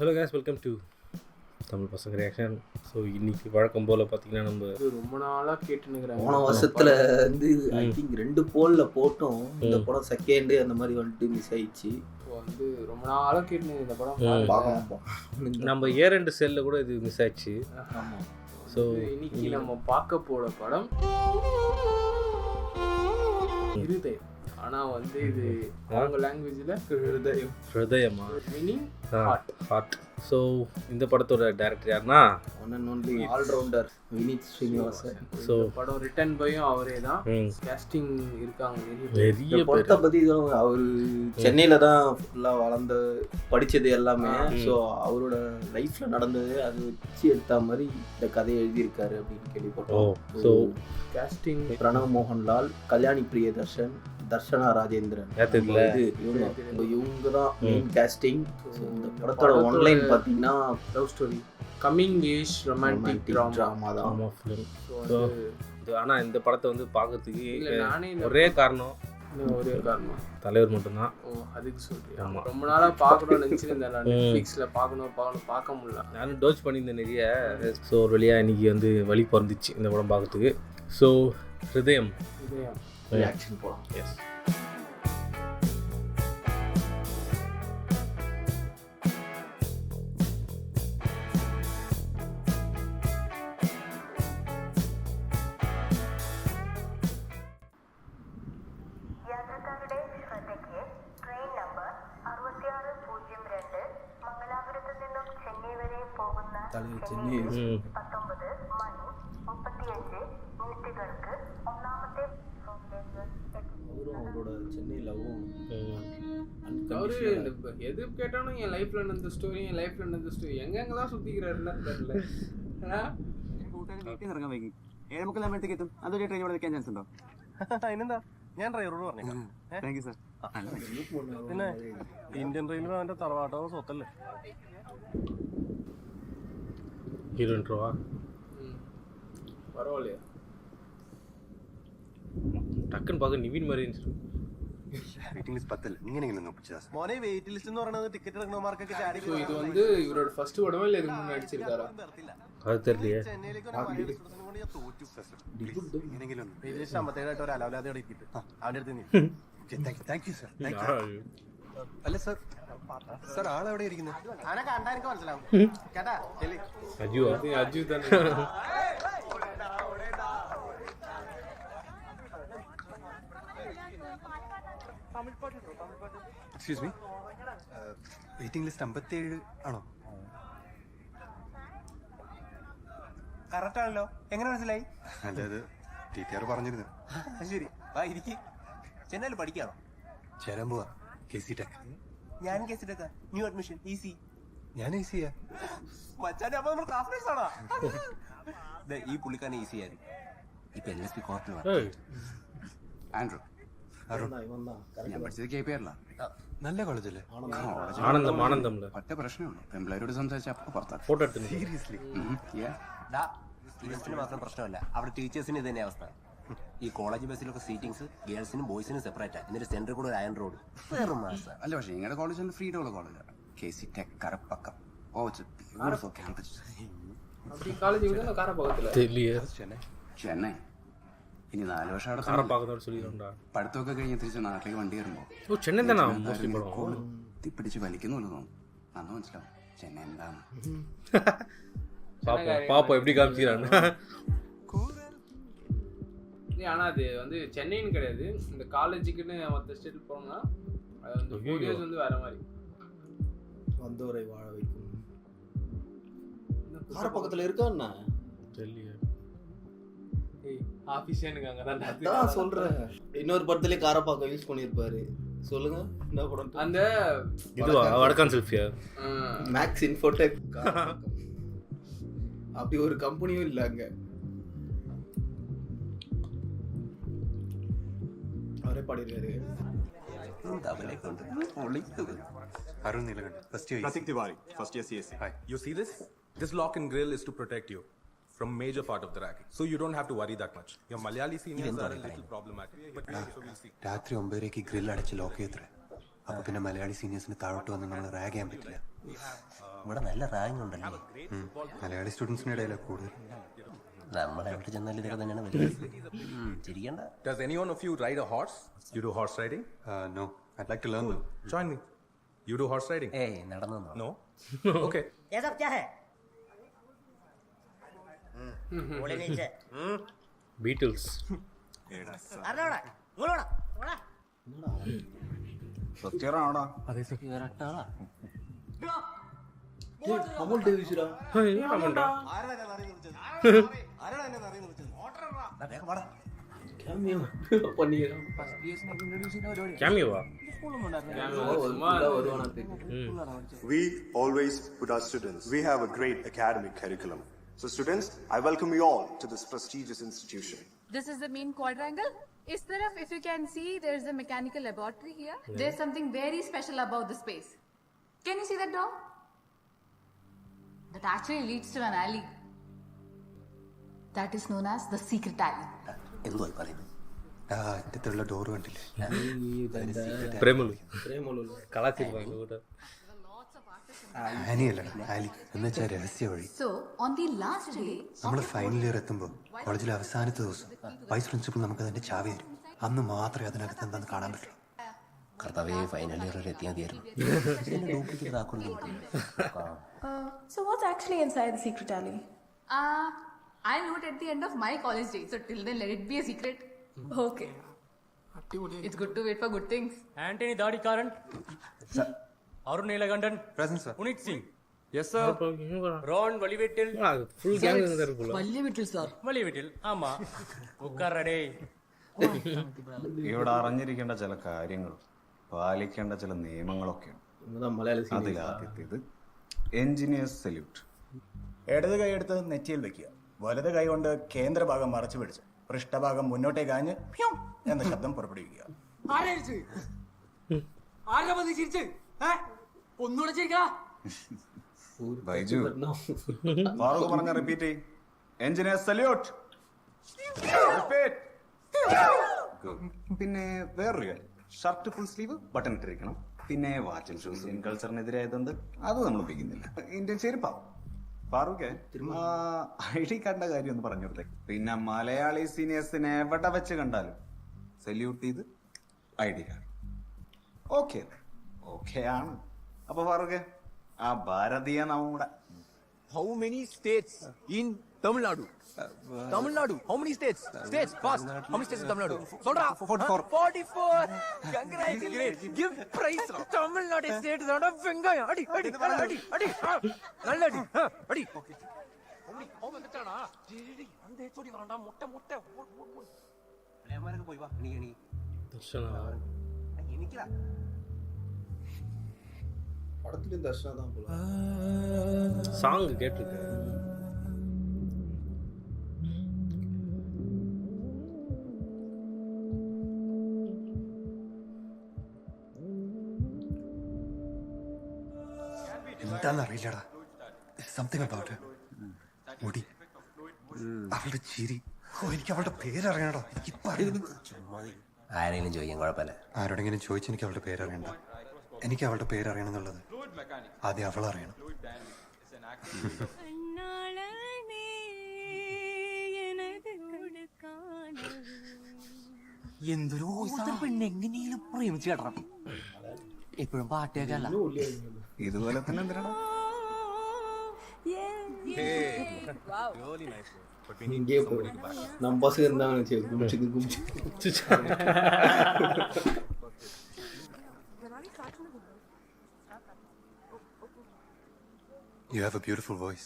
Hello case, welcome to Tamil பசங்க reaction. So இன்னைக்கு வழக்கம் போல் பார்த்தீங்கன்னா நம்ம ரொம்ப நாளாக கேட்டுனுக்குறாங்க. போன வருஷத்துல வந்து ஐ திங்க் 2 போல்ல போட்டோம். இந்த படம் செகண்ட் அந்த மாதிரி வந்துட்டு மிஸ் ஆயிடுச்சு. இப்போ வந்து ரொம்ப நாளாக கேட்டுனு இந்த படம் பார்க்கலாம். நம்ம இயர் ரெண்டு செல்லில் கூட இது மிஸ் ஆயிடுச்சு. ஆமாம். ஸோ இன்னைக்கு நம்ம பார்க்க போகிற படம் இருதயம். ஆனால் வந்து இது அவங்க லாங்குவேஜில் ஹிருதயமா மீனிங் ஹார்ட். ஸோ இந்த படத்தோட டைரக்டர் யாருன்னா one and only allrounder Vineeth Sreenivasan. So படம் ரிட்டன் பையும் அவரே தான். கேஸ்டிங் இருக்காங்க நிறைய படத்தை பற்றி அவர் சென்னையில் தான் ஃபுல்லாக வளர்ந்து படித்தது எல்லாமே. ஸோ அவரோட லைஃப்பில் நடந்தது அது வச்சு எடுத்த மாதிரி இந்த கதையை எழுதியிருக்காரு அப்படின்னு கேள்விப்பட்டோம். ஸோ கேஸ்டிங் பிரணவ் மோகன்லால், கல்யாணி பிரியதர்ஷன், தர்ஷனா ராஜேந்திரன், இவங்க தான் மெயின் கேஸ்டிங். இந்த படத்தோட ஒன்லைன் பார்த்தீங்கன்னா love story, coming age romantic drama தான். ஆனால் இந்த படத்தை வந்து பார்க்கறதுக்கு நானே ஒரே காரணம் தலைவர் மட்டும்தான். ஓ, அதுக்கு சொல்றேன். ரொம்ப நாளாக பார்க்கணும்னு நினச்சிருந்தேன். நான் நெட்ஃப்ளிக்ஸில் பார்க்க முடியல. நானும் டோச் பண்ணியிருந்தேன் நிறைய. ஸோ ஒரு வழியாக இன்னைக்கு வந்து வழி பிறந்துச்சு இந்த படம் பார்க்கறதுக்கு. ஸோ ஹிருதயம் ரியாக்ஷன் போகலாம். எஸ். യാത്രക്കാരുടെ ശ്രദ്ധയ്ക്ക് ട്രെയിൻ നമ്പർ 6602 മംഗലാപുരത്ത് നിന്നും ചെന്നൈ വരെ പോകുന്ന ചെന്നൈയിൽ 19 മണി 35 മിനിറ്റുകൾക്ക് ഒന്നാമത്തെ அவரோட சென்னை லவ்வும் அவரு எது கேட்டாலும் என் லைஃப்ல நடந்த ஸ்டோரி எங்கெங்கெல்லாம் സുത്തിக்கிறாருன்னா தெரியல. വീട്ടിൽ ഇറങ്ങാൻ വൈകി 7:30 എത്തും. അതൊരു ട്രെയിൻ ഇവിടെ നിൽക്കാൻ ചാൻസ് ഉണ്ടോ? അതിനെന്താ, ഞാൻ ഡ്രൈവറോട് പറഞ്ഞു. Thank you sir. പിന്നെ ഇന്ത്യൻ റെയിൽവേ അവന്റെ തറവാട്ടോ സ്വത്തല്ലേ. ஹீரோன்றவா பரவாயில்லையா? டக்குன்னு பார்க்க நிவின் மாதிரி இருந்துச்சு. Waiting list 10 ഇങ്ങനെയെങ്കിലും ഒപ്പിച്ചതാ. മോനെ വെയിറ്റ് ലിസ്റ്റ് എന്ന് പറയുന്നത് ടിക്കറ്റ് ഇറങ്ങുന്നവർക്കൊക്കെ ചാടി. ஸோ இது வந்து ഇവரோட ഫസ്റ്റ് പടമോ இல்லை இதுக்கு മുന്നേ നടിച്ചിருக்காரா? அது தெரியலையே. ചെന്നൈയിലേക്ക് ഒരു വണ്ടി എടുത്തിട്ട് കൊണ്ട് ഞാൻ തോറ്റു. ഇങ്ങനെയെങ്കിലും ഒന്ന്. വിദേശ 57 ഒരു അലവലാതെ അവിടെ ഇട്ടിട്ട് അവന്റെ അടുത്ത് നീ താങ്ക് യു സാർ. അല്ല സാർ, സാർ ആളെവിടെ ഇരിക്കുന്നത്? അവനെ കണ്ടാ എനിക്ക് മനസ്സിലാവും കേട്ടാ. அஜுவா? അജു തന്നെ. എക്സ്ക്യൂസ് മീ, വെയിറ്റിംഗ് ലിസ്റ്റ് 57 ആണോ? കറക്റ്റ് ആണല്ലോ. എങ്ങനെ മനസ്സിലായി? അതായത് ടീച്ചർ പറഞ്ഞിരുന്നു. ശരി, വാ ഇരിക്ക്. ചെന്നൈയിൽ പഠിക്കാണോ? ചേരാൻ പോവാ KC ടെക്. ഞാൻ കേസിട്ടേക്ക. New admission easy. ഞാൻ ഈസിയാ മച്ചാനെ, അപ്പൊ നമ്മൾ ക്ലാസ്മേറ്റ്സ് ആണോ? ഈ പുള്ളിക്കാരനെ ഈസി ആയിരുന്നു. ഇപ്പൊ LSP കോർട്ടിൽ ആൻഡ്രൂ, ഞാൻ പഠിച്ചത് KPR നല്ല കോളേജല്ലേ? ஆனந்தம்ல ഒറ്റ പ്രശ്നമുള്ളൂ, പെമ്പിളേരോട് സംസാരിച്ച അപ്പൊ പുറത്താക്കും. ഫോട്ടോ എടുത്തു. സീരിയസ്ലി? സ്റ്റുഡൻസിന് മാത്രം പ്രശ്നമല്ല, അവിടെ ടീച്ചേഴ്സിന് ഇത് തന്നെ അവസ്ഥ. ഈ കോളേജ് ബസ്സിലൊക്കെ സീറ്റിംഗ്സ് ഗേൾസിനും ബോയ്സിനും സെപ്പറേറ്റ്. എന്നിട്ട് സെന്ററിൽ കൂടെ ഒരു അയൺ റോഡ്. വേറെ മാസം അല്ല, പക്ഷേ നിങ്ങളുടെ കോളേജിൽ ഫ്രീഡം ഉള്ള കോളേജാണ് KC ടെക് കരപ്പക്കം. ഓ, ബ്യൂട്ടിഫുൾ ക്യാമ്പസ്. அப்படி காலேஜ் வந்து காரை பக்கத்தில் தெரியலையே. ചെന്നൈ ഇനി 4 വർഷം അവിടെ காரை பார்க்கணும்னு சொல்லிடுறா. പഠിത്തമൊക്കെ കഴിഞ്ഞ് തിരിച്ച് നാട്ടിലേക്ക് വണ്ടി കയറുമ്പോൾ ஓ, சென்னை தானா மோஸ்ட்லி படம்? പിടിച്ച് വലിക്കുന്നുള്ളൂ തോന്നും. അന്ന് മനസ്സിലാവും ചെന്നൈ എന്താണ്. பாப்போம் எப்படி காமிக்கிறான்னு. ஆனால் அது வந்து சென்னைன்னு கிடையாது, இந்த காலேஜுக்குன்னு மற்ற ஸ்டேட்டில் போனோம்னா அது வந்து 4 years வந்து வேற மாதிரி. வந்தோரை வாழ வைக்கும். கார பக்கத்துல இருக்கான்னா தெரியலையே. ஆஃபீஸே எனக்கு அங்கே தான் அதான் சொல்றேன். இன்னொரு படத்துலயே காரப்பாக்கம் யூஸ் பண்ணியிருப்பாரு. சொல்லுங்க என்ன படம்? அந்த இதுவா வடக்கான் செல்ஃபியா? Maths Infotech. அப்படி ஒரு கம்பெனியும் இல்லை அங்க. அவரே பாடிருக்காரு. Arun Neelakantan, first year. Pratik Tiwari, first year CSC. Hi. You see this? This lock and grill is to protect you from major part of the ragging. So you don't have to worry that much. Your Malayali seniors are a little problematic. But so we'll see. രാത്രി 9:30 grill അടച്ച് lock ചെയ്യത്രേ. അപ്പൊ പിന്നെ മലയാളി സീനിയേഴ്സിന് താഴോട്ട് വന്ന് നമ്മൾ rag ചെയ്യാൻ പറ്റില്ല. ഇവിടെ നല്ല റാങ്ക് ഉണ്ടല്ലോ. മലയാളി സ്റ്റുഡൻസിന് ഇടയിലാണ് കൂടുതൽ. നമ്മളെവിടെ ചെന്നാലും ഇതൊക്കെ തന്നെയാണ് വരുന്നത്. ചിരിക്കണ്ട. Does anyone of you ride a horse? You do horse riding? No, I'd like to learn though. Join me. You do horse riding? ഏയ് നടന്നു. No? Okay. ये सब क्या है? बोले नीचे। ബീറ്റിൽസ്. अरे ओड़ा, ओड़ा, ओड़ा। സത്യമാണോടാ? Amul ഡേവിസിടാ. ക്യാമിയോവാ? We always put our students. We have a great academic curriculum. So students, I welcome you all to this prestigious institution. This is the main quadrangle. Is there, if you can see, there's a mechanical laboratory here. There's something very special about the space. Can you see that door? That actually leads to an alley. That is known as the secret alley. എന്തോ പറയുന്നു. അറ്റത്തുള്ള door കണ്ടില്ലേ? പ്രേമലു. കളാച്ചിരുവാங்க കൂടെ. ആനിയല്ലടാ, ആലി എന്ന് വെച്ചാൽ രഹസ്യ വഴി. So, on the last day, നമ്മൾ ഫൈനൽ ഇയർ എത്തുമ്പോൾ കോളേജിലെ അവസാനത്തെ ദിവസം വൈസ് പ്രിൻസിപ്പൽ നമുക്ക് അതിന്റെ ചാവി തരും. അന്ന് മാത്രമേ അതിനകത്ത് എന്താന്ന് കാണാൻ പറ്റുള്ളൂ. കർത്താവേ, ഫൈനൽ ഇയർ വരെ എത്തിയാൽ മതിയായിരുന്നു. So what's actually inside the secret alley? I know it at the end of my college days. So till then, let it be a secret. Okay. It's good to wait for good things. Anthony Dadikaran. Arun Neelakandan. Present sir. Punit Singh. Yes sir. Ron Valivettil. Full gang இருந்தாரு. Valivettil sir. Valivettil. ആമാ. ഉക്കാറടേ. ഇവിടെ അറിഞ്ഞിരിക്കേണ്ട ചില കാര്യങ്ങൾ, പാലിക്കേണ്ട ചില നിയമങ്ങളൊക്കെ. അതിലാദ്യത്തേത് engineers salute. ഇടത് കൈ എടുത്ത് നെറ്റിയിൽ വെക്കുക. വലത് കൈ കൊണ്ട് കേന്ദ്രഭാഗം മറച്ചു പിടിച്ച് പൃഷ്ഠഭാഗം മുന്നോട്ടേക്ക് ആഞ്ഞ് എന്ന ശബ്ദം പുറപ്പെടുവിക്കുക. ബൈജു, ഫാറൂഖ് പറഞ്ഞ റിപ്പീറ്റ് ചെയ്യ്. Engineers salute. പിന്നെ വേറൊരു കാര്യം, ഷർട്ട് ഫുൾ സ്ലീവ് ബട്ടൺ ഇട്ടിരിക്കണം. പിന്നെ വാച്ച് ആൻഡ് ഷൂസ് ഇന്ത്യൻ കൾച്ചറിനെതിരായതുകൊണ്ട് അത് നമ്മൾ ഉപയോഗിക്കുന്നില്ല. ഇന്ത്യൻ ചെരുപ്പാവും. ഫാറൂഖ് ID കാർഡിന്റെ കാര്യം ഒന്ന് പറഞ്ഞു കൊടുത്തേ. പിന്നെ മലയാളി സീനിയേഴ്സിനെ എവിടെ വെച്ച് കണ്ടാലും സല്യൂട്ട് ചെയ്ത് ID കാർഡ്. ഓക്കെ ഓക്കെ ആണ്. അപ്പൊ ഫാറൂഖ്, ആ ഭാരതീയ നമ്മുടെ How many states in Tamil Nadu? Tamil Nadu. How many states? States fast. How many states in Tamil Nadu? Solra. 44. Congratulations. Give prize. Tamil Nadu state is not a finger. Adi. Nalla adi. Adi. Okay. How many vettana? Jiri. Ande chodi varanda motta. Lemarku poi va. Ni. ദർശന. എനിക്കില്ല. படத்துலயும் தர்ஷனா தான் போல. Song கேட்டிருக்கேன். എന്താന്നറിയില്ലടാ, something about മുടി, അവളുടെ ചിരി. എനിക്ക് അവളുടെ പേരറിയണടാ. ആരെങ്കിലും ചോദിക്കാൻ കുഴപ്പമില്ല. ആരോടെങ്കിലും ചോദിച്ച് എനിക്ക് അവളുടെ പേരറിയണ്ട. എനിക്ക് അവളുടെ പേരറിയണം എന്നുള്ളത് ആദ്യം അവളറിയണം. എന്തൊരു പെണ്ണെങ്ങനെയും പ്രേമിച്ചു കേട്ടണം. എപ്പോഴും പാട്ടേക്കല്ല. ഇതുപോലെ തന്നെ എന്തിനാണ്? நம்ம பசங்க இருந்தாங்க கும்பிச்சு You have a beautiful voice.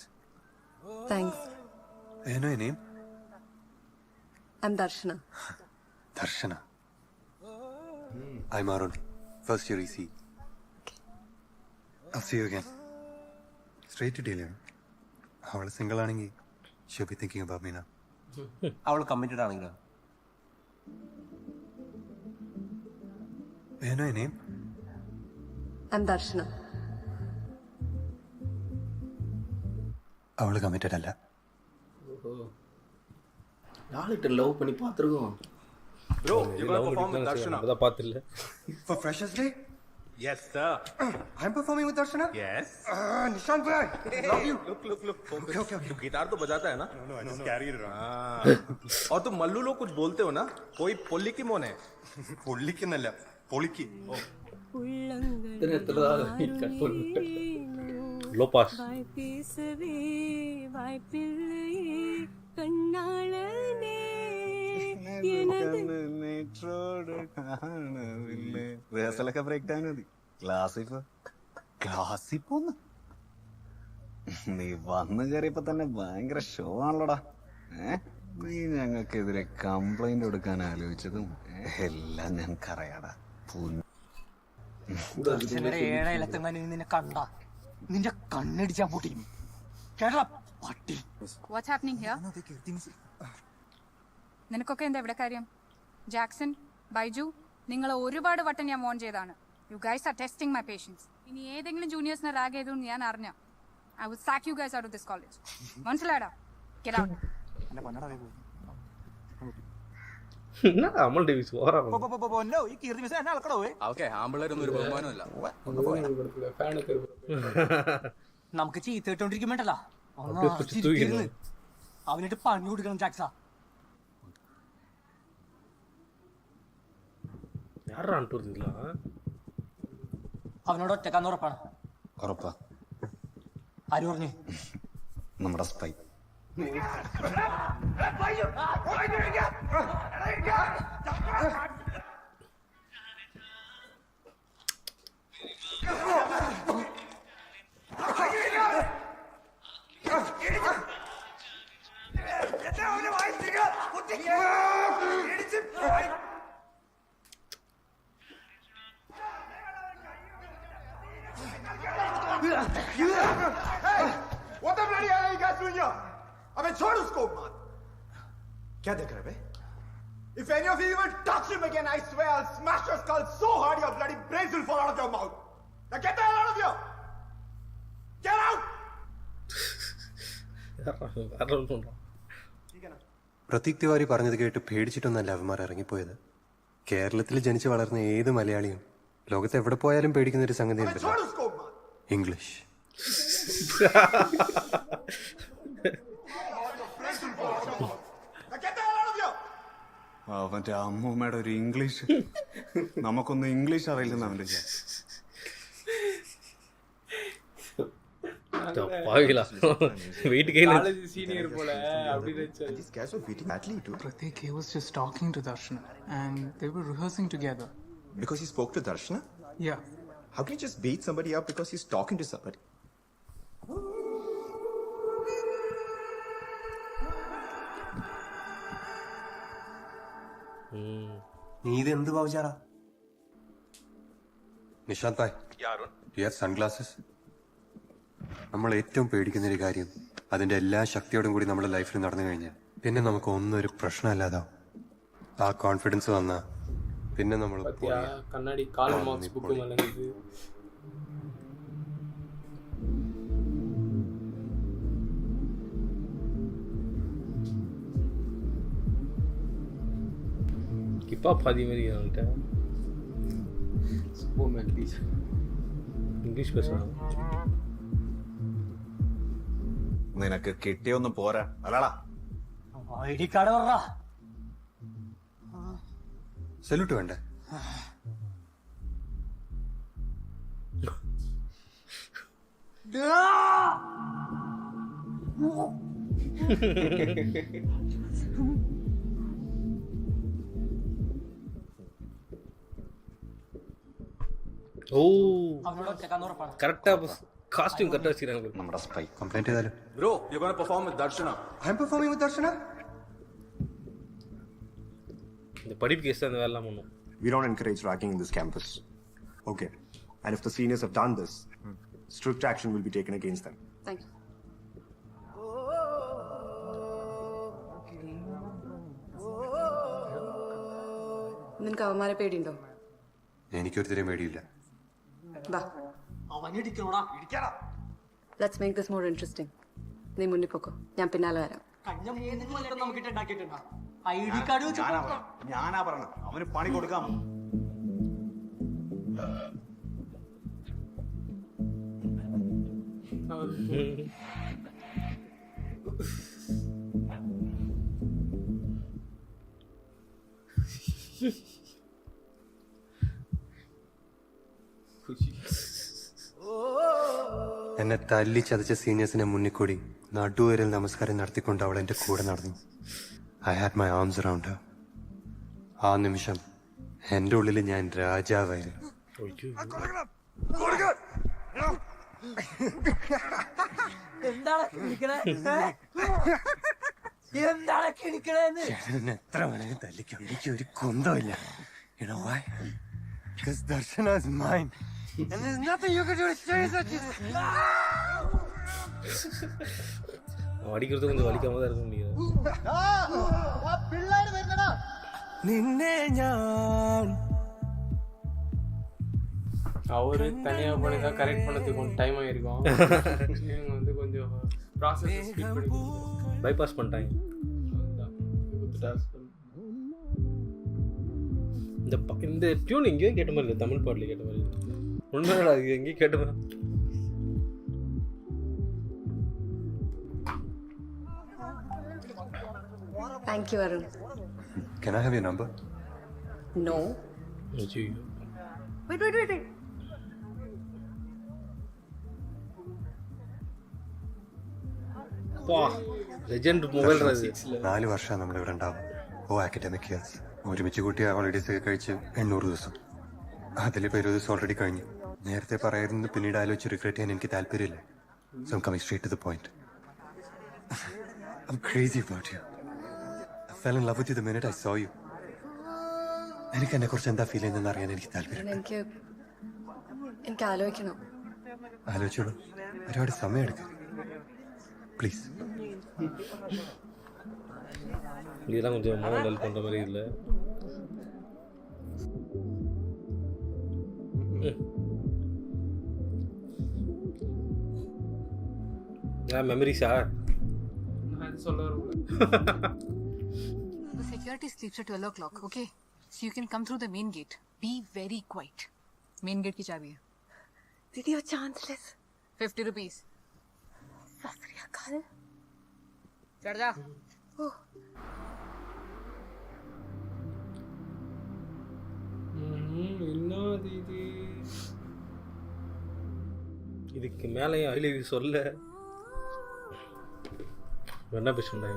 Thanks. You know your name? I'm Darshana. Darshana. I'm Arun. First year EC. I'll see you again. Straight to deal. അവൾ സിംഗിൾ ആണെങ്കിൽ she'll be thinking about me now. അവൾ committed ആണെങ്കിലോ? You know your name? I'm Darshana. അവള് committed അല്ല. யார்கிட்ட love பண்ணி பார்த்துருக்கோம். Bro, you gotta perform with Darshana. அத பாத்தில்ல. For Freshers Day? Yes, sir. I'm performing with Darshana? Yes. Nishant bhai, love you. Look. Focus. Okay. तू guitar तो बजाता है ना? No, I just carry it around. और तुम मल्लू लोग कुछ बोलते हो ना? कोई पोलिकी मोन है? പൊള്ളിക്ക് എന്നല്ല പൊളിക്ക്. ലോ പാസ്. റിഹേഴ്സലൊക്കെ ബ്രേക്ക് ഡൗൺ മതി. ക്ലാസ്സിൽ പോന്ന് നീ വന്നു കയറിയപ്പോ തന്നെ ഭയങ്കര ഷോ ആണല്ലോടാ. നീ ഞങ്ങൾക്കെതിരെ കംപ്ലൈന്റ് കൊടുക്കാൻ ആലോചിച്ചതും എല്ലാം ഞങ്ങൾക്കറിയാടാ. നിന്നെ കണ്ട നിന്റെ കണ്ണടിച്ചാ പൊട്ടി. പട്ടി. What's happening here? നിനക്കൊക്കെ എന്താ ഇവിടെ കാര്യം? ജാക്സൺ, ബൈജു, നിങ്ങൾ ഒരുപാട് വട്ടം ഞാൻ വാൺ ചെയ്താണ്. You guys are testing my patience. ഇനി ഏതെങ്കിലും ജൂനിയേഴ്സിനെ റാഗ് ചെയ്തു ഞാൻ അറിഞ്ഞ I will sack you guys out of this college. മനസ്സിലാടാ? Get out. അമൽ ഡേവിസ് ഓറാണ്. നമുക്ക് ചീത്ത ഇട്ടോണ്ടിരിക്കുമ്പോണ്ടല്ലോ അവനിട്ട് പണി കൊടുക്കണം ജാക്സ. അവനോട് ഒറ്റക്കാന്ന് ഉറപ്പാണ്. ഉറപ്പാ? ആര് പറഞ്ഞു? നമ്മുടെ spy. What the bloody hell are you guys doing here? अबे छोड़ उसको मार. क्या देख रहे बे? If any of you even touch him again, I swear I'll smash your skull so hard your bloody brains will fall out of your mouth. Now get the hell out of here! Get out! Prateek Tiwari പറഞ്ഞത് കേട്ട് പേടിച്ചിട്ടൊന്നല്ല അവന്മാർ ഇറങ്ങിപ്പോയത്. കേരളത്തിൽ ജനിച്ചു വളർന്ന ഏത് മലയാളിയും ലോകത്ത് എവിടെ പോയാലും പേടിക്കുന്ന ഒരു സംഗതി ഉണ്ടല്ലോ, ഇംഗ്ലീഷ്. അവന്റെ അമ്മൂമ്മയുടെ ഒരു ഇംഗ്ലീഷ്. നമുക്കൊന്നും ഇംഗ്ലീഷ് അറിയില്ലെന്ന് അവന്റെ Pratik, he was just talking to Darshana and they were rehearsing together. Because he spoke to Darshana? Yeah. How can you just beat somebody up because he's talking to somebody? നീ ഇത് എന്ത് ഭാവിച്ചാറാ? Nishant bhai, you have sunglasses. നമ്മൾ ഏറ്റവും പേടിക്കുന്ന ഒരു കാര്യം അതിന്റെ എല്ലാ ശക്തിയോടും കൂടി നമ്മുടെ ലൈഫിൽ നടന്നു കഴിഞ്ഞാൽ പിന്നെ നമുക്ക് ഒന്നും ഒരു പ്രശ്നമല്ലാതാവും. ആ കോൺഫിഡൻസ് വന്നാ പിന്നെ നമ്മൾ കണ്ണാടി കാൽ മാർക്സ് ബുക്കും അല്ലെങ്കിൽ கிப்பாப் பாதி மாதிரி அவன்கிட்ட ഇംഗ്ലീഷ് പേசுறான். നിനക്ക് കിട്ടിയൊന്നും പോരാ അല്ലടാ. ഐഡി കാർഡ് പറ. സല്യൂട്ട് വേണ്ടേ? ഓ കറക്റ്റാ കാസ്റ്റ്യൂം കറക്റ്റാ വെച്ചിരുന്നു. നമ്മുടെ സ്പൈ കംപ്ലൈന്റ് ചെയ്താലും Bro, you're gonna perform with Darshana. I'm performing with Darshana? இந்த படிப்பு கேஸ் தான் இந்த வேலைலாம் பண்ணும். We don't encourage ragging in this campus. Okay. And if the seniors have done this, strict action will be taken against them. Thank you. നിനക്ക് അവന്മാരെ പേടിയുണ്ടോ? എനിക്കൊരുത്തരെയും പേടിയില്ല. വാ, let's make this more interesting. നീ മുന്നിൽ പോക്കോ, ഞാൻ പിന്നാലെ വരാം. ഐഡി കാർഡ് വെച്ച് ഞാനാ പറഞ്ഞു അവന് പണി കൊടുക്കാം. എന്നെ തല്ലി ചതച്ച സീനിയേഴ്സിന്റെ മുന്നിൽ കൂടി നടുവരിൽ നമസ്കാരം നടത്തിക്കൊണ്ട് അവൾ എന്റെ കൂടെ നടന്നു. I had my arms around Har. ആ നിമിഷം എന്റെ ഉള്ളിൽ ഞാൻ രാജാവായിരുന്നു. എത്ര വേണമെങ്കിലും തല്ലിക്കോ, എനിക്ക് ഒരു കുന്തമില്ല. You know why? Because Darshana is mine. And there's nothing you can do to change that. അടിക്കുന്നത് കൊണ്ട് വലിക്കാമോ നിന്നെ ഞാൻ அவரு தனியா பண்ணிதான் கரெக்ட் பண்ணதுக்கு கொஞ்சம் டைம் ஆயிருக்கும். இவங்க வந்து கொஞ்சம் ப்ராசஸ் ஸ்பீட் பண்ணி பைபாஸ் பண்ணிட்டாங்க. இந்த டியூன் எங்கேயோ கேட்ட மாதிரி இல்லை, தமிழ் பாட்டில் கேட்ட மாதிரி இல்லை. உண்மையா அது எங்கேயும் கேட்ட மாதிரி. Thank you, Arun. Can I have your number? No. Wait. Legend mobile 4 വർഷം നമ്മളിവിടെ ഉണ്ടാവും. അക്കാഡമിക് ഇയേഴ്സ് ഒരുമിച്ച് കൂട്ടിയ ഹോളിഡേസ് ഒക്കെ കഴിച്ച് 800 ദിവസം. അതിലിപ്പോൾ 20 ദിവസം ഓൾറെഡി കഴിഞ്ഞു. നേരത്തെ പറയായിരുന്നു, പിന്നീട് ആലോചിച്ച് റിഗ്രറ്റ് ചെയ്യാൻ എനിക്ക് താല്പര്യമില്ല. So I'm coming straight to the point. I'm crazy about you. I fell in love with you the minute I saw you. എനിക്ക് എന്നെ കുറിച്ച് എന്താ ഫീൽ ചെയ്യുന്നതെന്ന് അറിയാൻ എനിക്ക് താല്പര്യം. എനിക്ക് ആലോചിക്കണം. ആലോചിച്ചോളൂ, ഒരുപാട് സമയം എടുക്കും. പ്ലീസ്. இதெல்லாம் கொஞ்சம் மோனல் பண்ணுற மாதிரி இல்லை. மெமரிஸா நான் சொல்ல வரல. The security sleeps at 12 o'clock, okay? So you can come through the main gate. Be very quiet. Main gate की चाबी है. Did you chanceless? 50 rupees. Satriyakal. चढ़ जा. Oh. என்னது இது? இதுக்கு மேலேயும் அதில் இது சொல்ல என்ன பேசுண்டா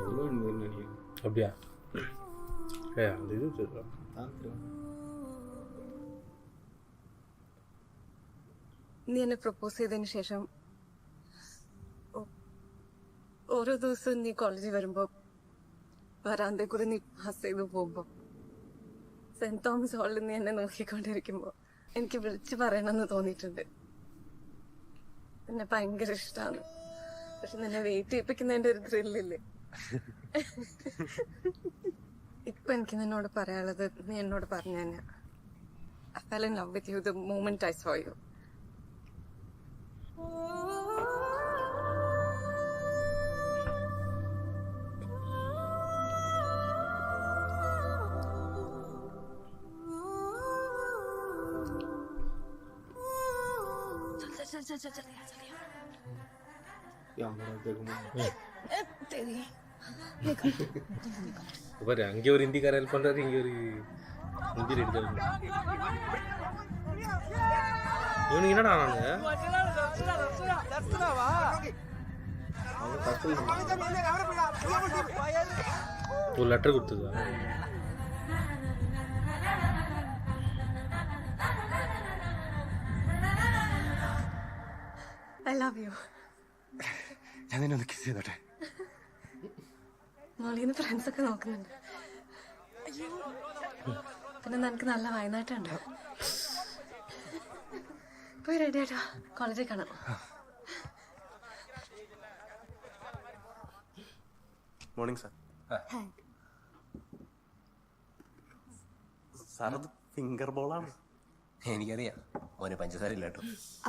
அப்படியா? அந்த இது നീ എന്നെ പ്രപ്പോസ് ചെയ്തതിന് ശേഷം ഓരോ ദിവസവും നീ കോളേജിൽ വരുമ്പോ വരാന്തേ കൂടെ നീ പാസ് ചെയ്ത് പോകുമ്പോ സെന്റ് തോമസ് ഹാളിൽ നീ എന്നെ നോക്കിക്കൊണ്ടിരിക്കുമ്പോ എനിക്ക് വിളിച്ചു പറയണമെന്ന് തോന്നിയിട്ടുണ്ട്. എന്നെ ഭയങ്കര ഇഷ്ടമാണ്. പക്ഷെ നിന്നെ വെയിറ്റ് ചെയ്യിപ്പിക്കുന്നതിന്റെ ഒരു ത്രില്ലില്ലേ. ഇപ്പൊ എനിക്ക് നിന്നോട് പറയാനുള്ളത് നീ എന്നോട് പറഞ്ഞു തന്നെ. I fell in love with you the moment I saw you. चल பாரு, அங்கே ஒரு ஹிந்திக்காரர் ஹெல்ப் பண்றாரு, இங்கே ஒரு ஹிந்தியில் எடுத்தாரு. இவனுக்கு என்னடா ஆனாங்க? ஒரு லெட்டர் கொடுத்ததா? I love you. ഞാൻ നിന്നെ ഒന്ന് കിസ് ചെയ്തോട്ടെ? മോളിന്ന് ഫ്രണ്ട്സ് ഒക്കെ നോക്കുന്നുണ്ട്. പിന്നെ നിനക്ക് നല്ല വയനാട്ടുണ്ട്. പോയി റെഡി ആയിട്ടോ, കോളേജിൽ കാണാം. Morning sir. സാർ അത് ഫിംഗർ ബോളാണ്. എനിക്കറിയാം, മോനെ പഞ്ചസാര ഇല്ല കേട്ടോ.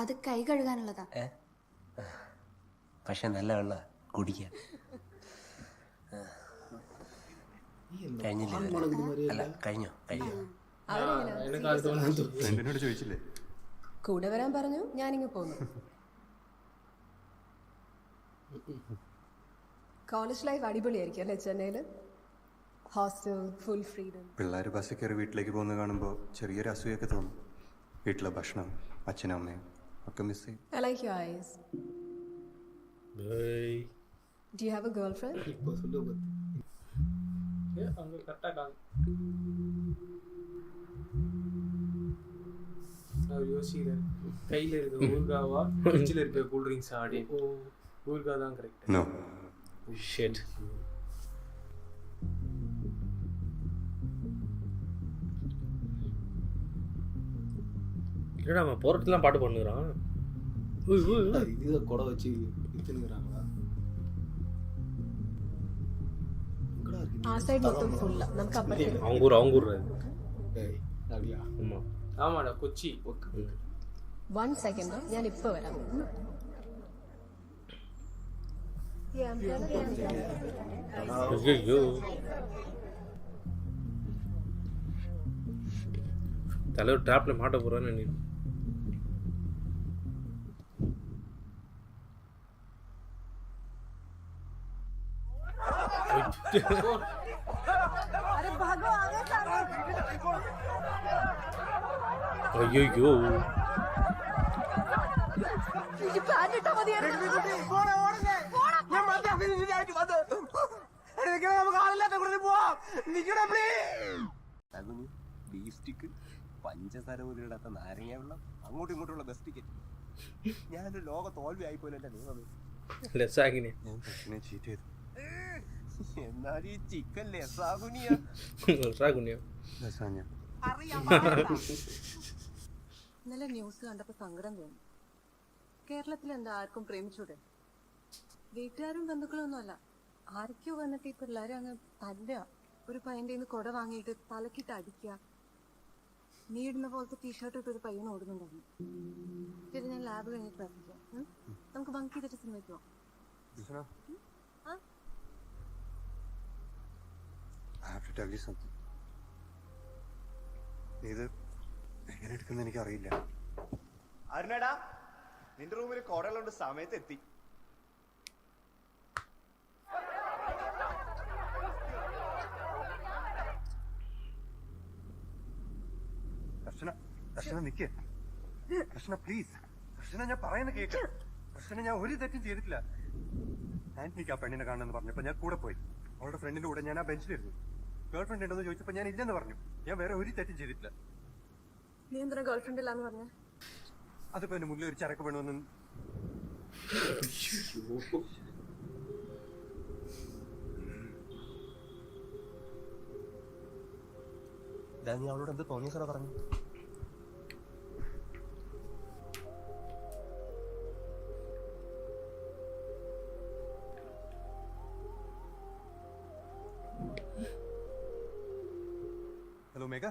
അത് കൈ കഴുകാനുള്ളതാ. പക്ഷെ നല്ല വെള്ള കുടിക്കാൻ കഴിഞ്ഞില്ലേ? അല്ല കഴിഞ്ഞോ? എന്നോട് ചോദിച്ചില്ലേ? കൂടെ വരാൻ പറഞ്ഞു, ഞാനിങ്ങ് പോന്നു. കോളേജ് ലൈഫ് അടിപൊളിയായിരിക്കും അല്ലേ ചെന്നൈയിൽ? Hostel, full freedom. പിള്ളേർ ബസ്സിൽ കയറി വീട്ടിലേക്ക് പോകുന്നത് കാണുമ്പോൾ ചെറിയൊരു അസൂയൊക്കെ തോന്നും. വീട്ടിലെ ഭക്ഷണം, അച്ഛനും അമ്മയും ഒക്കെ മിസ് ചെയ്യും. I like your eyes. Do you have a girlfriend? அங்கே கரெக்டாக அவர் யோசிக்கிறார், கையில் இருக்க ஊர்காவா ஃப்ரிட்ஜில் இருக்க கூல்ட்ரிங்க்ஸ் ஆடி ஊர்கா தான் கரெக்ட். No. ஷிட். என்னடா அவன் போறதுலாம் பாட்டு பண்ணுறான். இதுதான் கொடை வச்சு வித்துனுக்குறாங்களா? ആ സൈഡ് മൊത്തം ഫുള്ളാ. നമുക്ക് അപ്പുറത്തേക്ക് அவங்க ஊர் அப்படியா? ஆமாம் ஆமாடா கொச்சி. 1 second ഞാൻ ഇപ്പോൾ വരാം. ஐயோ தலைவர் ட்ராப்ல மாட்ட போறான்னு நீ. ஐயோ പഞ്ചസാര പോലും ഇടാത്ത നാരങ്ങ വെള്ളം, അങ്ങോട്ടും ഇങ്ങോട്ടുള്ള ബെസ്റ്റ് ടിക്കറ്റ്. ഞാനൊരു ലോക തോൽവി ആയിപ്പോലെ എന്റെ ദൈവമേ. ഞാൻ ദക്ഷിണെ ചീറ്റ് ചെയ്തു. എന്നാലും ഈ ചിക്കൻ ലസാഗുനിയ. ഇന്നലെ ന്യൂസ് കണ്ടപ്പോ സങ്കടം തോന്നി. കേരളത്തിൽ എന്താ ആർക്കും പ്രേമിച്ചൂടെ? വീട്ടുകാരും ബന്ധുക്കളും ഒന്നുമല്ല, ആരൊക്കെയോ വന്നിട്ട് ഈ പിള്ളേരെ അങ്ങ് തല്ലുക. ഒരു പയ്യന്റെ നിന്ന് കൊട വാങ്ങിയിട്ട് തലക്കിട്ട് അടിക്കുക. നീ ഇടുന്ന പോലത്തെ ടീഷർട്ട് ഇട്ട് ഒരു പയ്യൻ ഓടുന്നുണ്ടായിരുന്നു. ശരി, ഞാൻ ലാബ് കഴിഞ്ഞിട്ട് വരയ്ക്കാം. നമുക്ക് ബങ്ക് ചെയ്തിട്ട് സിനിമയ്ക്ക് പോവാം. I have to tell you something. ഇത് എങ്ങനെ എടുക്കുന്ന എനിക്ക് അറിയില്ല. അരുണേടാ, നിന്റെ റൂമിൽ കോടകളുണ്ട്, സമയത്ത് എത്തി. കർഷന നിക്ക്. കർഷന പ്ലീസ്. കർഷന ഞാൻ പറയുന്ന കേക്ക്. കർഷന ഞാൻ ഒരു തെറ്റും ചെയ്തിട്ടില്ല. ആന്റണിക്ക് ആ പെണ്ണിനെ കാണണമെന്ന് പറഞ്ഞപ്പോ ഞാൻ കൂടെ പോയി. അവളുടെ ഫ്രണ്ടിന്റെ കൂടെ ഞാൻ ആ ബെഞ്ചിലിരുന്നു. ഗേൾ ഫ്രണ്ട് ഉണ്ടെന്ന് ചോദിച്ചപ്പോ ഞാൻ ഇല്ലെന്ന് പറഞ്ഞു. ഞാൻ വേറെ ഒരു തെറ്റും ചെയ്തിട്ടില്ല. നീ എന്തിനാ ഗേൾ ഫ്രണ്ട് ഇല്ലാന്ന് പറഞ്ഞേ? അതിപ്പോ എന്റെ മുന്നിൽ ഒരു ചരക്ക് വേണമെന്ന്. നീ അവളോട് എന്ത് തോന്നിയ സാറ പറഞ്ഞു? Hello, Megha.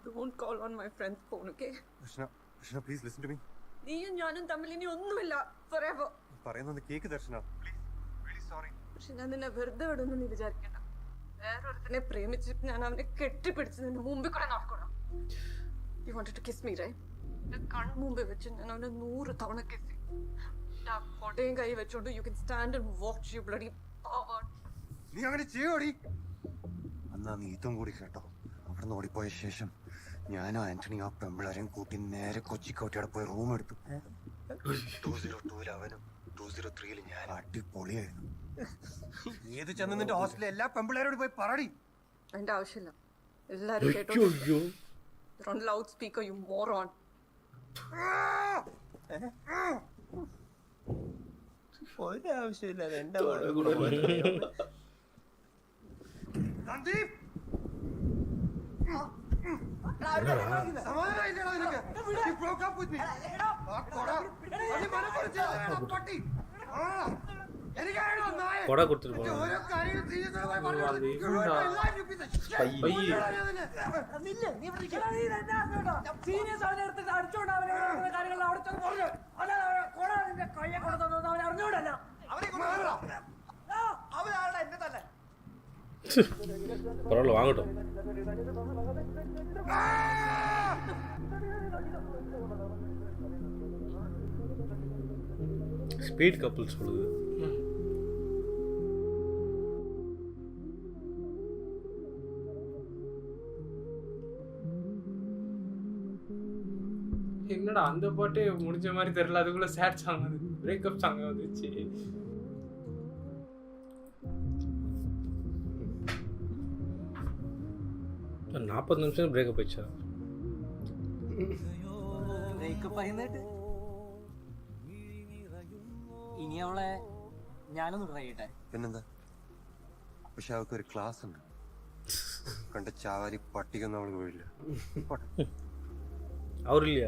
Don't call on my friend's phone, okay? Darshana, please listen to me. നീയും ഞാനും തമ്മിൽ ഇനി ഒന്നുമില്ല, forever. പറയുന്നൊന്ന് കേക്ക് ദർശന. Please, really sorry. പക്ഷെ ഞാൻ നിന്നെ വെറുതെ വിടുന്നു നീ വിചാരിക്കണ്ട. വേറൊരുത്തനെ പ്രേമിച്ചിട്ട് ഞാൻ അവനെ കെട്ടിപ്പിടിച്ച് നിന്റെ മുമ്പിൽ കൂടെ നടക്കണം. You wanted to kiss me, right? എന്റെ കൺമുമ്പിൽ വെച്ച് ഞാൻ അവനെ 100 തവണ kiss ചെയ്യും. ആ കൊടയും കൈ വെച്ചോണ്ട് you can stand and watch, you bloody pervert. നീ അങ്ങനെ ചെയ്യോടി. അന്നാ നീ ഇതും കൂടി കേട്ടോ. അവിടെ ഓടിപ്പോയ ശേഷം ഞാനോ ആന്റണി ആ പെമ്പിളരെയും കൂട്ടി നേരെ കൊച്ചിക്കോട്ടയുടെ പോയി റൂം എടുത്തു. 202 അവനും 203 ഞാൻ. അടിപൊളിയായിരുന്നു. ഏത് ചെന്ന് നിന്റെ ഹോസ്റ്റലിലെ എല്ലാ പെമ്പിളരോട് പോയി പറടി. അതിന്റെ ആവശ്യമില്ല, എല്ലാരും കേട്ടോ. You're on loudspeaker, you moron. ഒരാവശ്യമില്ല, എന്റെ സന്ദീപ് கொடை கொடுத்துட்டு பரவாயில்ல வாங்கட்டும். ஸ்பீட் கப்புள் சொல்லுது. என்னடா அந்த பாட்டே முடிஞ்ச மாதிரி தெரியல, அதுக்குள்ள சேட் சாங் அது பிரேக்கப் சாங் வந்துச்சு. ഒരു 40 നിമിഷം ബ്രേക്കപ്പ് വെച്ചാ ബ്രേക്കപ്പ് ആയിട്ട് ഇനി അവളെ ഞാനൊന്ന് ട്രൈ ചെയ്യട്ടെ. പിന്നെന്താ, പക്ഷെ അവൾക്ക് ഒരു ക്ലാസ് ഉണ്ട്. കണ്ട ചാവാരി പട്ടിക്കൊന്നും അവൾക്ക് വീഴില്ല. അവരില്ല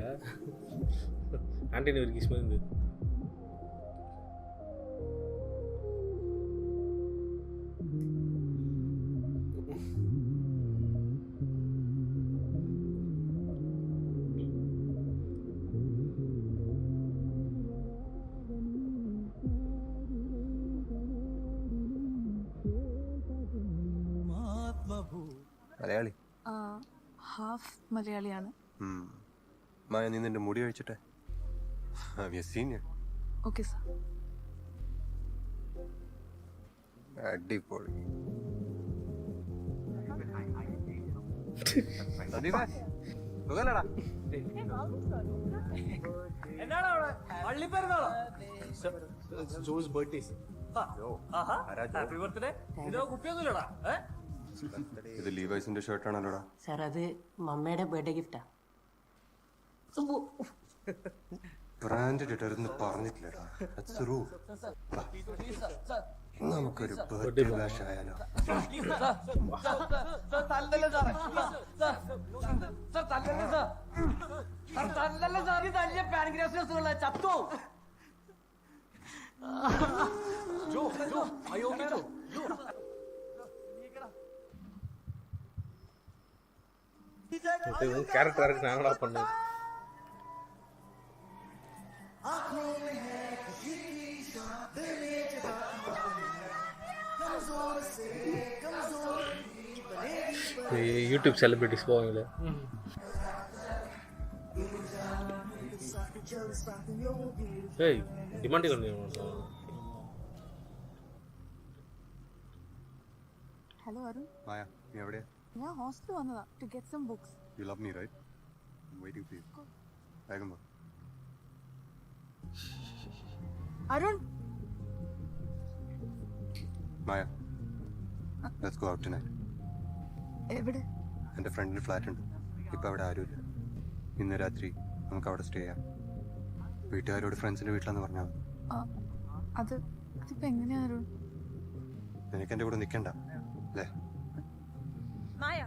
ആന്റണി ഒരു കിസ്മ മലയാളി ഹാഫ് മലയാളിയാണ്. മായ, നീ നിന്റെ മുടി കഴിച്ചിട്ടെ. സീനിയർ. Okay sir. അടിപൊളി. ഇത് ലീവൈസിന്റെ ഷർട്ടാണല്ലോടാ സാർ? അത് മമ്മയുടെ ബർത്ത്ഡേ ഗിഫ്റ്റാ. ബ്രാൻഡഡ് ഇടരുന്ന് പറഞ്ഞിട്ടില്ലടാ. നമുക്കൊരു ബർത്ത്ഡേ ബാഷ് ആയാലോ? கேரக்டருக்கு நாங்களா பண்ணேன். யூடியூப் செலிபிரிட்டிஸ் போவாங்களே. ഏയ് ഡിമാൻഡ് ചെയ്യുന്നു. ഹലോ അരുൺ. മായ, നീ എവിടെയാ? ഞാൻ ഹോസ്റ്റലിൽ വന്നതാ to get some books. You love me, right? I'm waiting for you. വേഗം വാ. അരുൺ. മായ, let's go out tonight. എവിടെ? എൻ്റെ ഫ്രണ്ടിന് ഫ്ലാറ്റ് ഉണ്ട്. ഇപ്പം അവിടെ ആരുമില്ല. ഇന്ന് രാത്രി നമുക്ക് അവിടെ സ്റ്റേ ചെയ്യാം. വീട്ടുകാരോട് ഫ്രണ്ട്സിൻ്റെ വീട്ടിലാന്ന് പറഞ്ഞാൽ അതിപ്പോ എങ്ങനെയാ അരുൺ? നിനക്ക് എൻ്റെ കൂടെ നിൽക്കണ്ട അല്ലേ? മായ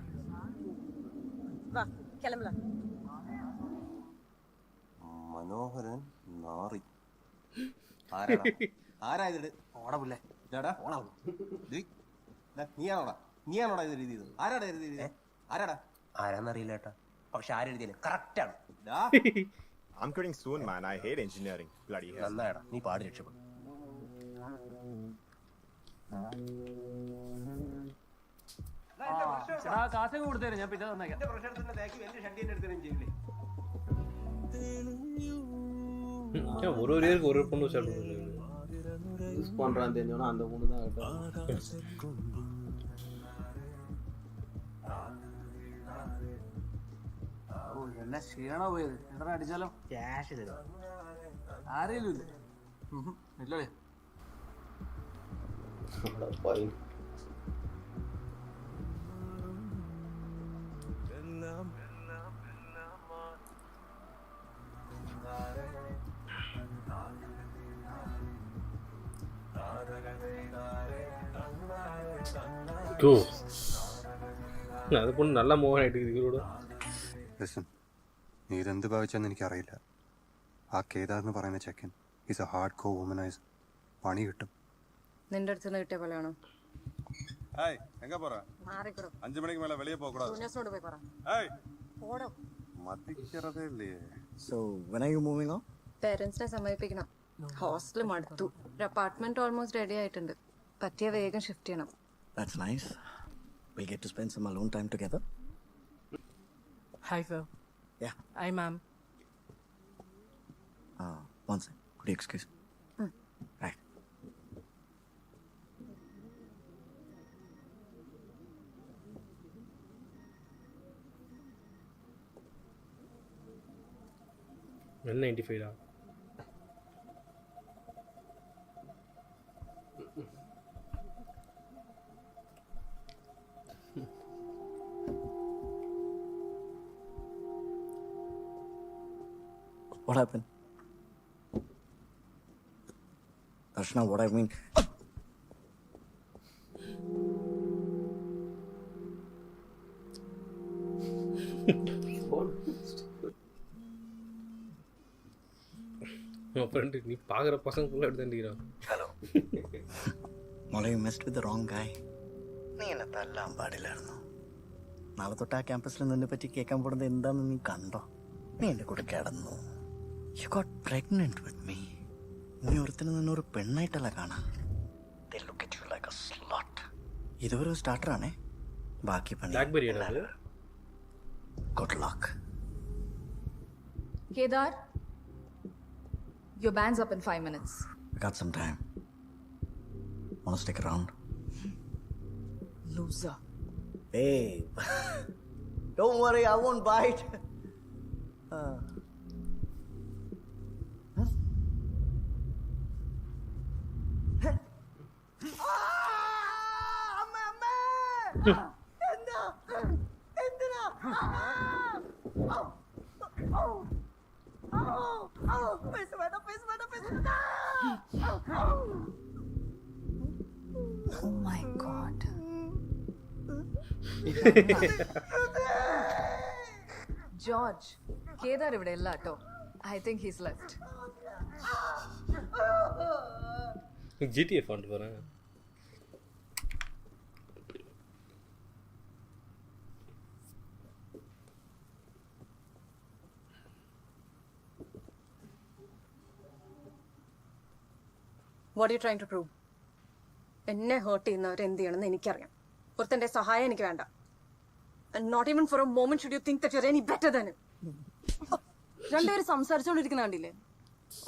വാ കിളമ്പലാം. മനോഹരൻ നാറി. ആരായത്? ഓടപ്പില്ലേ നീയാണോടാ ഇത് എഴുതിയത്? ആരാടാ എഴുതിയത്? ആരാടാ? ആരാന്നറിയില്ല ഏട്ടാ, പക്ഷെ ആരെഴുതിയാലും കറക്റ്റ് ആണ്. I'm quitting soon, man. I hate engineering. Bloody hell. നന്നായടാ, നീ പാടി രക്ഷപ്പെടും. കാശൊക്കെ കൊടുത്തേരും, ഞാൻ പിന്നെ തന്നേക്കാം. ஒரு ஒரு இயருக்கு ஒரு பொண்ணு சாப்பிடுது. யூஸ் பண்றான்னு தெரிஞ்சோன்னா அந்த பொண்ணு தான் கேட்டோம். എന്നെ ക്ഷീണ പോയത്. എന്താ അടിച്ചാലോ? ക്യാഷ് തരും. ആരെയും ഇല്ലേ? ഇല്ലേ? അത് പൊണ്ണ് നല്ല മോഹനായിട്ട് ഇവരോട്. നീ ഇതെന്ത് ഭാവിച്ചെന്ന് എനിക്കറിയില്ല. ആ കേദാർ എന്ന് പറയുന്ന ചെക്കൻ ഈസ് എ ഹാർഡ് കോർ വുമനൈസർ. പണി കിട്ടും. നിന്റെ അടുത്ത് നിന്ന് കിട്ടിയ പോലെയാണോ? ஏய் எங்க போற? 5 மணிக்கு மேல வெளிய போக கூடாது. സുനേഷോട് പോയി പറ. ஏய் പോടോ. മതിക്കറതേ ഇല്ലേ? So when are you moving on? പേരൻസിനെ സമ്മതിപ്പിക്കണം. ഹോസ്റ്റൽ മടുത്തു. ഒരു അപ്പാർട്ട്മെന്റ് ഓൾമോസ്റ്റ് റെഡി ആയിട്ടുണ്ട്. പറ്റിയ വേഗം ഷിഫ്റ്റ് ചെയ്യണം. That's nice. We'll get to spend some alone time together. Hi sir. Yeah. Hi ma'am. One second. Could you excuse me? N95 What happened? Darshana, what I mean... My friend, நீ பாக்குற பசங்க கூட எடுத்துட்டீங்க. Hello. Mola, you messed with the wrong guy. നീ എന്നെ തല്ലാൻ പാടില്ലായിരുന്നു. നാളെ തൊട്ട് ആ ക്യാമ്പസിൽ നിന്നെ പറ്റി കേൾക്കാൻ പോകുന്നത് എന്താണെന്ന് നീ കണ്ടോ? നീ എൻ്റെ കൂടെ കിടന്നു. You got pregnant with me. നീ ഒരുത്തിന് നിന്നൊരു പെണ്ണായിട്ടല്ല കാണാ. They look at you like a slut. ഇതുവരെ ഒരു സ്റ്റാർട്ടറാണേ. ബാക്കി പണി. Blackberry ആണ്. Good luck. Kedar, your band's up in 5 minutes. I got some time. Wanna stick around? Loser. Babe. Don't worry, I won't bite. Oh my god. George, Kedar ഇവിടെ ഇല്ല കേട്ടോ. I think he's left. GTA fund പോறேன். What are you trying to prove? എന്നെ hurt ചെയ്യുന്നവർ എന്ത് ചെയ്യണമെന്ന് എനിക്കറിയാം. ഒരുത്തന്റെ സഹായം എനിക്ക് വേണ്ട. And not even for a moment should you think that you're any better than him. രണ്ടുപേരും സംസാരിച്ചോണ്ടിരിക്കുന്ന കണ്ടില്ലേ?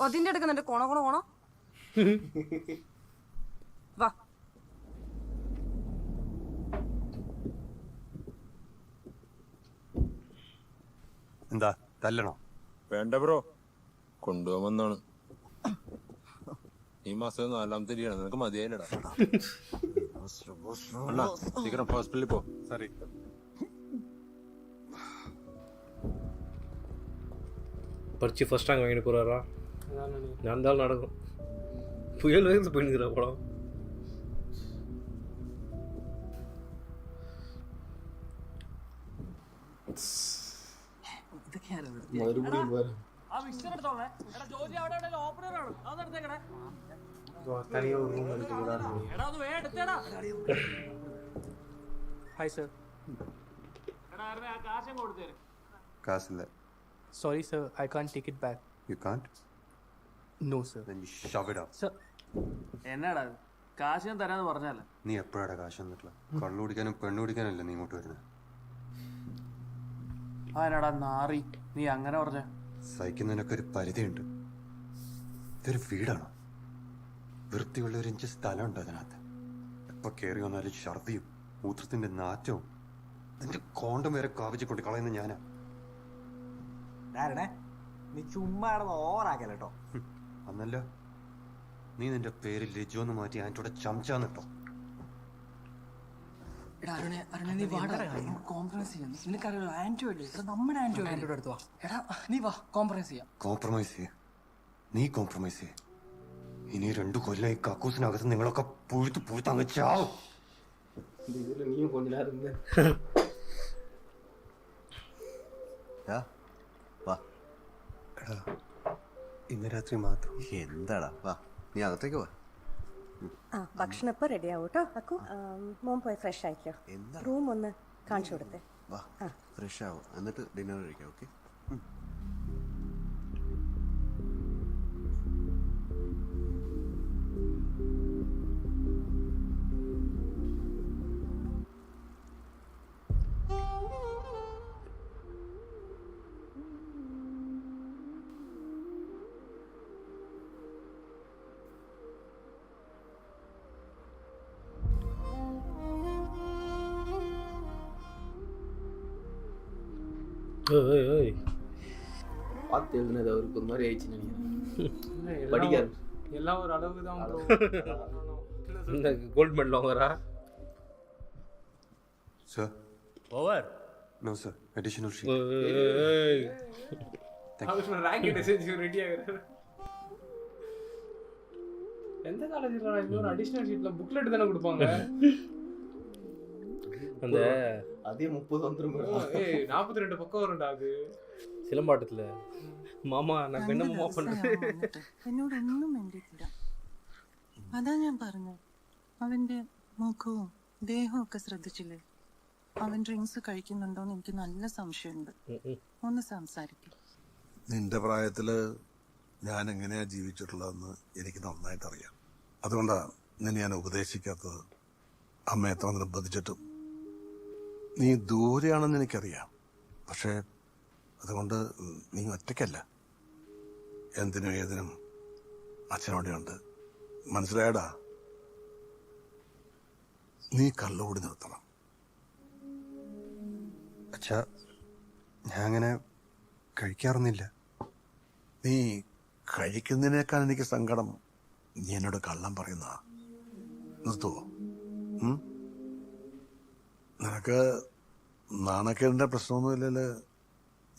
അതിന്റെ അടുക്ക് നിന്റെ കോണ വാ. എന്താ തല്ലണോ? വേണ്ട ബ്രോ, കൊണ്ടുപോകാമെന്നാണ്. ഈ മാസം 4ാമത്തെ ലീവാണ്, നിനക്ക് മതിയായില്ലടാ. സീക്കിരം ഹോസ്പിറ്റലിൽ പോ. സോറി. படிச்சு ஃபர்ஸ்ட் ரேங்க் வாங்கிட்டு போறாரா? நான் தான் நடக்கும். புயல் வேகத்தில் போயிடுங்கிற படம். മറുപടിയും പോലെ തനിയെ ഒരു റൂം Hi sir. കാശില്ല. Sorry sir, I can't take it back. You can't? No sir. Then you shove it up. Sir. എന്നാടാ കാശ് ഞാൻ തരാന്ന് പറഞ്ഞല്ലേ? നീ എപ്പോഴാടാ കാശ് തന്നിട്ടില്ല? കള്ളു കുടിക്കാനും പെണ്ണു കുടിക്കാനല്ലേ നീ ഇങ്ങോട്ട് വരുന്നത്? ആനാടാ നാറി, നീ അങ്ങനെ പറഞ്ഞ? സഹിക്കുന്നതിനൊക്കെ ഒരു പരിധിയുണ്ട്. ഇതൊരു വീടാണോ? വൃത്തിയുള്ള ഒരു ഇഞ്ച് സ്ഥലമുണ്ട് അതിനകത്ത്. എപ്പോ കയറി വന്നാലും ഛർദിയും മൂത്രത്തിന്റെ നാറ്റവും നിന്റെ കോണ്ടം വരെ കാവിച്ച് കൊണ്ട് കളയുന്ന ഞാനാ. നീ ചുമ്മാ ഓവറാക്കല്ലോ. അന്നല്ലോ നീ നിന്റെ പേര് ലിജോ എന്ന് മാറ്റി ആൻറ്റോടെ ചമച്ചാന്നിട്ടോ. കോംപ്രമൈസ് ചെയ്യ. നീ കോംപ്രമൈസ് ചെയ്യ. ഇനി 2 കൊല്ലം ഈ കക്കൂസിനകത്ത് നിങ്ങളൊക്കെ പുഴുത്ത് അങ്ങ് ചാവും. നീയും கொஞ்ச நேரம் ഇന്ന് രാത്രി മാത്രം. എന്താടാ, വാ നീ അകത്തേക്ക് വാ. ഭക്ഷണം ഇപ്പൊ റെഡി ആവും കേട്ടോ. അക്കു മോൻ പോയി ഫ്രഷ് ആയിക്കോ. റൂം ഒന്ന് കാണിച്ചു കൊടുത്തേ. വാ ഫ്രഷ് ആവും, എന്നിട്ട് ഡിന്നർ കഴിക്കാം. ഓക്കെ. Hey. பார்த்து எழுதுனது அவருக்கு ஒரு மாதிரி ஆயிடுச்சுன்னு நினைக்கிறேன். படிக்காரு. எல்லாம் ஒரு அளவுக்கு தான் bro. இந்த கோல்ட் மெடல் வாங்குறா. Sir. Over. No, sir. Additional sheet. Thank you. அவன் ராக்கெட் செஞ்சு ரெடி ஆகுறாரு. எந்த காலேஜ்ல இன்னொரு அடிஷனல் ஷீட்ல புக்லெட் தானே கொடுப்பாங்க. அந்த அதே 30 வந்துரும். ஏய் 42 பக்கம் வரும்டா அது. சிலம்பாட்டத்துல മാമാ நான் என்ன மாமா பண்றது? എന്നോട് ഒന്നും വേണ്ടിയിട്ടില്ല. അതാ ഞാൻ പറഞ്ഞത്. അവന്റെ മുഖവും ദേഹവും ഒക്കെ ശ്രദ്ധിച്ചില്ലേ? അവൻ ഡ്രിങ്ക്സ് കഴിക്കുന്നുണ്ടോന്ന് എനിക്ക് നല്ല സംശയമുണ്ട്. ഒന്ന് സംസാരിക്കും. നിന്റെ പ്രായത്തില് ഞാൻ എങ്ങനെയാ ജീവിച്ചിട്ടുള്ളതെന്ന് എനിക്ക് നന്നായിട്ട് അറിയാം. അതുകൊണ്ടാണ് നിന്നെ ഞാൻ ഉപദേശിക്കാത്തത്. അമ്മ എത്ര നിർബന്ധിച്ചിട്ടും. നീ ദൂരെയാണെന്ന് എനിക്കറിയാം. പക്ഷേ അതുകൊണ്ട് നീ ഒറ്റയ്ക്കല്ല. എന്തിനും ഏതിനും അച്ഛനോടെയുണ്ട്. മനസ്സിലായടാ? നീ കള്ളുകൂടി നിർത്തണം. അച്ഛാ, ഞാൻ അങ്ങനെ കഴിക്കാറൊന്നുമില്ല. നീ കഴിക്കുന്നതിനേക്കാൾ എനിക്ക് സങ്കടം നീ എന്നോട് കള്ളം പറയുന്ന. നിർത്തുവോ? നിനക്ക് നാണക്കേടിന്റെ പ്രശ്നമൊന്നുമില്ലല്ലോ.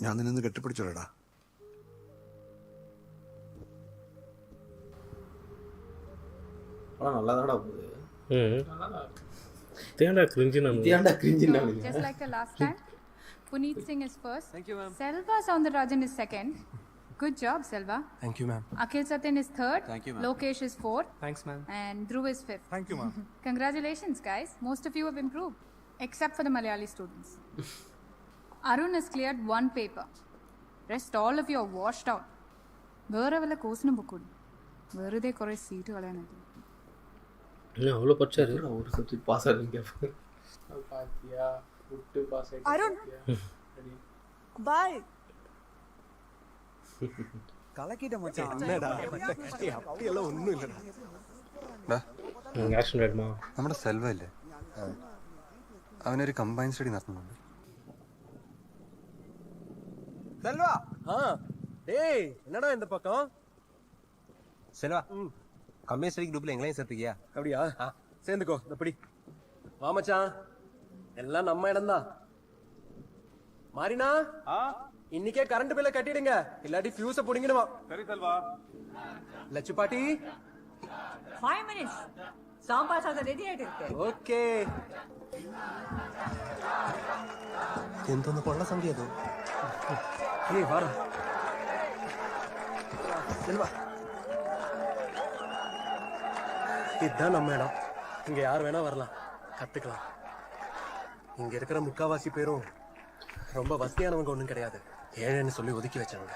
ഞാൻ നിന്നെ കെട്ടിപ്പിടിച്ചോടാ. நல்லாதான்டா போகுது. தேண்டா கிரிஞ்சினா. Just like the last time, Puneet Singh is first. Thank you, ma'am. Selva Soundararajan is second. Good job, Selva. Thank you, ma'am. Akhil Satyan is third. Thank you, ma'am. Lokesh is fourth. Thanks, ma'am. And Dhruv is fifth. Thank you, ma'am. Congratulations, guys. Most of you have improved, except for the Malayali students. Arun has cleared one paper. Rest all of you are washed out. വേറെ വല്ല കോഴ്സിനും പൊക്കൂടി. വെറുതെ കുറെ seat കളയാനായിട്ട്. அவ்வளோ படிச்சாரு. ஒரு subject pass ஆகிறீங்க. பாத்தியா விட்டு pass ஆயிட்டு. அருண் பை. கலக்கிட்ட மச்சான். என்னடா அப்படி எல்லாம் ஒண்ணும் இல்லடா. ആക്ഷൻ റെഡ്മാ. നമ്മുടെ സെൽവ ഇല്ലേ, അവനൊരു കമ്പൈൻ സ്റ്റഡി നടത്തുന്നുണ്ട്. செல்வா. டேய் என்னடா இந்த பக்கம்? செல்வா, கம்பெனி ஸ்டடி குரூப்ல எங்களையும் சேர்த்துக்கியா? அப்படியா? சேர்ந்துக்கோ. இப்படி வா மச்சான், எல்லாம் நம்ம இடம்தான். மாறினா இன்னைக்கே கரண்ட் பில்ல கட்டிடுங்க, இல்லாட்டி ஃபியூஸ புடிங்கிடுவா. சரி செல்வா. லட்சு பாட்டி 5 minutes. சாம்பார் சாதம் ரெடி ஆயிட்டு இருக்கு. ஓகே. എന്തോന്ന് കൊള്ള സംഖ്യ അത്? ஏய் வாடா செல்வா. இதுதான் நம்ம இடம். இங்க யார் வேணா வரலாம், கத்துக்கலாம். இங்க இருக்கிற முக்காவாசி பேரும் ரொம்ப வசதியானவங்க ஒண்ணும் கிடையாது. ஏழைன்னு சொல்லி ஒதுக்கி வச்சவங்க.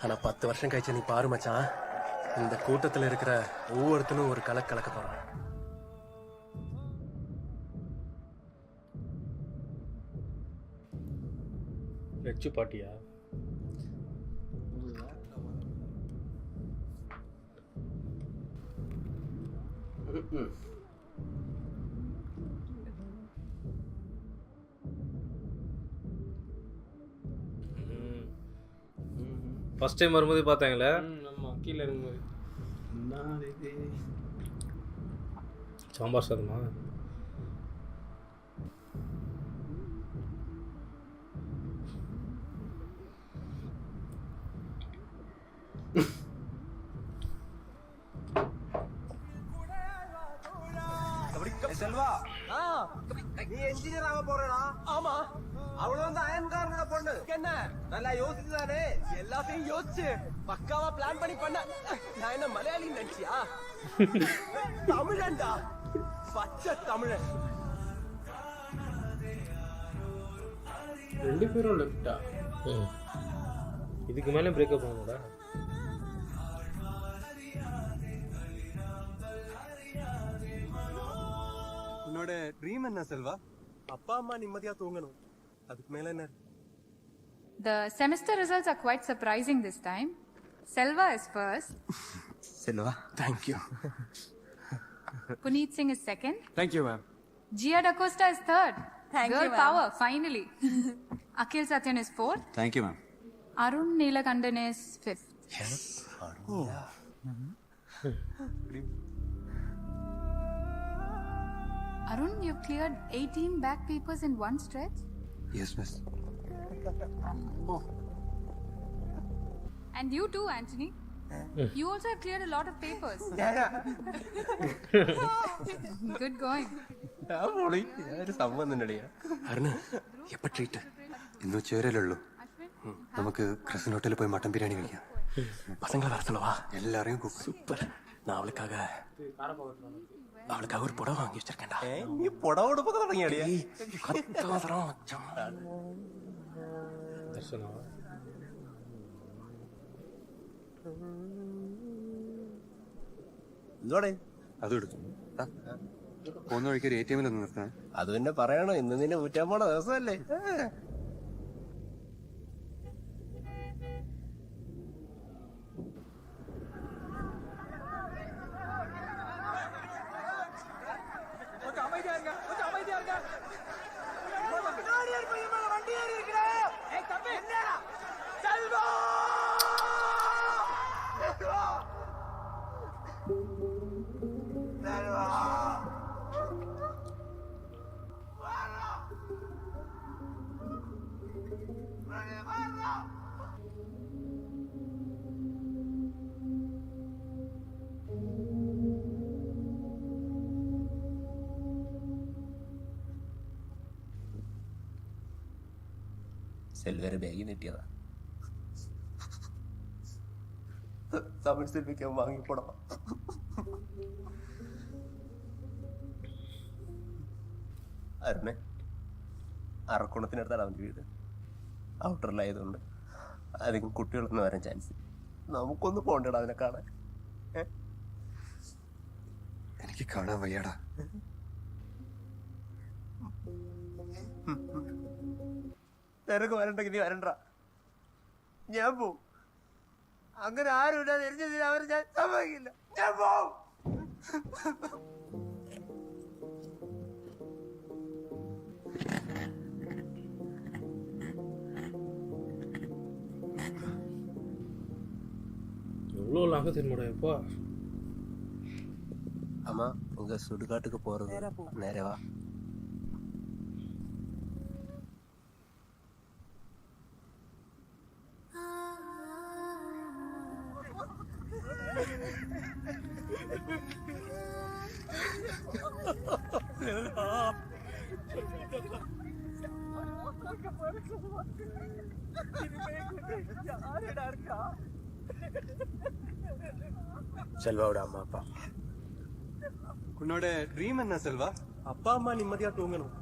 ஆனா 10 வருஷம் கழிச்சு நீ பாரு மச்சான், இந்த கூட்டத்துல இருக்கிற ஒவ்வொருத்தனும் ஒரு கலக்க போறான். லட்சு பாட்டியா? ஃபர்ஸ்ட் டைம் வரும்போது பார்த்தாங்களே. ஆமாம், கீழே இருக்கும்போது. சாம்பார் சாதமா? செல்வா, நீ என்ஜினியர் ஆக போறடா. ஆமா, அவள வந்து அயன்காரனோட பொண்ணு. என்ன நல்லா யோசிச்சுதானே? எல்லாத்தையும் யோசிச்சு பக்காவா பிளான் பண்ணி பண்ண. நான் என்ன மலையாளி நினைச்சியா? தமிழன்டா, பச்சை தமிழன். 2 பேரும் லெஃப்டா? இதுக்கு மேலே பிரேக்கப் ஆகும்டா. உன்னோட ட்ரீம் என்ன செல்வா? அப்பா அம்மா நிம்மதியா தூங்கணும், அதுக்கு மேல என்ன? The semester results are quite surprising this time. Selva is first. Selva, thank you. Puneet Singh is second. Thank you, ma'am. Gia D'Acosta is third. Thank Girl you, ma'am. power, finally. Akhil Satyan is fourth. thank you, ma'am. Arun Neelakandan is 5th. Arun, you've cleared 18 back papers in one stretch? Yes miss. And you too, Anthony. You also have cleared a lot of papers. Good going. Arun എപ്പോ treat? ഇന്ന് ഉച്ചവരെയല്ലുള്ളൂ. നമുക്ക് Christian ഹോട്ടലിൽ പോയി mutton biryani കഴിക്കാം. பசங்களை வர சொல்லவா? எல்லாரையும் சூப்பர். நான் அவளுக்காக ஒரு புடவை வாங்கி வச்சிருக்கேன்டா. നീ പുടവ ഉടുപ്പൊക്കെ തുടങ്ങിയാടിയാ? എന്തോടെ അത് എടുത്തു. പോകുന്ന വഴിക്ക് ഒരു ATM ഒന്ന് നിർത്തണേ. അത് പിന്നെ പറയണോ, ഇന്ന് നിന്നെ ഊറ്റാൻ പോണ ദിവസമല്ലേ? സെൽവരെ ബാഗിൽ നെറ്റിയതാ. തമിഴ് സെൽവിക്ക് വാങ്ങിപ്പോടാ. അരുണേ, അറക്കുണത്തിനടുത്താണ് അവൻ്റെ വീട്. ഔട്ടറിലായതുകൊണ്ട് അധികം കുട്ടികളൊന്നും വരാൻ ചാൻസ്. നമുക്കൊന്ന് പോണ്ടടാ അതിനെ കാണാൻ. എനിക്ക് കാണാൻ വയ്യാടാ. നിനക്ക് വരണ്ടെങ്കിൽ നീ വരണ്ട, ഞാൻ പോവും. അങ്ങനെ ആരും ഇല്ലാതെ എരിഞ്ഞതിന് അവരെ ഞാൻ സമ്മതിക്കില്ല. ഞാൻ പോവും. எவ்வளோ லாங்க தெரியுமாடா எப்பா. அம்மா, உங்க சுடுகாட்டுக்கு போறது நேரே வா. செல்வாவோட அம்மா அப்பா. உன்னோட ட்ரீம் என்ன செல்வா? அப்பா அம்மா நிம்மதியா தூங்கணும்,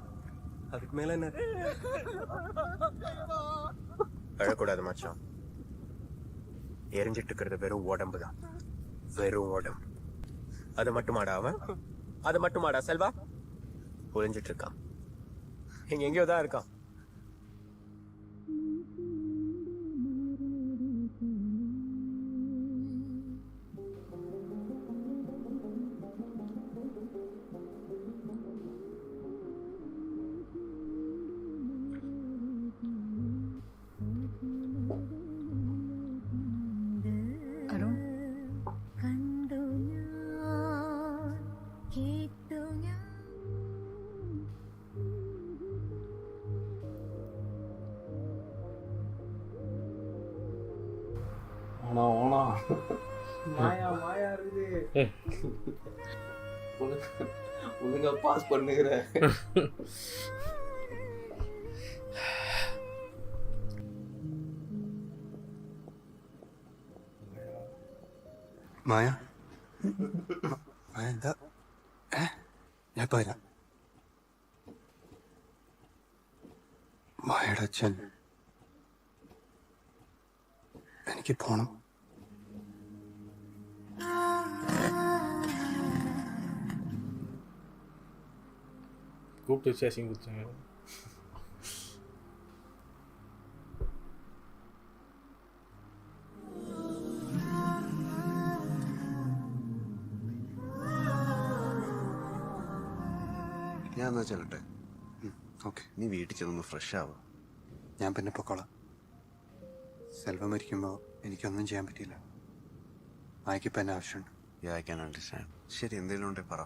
அதுக்கு மேல என்ன? அழக்கூடாது மச்சான். எரிஞ்சிட்டு இருக்கிறது வெறும் உடம்பு தான், வெறும் உடம்பு. அது மட்டுமாடா அவன்? அது மட்டுமாடா செல்வா? புரிஞ்சிட்டு இருக்கான், இங்க எங்கேயோ தான் இருக்கான். மாயா இருக்குது. ஒழுங்கா பாஸ் பண்ணுகிற. മായ എന്താ? ഞാൻ പോരാ. മായയുടെ അച്ഛൻ എനിക്ക് പോണം. கூப்பிட்டு வச்சு அசிங்க கொடுத்தாங்க. ഞാൻ എന്നാ ചെല്ലട്ടെ? ഓക്കെ, നീ വീട്ടിൽ ചെന്നൊന്ന് ഫ്രഷ് ആവാം. ഞാൻ പിന്നെ പൊക്കോളാം. സെൽവ മരിക്കുമ്പോൾ എനിക്കൊന്നും ചെയ്യാൻ പറ്റിയില്ല. മായ്ക്കിപ്പോൾ എന്നെ ആവശ്യമുണ്ട്. I can understand. ശരി, എന്തെങ്കിലും ഉണ്ടെങ്കിൽ പറ.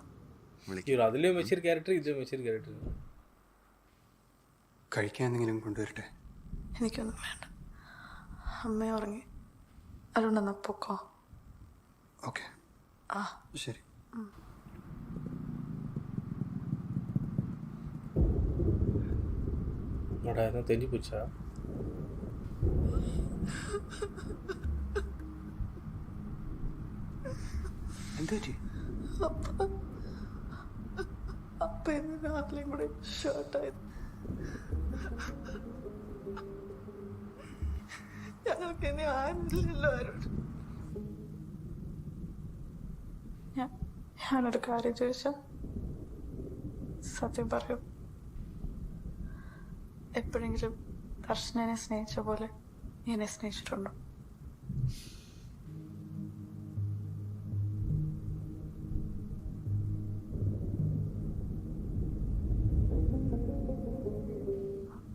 അതിലെ മെച്ചൂർ ക്യാരക്ടർ, ഇത് മെച്ചൂർ ക്യാരക്ടർ. കഴിക്കാൻ എന്തെങ്കിലും കൊണ്ടുവരട്ടെ? എനിക്കൊന്നും വേണ്ട, അമ്മ ഉറങ്ങി. അതുകൊണ്ടെന്നാ പൊക്കോ. ഓക്കെ, ശരി. തെഞ്ചി പൂച്ചാ അപ്പ ഇന്ന് രാത്രിയും കൂടെ ഷർട്ടായത്. ഞങ്ങൾക്ക് ഇനി ആരില്ലല്ലോ ആരോട്. ഞാനൊരു കാര്യം ചോദിച്ച സത്യം പറയൂ. എപ്പോഴെങ്കിലും ദർശനെ സ്നേഹിച്ച പോലെ നീ എന്നെ സ്നേഹിച്ചിട്ടുണ്ടോ?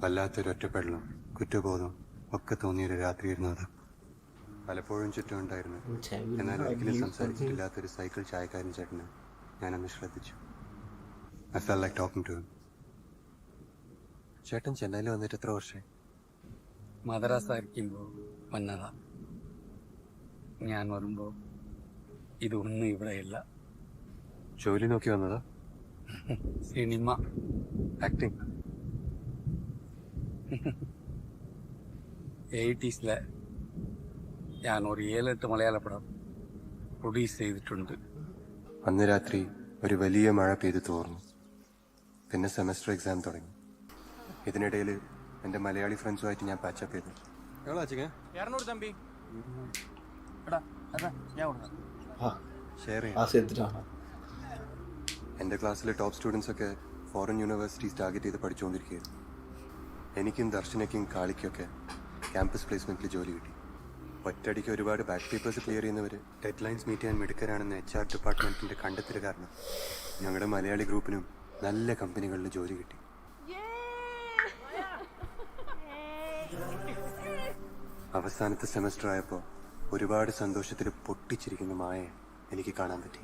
വല്ലാത്തൊരു ഒറ്റപ്പെടലും കുറ്റബോധവും ഒക്കെ തോന്നിയൊരു രാത്രിയായിരുന്നു അത്. പലപ്പോഴും ചുറ്റും ഉണ്ടായിരുന്നു, എന്നാൽ ഒരിക്കലും സംസാരിച്ചിട്ടില്ലാത്തൊരു സൈക്കിൾ ചായക്കാരൻ ചേട്ടന് ഞാനന്ന് ശ്രദ്ധിച്ചു. I felt like talking to him. ചേട്ടൻ ചെന്നൈയിൽ വന്നിട്ട് എത്ര വർഷമായി? മദ്രാസായിരിക്കുമ്പോൾ വന്നതാ. ഞാൻ വരുമ്പോൾ ഇതൊന്നും ഇവിടെയില്ല. ജോലി നോക്കി വന്നതാ? Cinema, acting. 80s ഞാൻ ഒരു 7-8 മലയാള പടം പ്രൊഡ്യൂസ് ചെയ്തിട്ടുണ്ട്. അന്ന് രാത്രി ഒരു വലിയ മഴ പെയ്തു തോർന്നു. പിന്നെ സെമസ്റ്റർ എക്സാം തുടങ്ങി. ഇതിനിടയിൽ എൻ്റെ മലയാളി ഫ്രണ്ട്സുമായിട്ട് ഞാൻ പാച്ചപ്പ് ചെയ്തു. ഷെയർ ചെയ്യാം. എൻ്റെ ക്ലാസ്സിലെ ടോപ്പ് സ്റ്റുഡൻസ് ഒക്കെ ഫോറിൻ യൂണിവേഴ്സിറ്റീസ് ടാർഗറ്റ് ചെയ്ത് പഠിച്ചുകൊണ്ടിരിക്കുകയായിരുന്നു. എനിക്കും ദർശനയ്ക്കും കാളിക്കൊക്കെ ക്യാമ്പസ് പ്ലേസ്മെന്റിൽ ജോലി കിട്ടി. ഒറ്റയടിക്ക് ഒരുപാട് ബാക്ക് പേപ്പേഴ്സ് ക്ലിയർ ചെയ്യുന്നവർ ഡെഡ് ലൈൻസ് മീറ്റ് ചെയ്യാൻ മിടുക്കരാണെന്ന് HR ഡിപ്പാർട്ട്മെന്റിന്റെ കണ്ടെത്തൽ കാരണം ഞങ്ങളുടെ മലയാളി ഗ്രൂപ്പിനും നല്ല കമ്പനികളിൽ ജോലി കിട്ടി. അവസാനത്തെ സെമസ്റ്റർ ആയപ്പോൾ ഒരുപാട് സന്തോഷത്തിൽ പൊട്ടിച്ചിരിക്കുന്ന മായയെ എനിക്ക് കാണാൻ പറ്റി.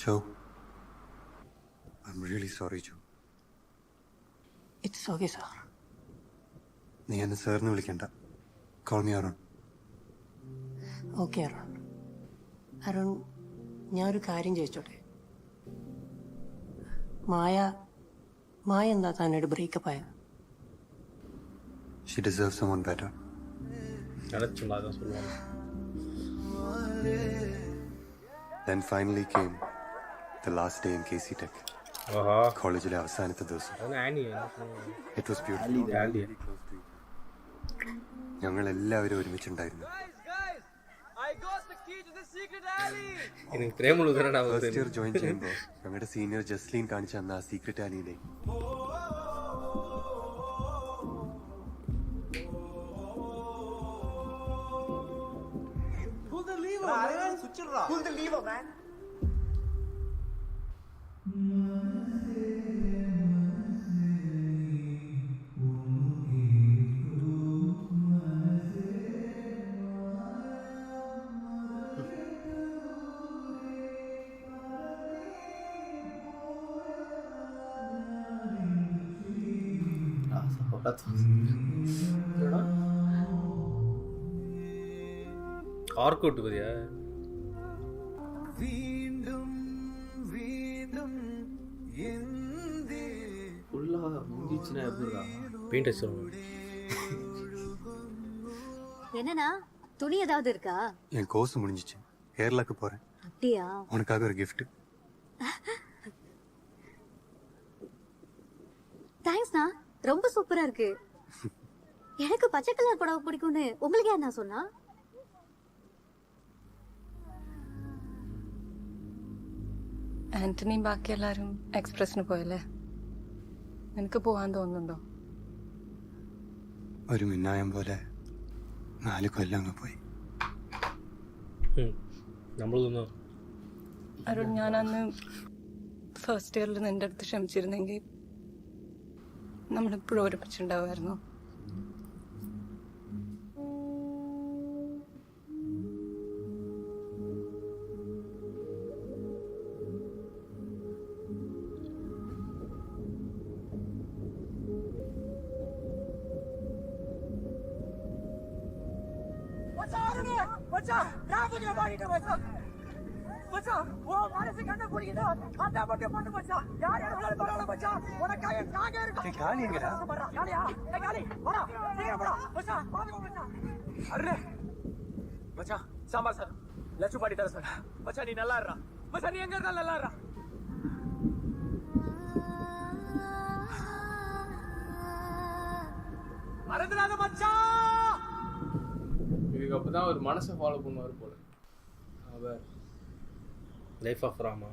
Joe, I'm really sorry, Joe. It's okay, sir. നീ എന്നെ സാറിന് വിളിക്കണ്ട. Call me Arun. Okay Arun. Arun, ഞാനൊരു കാര്യം ചോദിച്ചോട്ടെ? മായ എന്താ തന്നോട് ബ്രേക്കപ്പ് ആയ? She deserves someone better. Then finally came the last day in KC Tech. കോളേജിലെ അവസാനത്തെ ദിവസം. It was beautiful. ഞങ്ങൾ എല്ലാവരും ഒരുമിച്ചുണ്ടായിരുന്നു. ഫസ്റ്റ് ഇയർ ജോയിൻ ചെയ്യുമ്പോൾ ഞങ്ങളുടെ സീനിയർ ജസ്ലീൻ കാണിച്ചു തന്ന ആ സീക്രട്ട് ആലിയിലെ ആർക്കോട്ട് മതിയാ என்னன்னா துணி ஏதாவது இருக்கா? என் கோர்ஸ் முடிஞ்சிச்சு, கேரளாக்கு போறேன். அப்படியா? உனக்காக ஒரு gift. தேங்க்ஸ்ண்ணா, ரொம்ப சூப்பரா இருக்கு. எனக்கு பச்சை கலர் புடவை பிடிக்கும்னு உங்களுக்கு யார் நான் சொன்னா? ആന്റണി ബാക്കി എല്ലാരും എക്സ്പ്രസിന് പോയല്ലേ? നിനക്ക് പോവാൻ തോന്നുന്നുണ്ടോ? ഒരു മിന്നായം പോലെ 4 കൊല്ലം അങ്ങ് പോയി. അരുൺ, ഞാൻ അന്ന് ഫസ്റ്റ് ഇയറിൽ നിന്റെ അടുത്ത് ക്ഷമിച്ചിരുന്നെങ്കിൽ നമ്മളിപ്പോഴും ഒരുമിച്ചുണ്ടാവുമായിരുന്നു. சாம்பார் சார் லட்சு பாடி தர சார். மச்சான் நீ நல்லா இருடா. மச்சான் நீ எங்க இருந்தாலும் நல்லா இருடா. மறந்துடாத மச்சான். இதுக்கு அப்பதான் ஒரு மனசை ஃபாலோ பண்ணுவார் போல. அவர் லைஃப் ஆஃப் ராமா.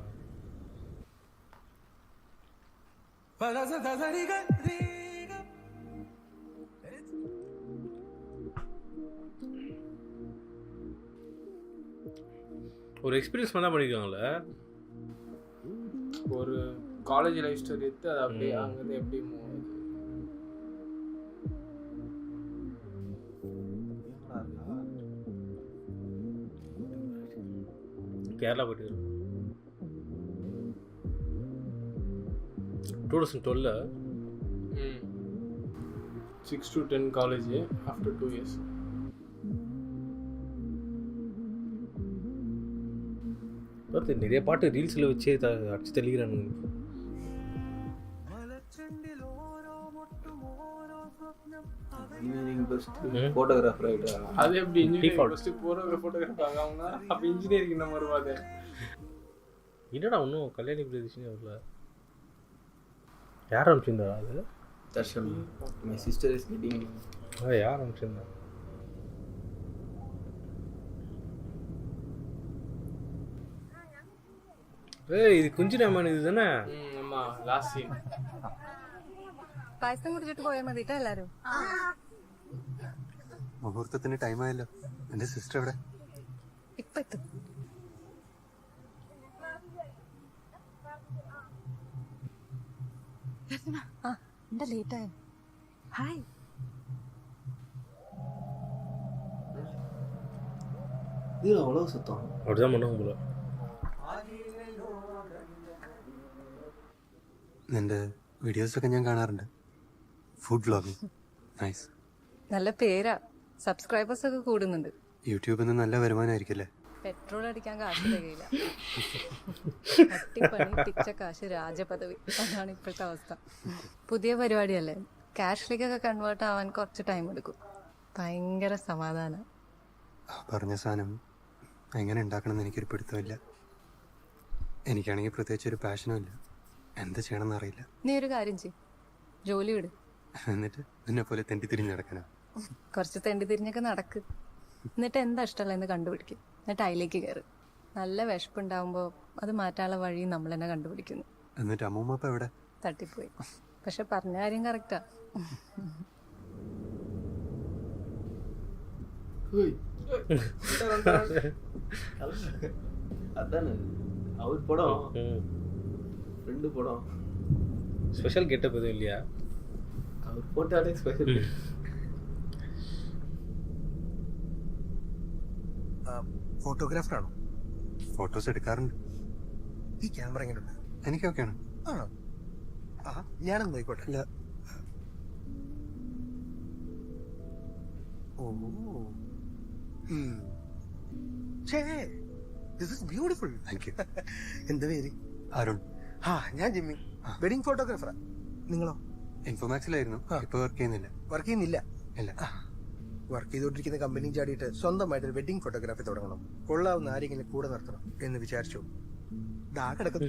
ஒரு எக்ஸ்பீரியன்ஸ் பண்ணா பண்ணிருக்காங்கல்ல. ஒரு காலேஜ் லைஃப் ஸ்டோரி எடுத்து அது அப்படியே அங்கே எப்படி மூவ் ஆகுது. கேரளா போயிட்டு 2012 6 to 10 காலேஜ் ஆஃப்டர் 2 years. பார்த்து நிறைய பாட்டு ரீல்ஸில் வச்சே அடிச்சு தெளிக்கிறானுங்க. இன்ஜினியரிங் ஃபர்ஸ்ட் ஃபோட்டோகிராஃபர் ஆகிட்டா. அது எப்படி இன்ஜினியரிங் ஃபர்ஸ்ட் ஃபோட்டோகிராஃபர் ஆகாமனா அப்போ இன்ஜினியரிங் நம்ம வருவாது. என்னடா ஒன்றும் கல்யாணி பிரதேஷனே வரல. யார் அனுப்பிச்சிருந்தா அது? Darshan. My sister is getting. யார் அனுப்பிச்சிருந்தா? இது കുഞ്ചു രാമൻ ഇത് തന്നെ. ஆமா லாஸ்ட் சீன். പായസം കുടിച്ചിട്ട് പോയാൽ മതി കേട്ടോ എല്ലാരും. മുഹൂർത്തത്തിന് ടൈം ആയല്ലോ. എന്റെ സിസ്റ്റർ എവിടെ? ഇപ്പൊ എത്തും. എന്താ ലേറ്റ് ആയോ? ഹായ്. இது அவ்வளவு சுத்தம். அப்படிதான் பண்ணுவாங்க போல. നിന്റെ വീഡിയോസൊക്കെ ഞാൻ കാണാറുണ്ട്. Food vlogging nice. നല്ല പേരാ. സബ്സ്ക്രൈബേഴ്സ് ഒക്കെ കൂടുന്നുണ്ട്. യൂട്യൂബിൽ നിന്ന് നല്ല വരുമാനമായിരിക്കല്ലേ? പെട്രോൾ അടിക്കാൻ കാശ് തികയില്ല. അട്ടിപ്പണി പിച്ച കാശ് രാജപദവി. അതാണ് ഇപ്പോഴത്തെ അവസ്ഥ. പുതിയ പരിപാടിയല്ലേ, ക്യാഷിലേക്കൊക്കെ കൺവേർട്ട് ആവാൻ കുറച്ച് ടൈം എടുക്കും. ഭയങ്കര സമാധാനം. പറഞ്ഞ സാധനം എങ്ങനെ ഉണ്ടാക്കണം എന്ന് എനിക്കൊരു പിടുത്തമില്ല. എനിക്കാണെങ്കിൽ പ്രത്യേകിച്ച് ഒരു പാഷനും ഇല്ല. എന്താ ചെയ്യണമെന്ന് അറിയില്ല. നീ ഒരു കാര്യം ചെയ്യ്, ജോലി വിട്. എന്നിട്ട് നിന്നെ പോലെ തെണ്ടി തിരിഞ്ഞ് നടക്കാനാ? കുറച്ച് തെണ്ടി തിരിഞ്ഞൊക്കെ നടക്ക്. എന്നിട്ട് എന്താ ഇഷ്ടമല്ല എന്ന് കണ്ടുപിടിക്കും. എന്നിട്ട് അതിലേക്ക് കയറ്. നല്ല വിശപ്പുണ്ടാവുമ്പോൾ അത് മാറ്റാനുള്ള വഴി നമ്മൾ തന്നെ കണ്ടുപിടിക്കുന്നു. എന്നിട്ട് അമ്മൂമ്മ ഇപ്പം എവിടെ? തട്ടിപ്പോയി. പക്ഷെ പറഞ്ഞ കാര്യം കറക്റ്റാ. அதானே அவர் படம். ரெண்டு படம் ஸ்பெஷல் கெட்டப் எதுவும் இல்லையா? அவர் போட்டாலே ஸ்பெஷல். ഫോട്ടോഗ്രാഫറാണോ? ഫോട്ടോസ് എടുക്കാറുണ്ട്. ഈ ക്യാമറ എങ്ങനെയുണ്ട്? എനിക്കൊക്കെയാണ്. ആണോ? ആ ഞാനൊന്ന് നോയിക്കോട്ടെ. ഇല്ല. Oh this is beautiful. Thank you. എന്താ പേര്? അരുൺ. ആ ഞാൻ ജിമ്മി, വെഡിങ് ഫോട്ടോഗ്രാഫറാ. നിങ്ങളോ? ഇൻഫോമാക്സിലായിരുന്നു. ഇപ്പൊ വർക്ക് ചെയ്യുന്നില്ല. വർക്ക് ചെയ്യുന്നില്ല? ഇല്ല. വർക്ക് ചെയ്തുകൊണ്ടിരിക്കുന്ന കമ്പനി ചാടിയിട്ട് സ്വന്തമായിട്ട് ഒരു വെഡിങ് ഫോട്ടോഗ്രാഫി തുടങ്ങണം. കൊള്ളാവുന്ന ആരെങ്കിലും കൂടെ നിർത്തണം എന്ന് വിചാരിച്ചു. ദാ കിടക്കുന്നു.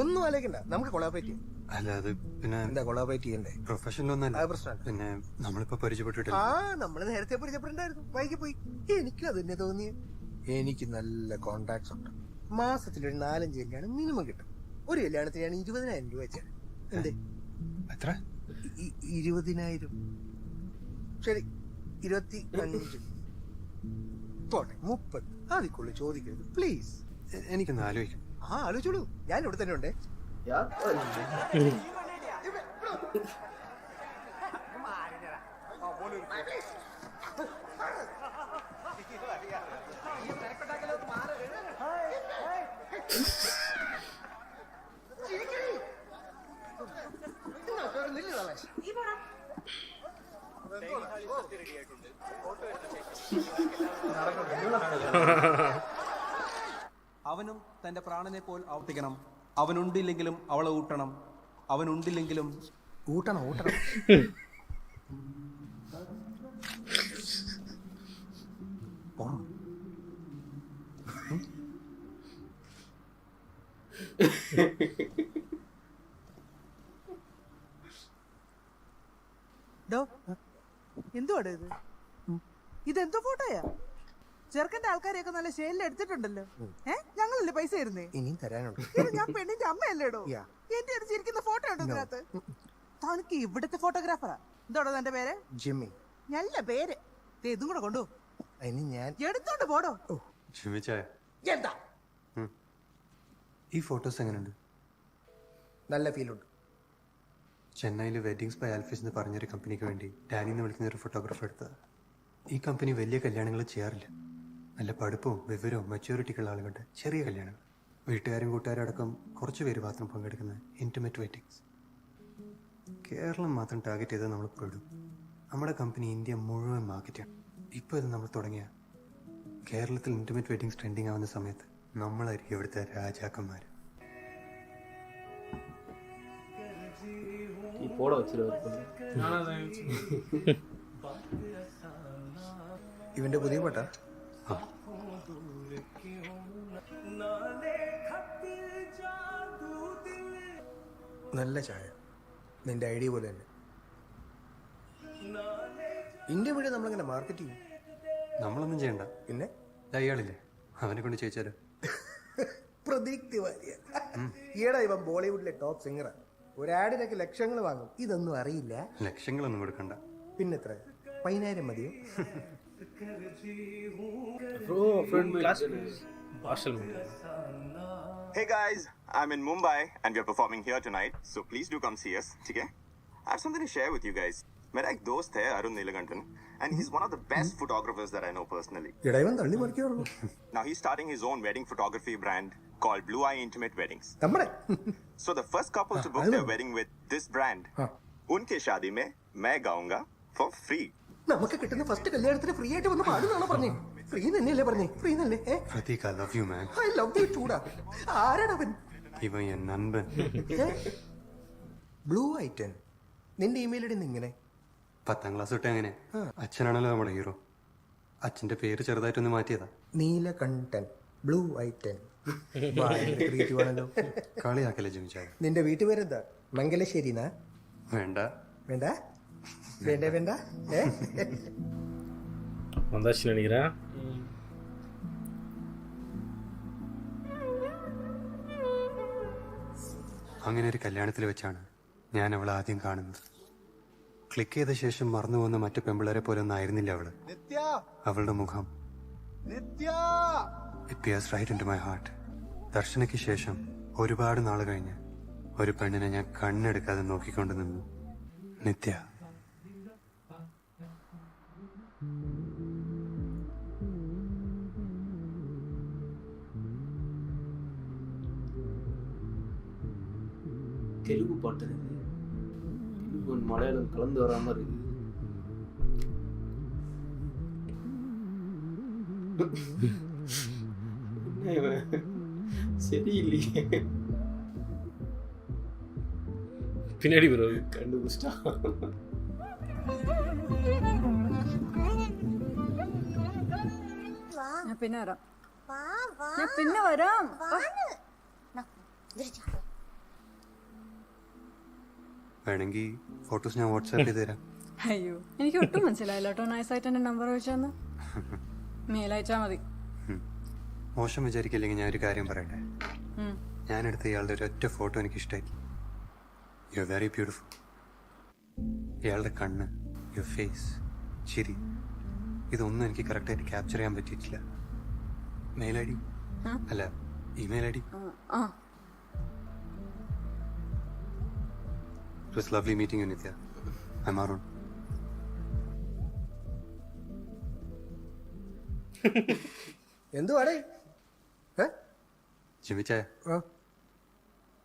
ഒന്നും ആലോചിക്കണ്ട, നമുക്ക് കൊളാബറേറ്റ് ചെയ്യാം. അല്ല അത് പിന്നെ എന്താ കൊളാബറേറ്റ് ചെയ്യണ്ടേ? പ്രൊഫഷണലൊന്നല്ല. അത് പ്രശ്നമാണ്. പിന്നെ നമ്മളിപ്പോ പരിചയപ്പെട്ടിട്ടില്ല. നമ്മള് നേരത്തെ പരിചയപ്പെട്ടിട്ടുണ്ടായിരുന്നു. വൈകി പോയി. എനിക്കും അത് തന്നെ തോന്നിയ. എനിക്ക് നല്ല കോൺടാക്ട്സ് ഉണ്ട്. മാസത്തിലൊരു 4-5 കല്യാണം മിനിമം കിട്ടും. ഒരു കല്യാണത്തിന് ഞാൻ 20,000 രൂപ വെച്ചാണ്. എന്തേ? എത്ര? 20,000. ശരി, 25 പോട്ടെ, 30. അതിക്കുള്ളിൽ ചോദിക്കരുത് പ്ലീസ്. എനിക്കൊന്ന് ആലോചിക്കും. ആ ആലോചിച്ചോളൂ, ഞാൻ ഇവിടെ തന്നെ ഉണ്ട്. അവനും തന്റെ പ്രാണനെ പോൽ ആവർത്തിക്കണം. അവനുണ്ടില്ലെങ്കിലും അവളെ ഊട്ടണം. അവനുണ്ടില്ലെങ്കിലും ഊട്ടണം ഊട്ടണം. എന്തുവാണ് ഇത്? ഇതെന്തോ ഫോട്ടോയാ? ചെറുക്കന്റെ ആൾക്കാരെയൊക്കെ നല്ല ഷെയിലിൽ എടുത്തിട്ടുണ്ടല്ലോ. ഞങ്ങളല്ലേ പൈസ തരുന്നേ? ഇനിയും തരാനുണ്ട്. ഞാൻ പെണ്ണിന്റെ അമ്മയല്ലേടോ? എന്റെ അടുത്തിരിക്കുന്ന ഫോട്ടോ ഉണ്ടോ ഇതിനകത്ത്? തനിക്ക് ഇവിടുത്തെ ഫോട്ടോഗ്രാഫറാ? എന്തോടോ തന്റെ പേര്? ജിമ്മി. നല്ല പേര്. ഇതും കൂടെ കൊണ്ടു ഇനി ഞാൻ എടുത്തോണ്ട് പോടോ. എന്താ ഈ ഫോട്ടോസ് എങ്ങനെയുണ്ട്? നല്ല ഫീലുണ്ട്. ചെന്നൈയിൽ വെഡിങ്സ് ബൈ ആൽഫിസ് എന്ന് പറഞ്ഞൊരു കമ്പനിക്ക് വേണ്ടി ഡാനിന്ന് വിളിക്കുന്ന ഒരു ഫോട്ടോഗ്രാഫർ എടുത്തത്. ഈ കമ്പനി വലിയ കല്യാണങ്ങൾ ചെയ്യാറില്ല. നല്ല പഠിപ്പവും വിവരവും മെച്യൂരിറ്റിക്കുള്ള ആളുകളുടെ ചെറിയ കല്യാണങ്ങൾ. വീട്ടുകാരും കൂട്ടുകാരും അടക്കം കുറച്ച് പേര് മാത്രം പങ്കെടുക്കുന്ന ഇൻറ്റിമേറ്റ് വെഡിങ്സ്. കേരളം മാത്രം ടാർഗറ്റ് ചെയ്ത് നമ്മൾ പെടും. നമ്മുടെ കമ്പനി ഇന്ത്യ മുഴുവൻ മാർക്കറ്റാണ്. ഇപ്പോൾ ഇത് നമ്മൾ തുടങ്ങിയ കേരളത്തിൽ ഇൻറ്റിമേറ്റ് വെഡിങ്സ് ട്രെൻഡിങ് ആവുന്ന സമയത്ത് നമ്മളായിരിക്കും ഇവിടുത്തെ രാജാക്കന്മാർ. ഈ പോട വെച്ചിട്ട് ഇവന്റെ പുതിയ പാട്ടാ? നല്ല ചായ, നിന്റെ ഐഡിയ പോലെ തന്നെ. ഇന്ത്യ വഴി നമ്മളിങ്ങനെ മാർക്കറ്റ് ചെയ്യും. നമ്മളൊന്നും ചെയ്യണ്ട. പിന്നെ അയാളില്ലേ, അവനെ കൊണ്ട് ചോദിച്ചാലോ? പ്രദീക് തിവാരിയ. ഈയിടെ ഇവൻ ബോളിവുഡിലെ ടോപ്പ് സിംഗറാണ്. ഒരു ആഡിനൊക്കെ ലക്ഷങ്ങൾ വാങ്ങും. ഇതൊന്നും അറിയില്ല. ലക്ഷങ്ങളൊന്നും കൊടുക്കണ്ട. പിന്നെത്ര? 10,000 മതിയോ? Hey guys, I'm in Mumbai and we're performing here tonight, so please do come see us, okay? I have something to share with you guys. मेरा एक दोस्त है Arun Neelakantan and he's one of the best photographers that I know personally. എടാ ഇവൻ തള്ളി മറിക്കാറുള്ളൂ. Now he's starting his own wedding photography brand called Blue Eye Intimate Weddings. നമ്മുടെ So the first couple to book their wedding with this brand, उनके शादी में मैं गाऊंगा for free. നമുക്ക് കിട്ടുന്ന ഫസ്റ്റ് കല്യാണത്തിന് ഫ്രീ ആയിട്ട് വന്ന് പാടുന്നാണോ പറഞ്ഞേ? ഫ്രീ തന്നെയല്ലേ പറഞ്ഞേ? ഫ്രീ തന്നെ. Prateek, I love you man. I love you too. ആരാണ് അവൻ? ഇവൻ എൻ നൻപൻ. ബ്ലൂ ഐറ്റൻ. നിന്റെ ഇമെയിൽ ഇടുന്ന ഇങ്ങനെ 10ാം ക്ലാസ് തൊട്ട് എങ്ങനെ? അച്ഛനാണല്ലോ നമ്മുടെ ഹീറോ. അച്ഛന്റെ പേര് ചെറുതായിട്ടൊന്ന് മാറ്റിയതാ. നീലകണ്ഠൻ. ബ്ലൂ ഐറ്റൻ. ക്രിയേറ്റീവ് ആണല്ലോ. കളിയാക്കല്ലേ ജിമിച്ചായ. നിന്റെ വീട്ടുപേരെന്താ? മംഗലശ്ശേരി? വേണ്ട വേണ്ട വേണ്ട വേണ്ട. வந்தாச்சு நினைக்கிறேன். അങ്ങനെ ഒരു കല്യാണത്തിൽ വെച്ചാണ് ഞാൻ അവളെ ആദ്യം കാണുന്നത്. ക്ലിക്ക് ചെയ്ത ശേഷം മറന്നു പോകുന്ന മറ്റു പെമ്പിളരെ പോലെ ഒന്നും ആയിരുന്നില്ല അവള്. അവളുടെ മുഖം it pierces right into my heart. ദർശനയ്ക്ക് ശേഷം ഒരുപാട് നാൾ കഴിഞ്ഞ് ഒരു പെണ്ണിനെ ഞാൻ കണ്ണെടുക്കാതെ നോക്കിക്കൊണ്ട് നിന്നു. നിത്യ. தெலுங்கு பாட்டு இது. தெலுங்கு மலையாளம் கலந்து வர மாதிரி இருக்கு. சரியில்லையே. பின்னாடி ப்ரோ கண்டுபிடிச்சிட்டா. ഞാൻ പിന്നെ വരാം. ഞാൻ പിന്നെ വരാം. വേണമെങ്കിൽ ഫോട്ടോസ് ഞാൻ വാട്സാപ്പ് ചെയ്ത് തരാം. അയ്യോ, എനിക്ക് ഒട്ടും മനസ്സിലായില്ല കേട്ടോ. നൈസായിട്ട് എന്റെ നമ്പർ വെച്ചാന്ന് മെയിലയച്ചാ മതി. മോശം വിചാരിക്കില്ലെങ്കിൽ ഞാൻ ഒരു കാര്യം പറയട്ടെ. ഞാനെടുത്ത ഇയാളുടെ ഒരൊറ്റ ഫോട്ടോ എനിക്ക് ഇഷ്ടമായി. You are very beautiful. ഇയാളുടെ കണ്ണ്, യുവർ ഫേസ്, ചിരി, ഇതൊന്നും എനിക്ക് കറക്റ്റായിട്ട് ക്യാപ്ചർ ചെയ്യാൻ പറ്റിയിട്ടില്ല. മെയിൽ ഐ ഡി അല്ല, Email ID? It was lovely meeting you, Nitya. I'm Arun. എന്തുവാടേ ജിമിച്ചായ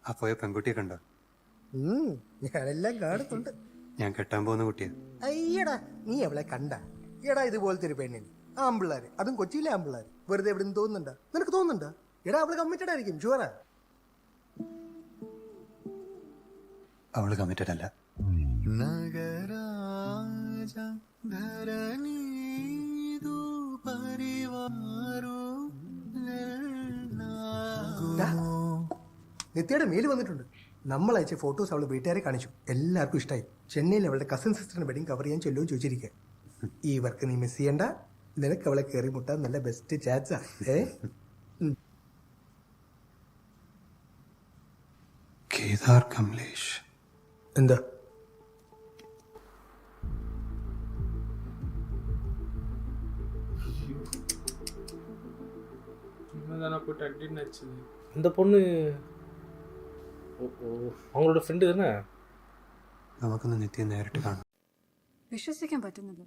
ആ പോയ പെൺകുട്ടിയെ കണ്ടോ? ഞാനെല്ലാം കാണുന്നുണ്ട്. ഞാൻ കെട്ടാൻ പോകുന്ന കുട്ടിയാ. അയ്യടാ, നീ അവളെ കണ്ട? എടാ, ഇതുപോലത്തെ ഒരു പെണ്ണിന് ആമ്പിള്ളാര്, അതും കൊച്ചിയിലെ ആമ്പിള്ളാര് വെറുതെ എവിടെ നിന്ന് തോന്നുന്നുണ്ടാ? നിനക്ക് തോന്നുന്നുണ്ടാ? എടാ, അവള് കമ്മിറ്റഡ് ആയിരിക്കും, ഷുവറാ. അവള് കമ്മിറ്റഡ് അല്ല. നിത്യയുടെ മെയിൽ വന്നിട്ടുണ്ട്. നമ്മൾ അയച്ച ഫോട്ടോസ് അവള് വീട്ടുകാരെ കാണിച്ചു. എല്ലാവർക്കും ഇഷ്ടമായി. ചെന്നൈയിൽ അവളുടെ കസിൻ സിസ്റ്ററിന്റെ വെഡിങ് കവർ ചെയ്യാൻ ചെല്ലുമെന്ന് ചോദിച്ചിരിക്കുക. ഈ വർക്ക് നീ മിസ് ചെയ്യണ്ട. നിനക്ക് അവളെ കയറി മുട്ടാൻ നല്ല ബെസ്റ്റ് ചാൻസാ. കേദാർ കമലേഷ് എന്താ? போட்டு அடின்னு வச்சுது. இந்த பொண்ணு அவங்களோட ഫ്രണ്ട് തന്നെ. നമുക്കൊന്ന് നിത്യം നേരിട്ട് കാണാം. വിശ്വസിക്കാൻ പറ്റുന്നില്ല.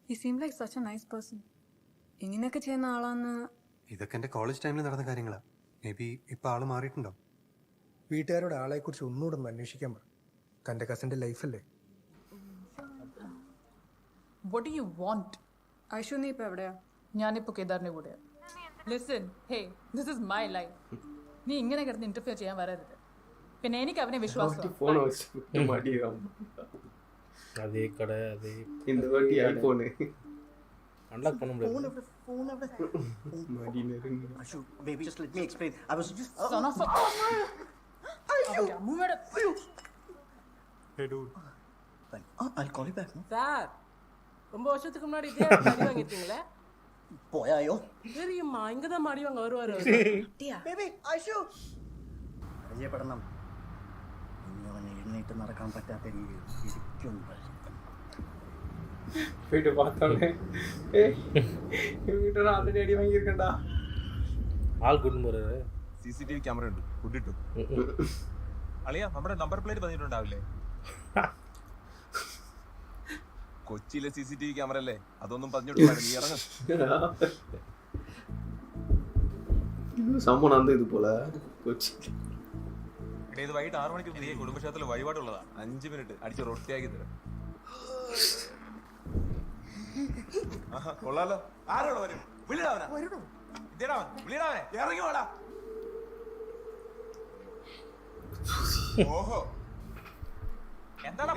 He seam like such A nice person. ഇങ്ങനെയൊക്കെ ചെയ്യുന്ന ആളാന്ന്. ഇതൊക്കെ എന്റെ കോളേജ് ടൈമിൽ നടന്ന കാര്യങ്ങളാ. മേ ബി ഇപ്പൊ ആള് മാറിയിട്ടുണ്ടോ? വീട്ടുകാരോട് ആളെ കുറിച്ച് ഒന്നുകൂടെ ഒന്ന് അന്വേഷിക്കാൻ പറ. തന്റെ കസിന്റെ ലൈഫല്ലേ. What do you want? Aishu, നീ ഇപ്പൊ എവിടെയാ? ഞാനിപ്പോ കേദാറിന്റെ കൂടെയാ. Listen, hey, this is my life. നീ ഇങ്ങനെ കിടന്ന് ഇന്റർഫിയർ ചെയ്യാൻ വരരുത്. പിന്നെ എനിക്ക് അവനെ വിശ്വാസം. அதே கடை அதே இந்த வாட்டி ஐபோன் அன்லாக் பண்ண முடியாது. Ashu, baby, just let me explain. I was just Son of a move it. Hey dude. I'll call you back. No? Sir, ரொம்ப வருஷத்துக்கு முன்னாடி இதே அடி வாங்கிட்டீங்களே. പോയായോ? தெரியுமா, இங்க தான் மாடி வாங்க வருவாரு. Baby, Ashu. പരിചയപ്പെടണം. ഇനി അവനെ എഴുന്നേറ്റ് നടക്കാൻ പറ്റാത്ത രീതിയിൽ ശരിക്കും போயிட்டு பார்த்தோன்னே വീട്ടിൽ ആൾറെഡി അടി വാങ്ങിയിരിക്കണ്ടാ. ആൾ കൊണ്ടുപോയത് CCTV ക്യാമറ ഉണ്ട്. കുട്ടിട്ടു അളിയാ, നമ്മുടെ നമ്പർ പ്ലേറ്റ് വന്നിട്ടുണ്ടാവില്ലേ? കൊച്ചിയിലെ CCTV ക്യാമറ അല്ലേ, അതൊന്നും പറഞ്ഞിട്ടില്ല. നീ ഇറങ്ങ. സംഭവം അന്ത ഇത് പോലെ കൊച്ചി. ഇത് വൈകിട്ട് 6 മണിക്ക് പുതിയ കുടുംബക്ഷേത്രത്തിൽ വഴിപാടുള്ളതാ. 5 മിനിറ്റ് അടിച്ച് റൊട്ടിയാക്കി തരാം. കൊള്ളാലോ. ആരോട് വരും? വിളിടാവനാ. ഇതേടാവൻ, വിളിടാവനെ. ഇറങ്ങി വാടാ. ഓഹോ, എന്താണ്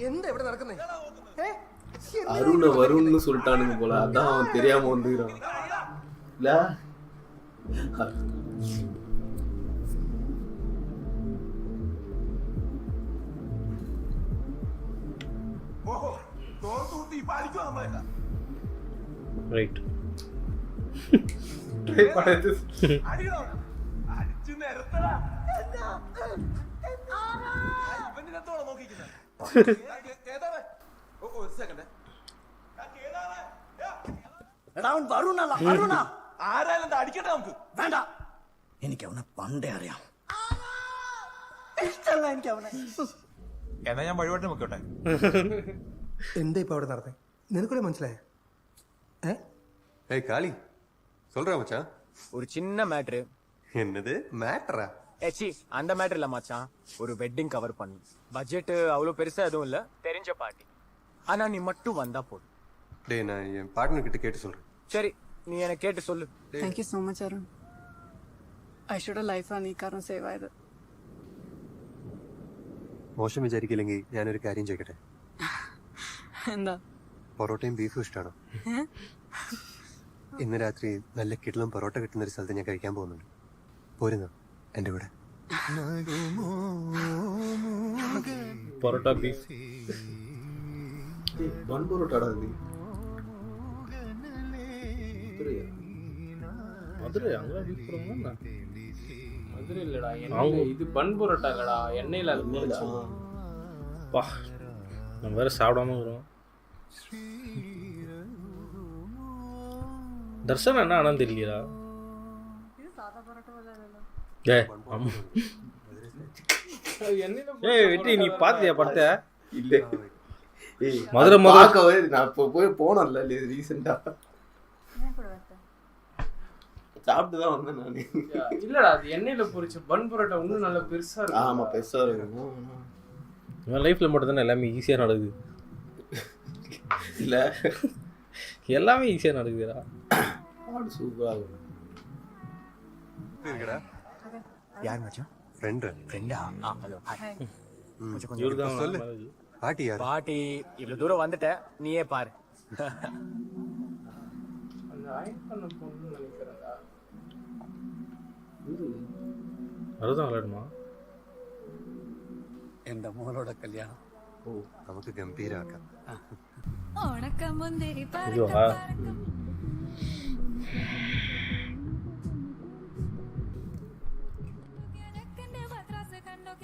എന്താ ഇവിടെ നടക്കുന്നേ? அருண வருண்னு சொல்லிட்டானுங்க போல, அதான் அவன் தெரியாம வந்துக்கிறான். இல்ல ഓഹോ, തോർത്തൂട്ടി പാലിക്കോ നമ്മളെ. റൈറ്റ്. അടിച്ചു നിരത്തടാ. ഇവനെന്തോടെ നോക്കിക്കുന്നത്? ആരായാലും അടിക്കട്ടെ നമുക്ക്. വേണ്ട, എനിക്ക് അവനെ പണ്ടേ അറിയാം. ഇഷ്ടല്ല എനിക്ക് അവനെ. എന്നാ ഞാൻ വഴിപാട്ട് നോക്കട്ടെ. എന്താ ഇപ്പൊ അവിടെ നടന്നേ? നിനക്കൂടെ മനസ്സിലായ? ஏய் காளி, சொல்றா மச்சான். ஒரு சின்ன மேட்ரு. என்னது மேட்டரா? ஏச்சி, அந்த மேட்டர் இல்ல மச்சான். ஒரு வெட்டிங் கவர் பண்ணு. பட்ஜெட் அவ்வளவு பெருசா எதுவும் இல்ல, தெரிஞ்ச பார்ட்டி. ஆனா நீ மட்டும் வந்தா போதும். டேய், நான் என் பார்ட்னர் கிட்ட கேட்டு சொல்றேன். சரி, നീ എന്നെ കേട്ട് சொல்லு. Thank you so much Arun. ഐഷയുടെ ലൈഫാണ് ഈ കാരണം സേവ് ആയത്. മോശം വിചാരിക്കില്ലെങ്കിൽ ഞാനൊരു കാര്യം ചോദിക്കട്ടെ? എന്താ? പൊറോട്ടയും ബീഫും ഇഷ്ടമാണോ? ഇന്ന് രാത്രി നല്ല കിടലും പൊറോട്ട കിട്ടുന്ന ഒരു സ്ഥലത്ത് ഞാൻ കഴിക്കാൻ പോകുന്നുണ്ട്. പോരുന്നോ എന്റെ കൂടെ? പൊറോട്ട ബീഫ് ബൺ പൊറോട്ട மதுரை அங்கே பீஃப் போடுறாங்க. மதுரை இல்லடா, இது பன் பரோட்டா இல்லடா, எண்ணெயில் அது வா, நம்ம வேற சாப்பிடாம வரோம். தர்ஷன் என்ன ஆனால் தெரியலா வெற்றி நீ பார்த்தியா படத்தை? இல்லை மதுரை நான் இப்போ போனோம்ல ரீசெண்டா சாப்பிட்டு தான் வந்தேன் நான். இல்லடா அது எண்ணெயில பொரிச்ச பன் பரோட்டா இன்னும் நல்லா பெருசா இருக்கு. ஆமா பெருசா இருக்கும். என் லைஃப்ல மட்டும் தானே எல்லாமே ஈஸியா நடக்குது. இல்ல எல்லாமே ஈஸியா நடக்குதுடா. சூப்பரா இருக்கு. இருக்கடா யார் மச்சான்? ஃப்ரெண்டா ஹலோ ஹாய். கொஞ்சம் சொல்லு. பாட்டி யார்? பாட்டி இவ்வளவு தூரம் வந்துட்டேன், நீயே பாரு. அந்த ஐன் பண்ண பொண்ணு நினைக்கிறேன்டா. அதுதான் விளையாடுமா எந்த மூலோட கல்யாணம்? ஓ நமக்கு கம்பீராக்கம். இதுவா?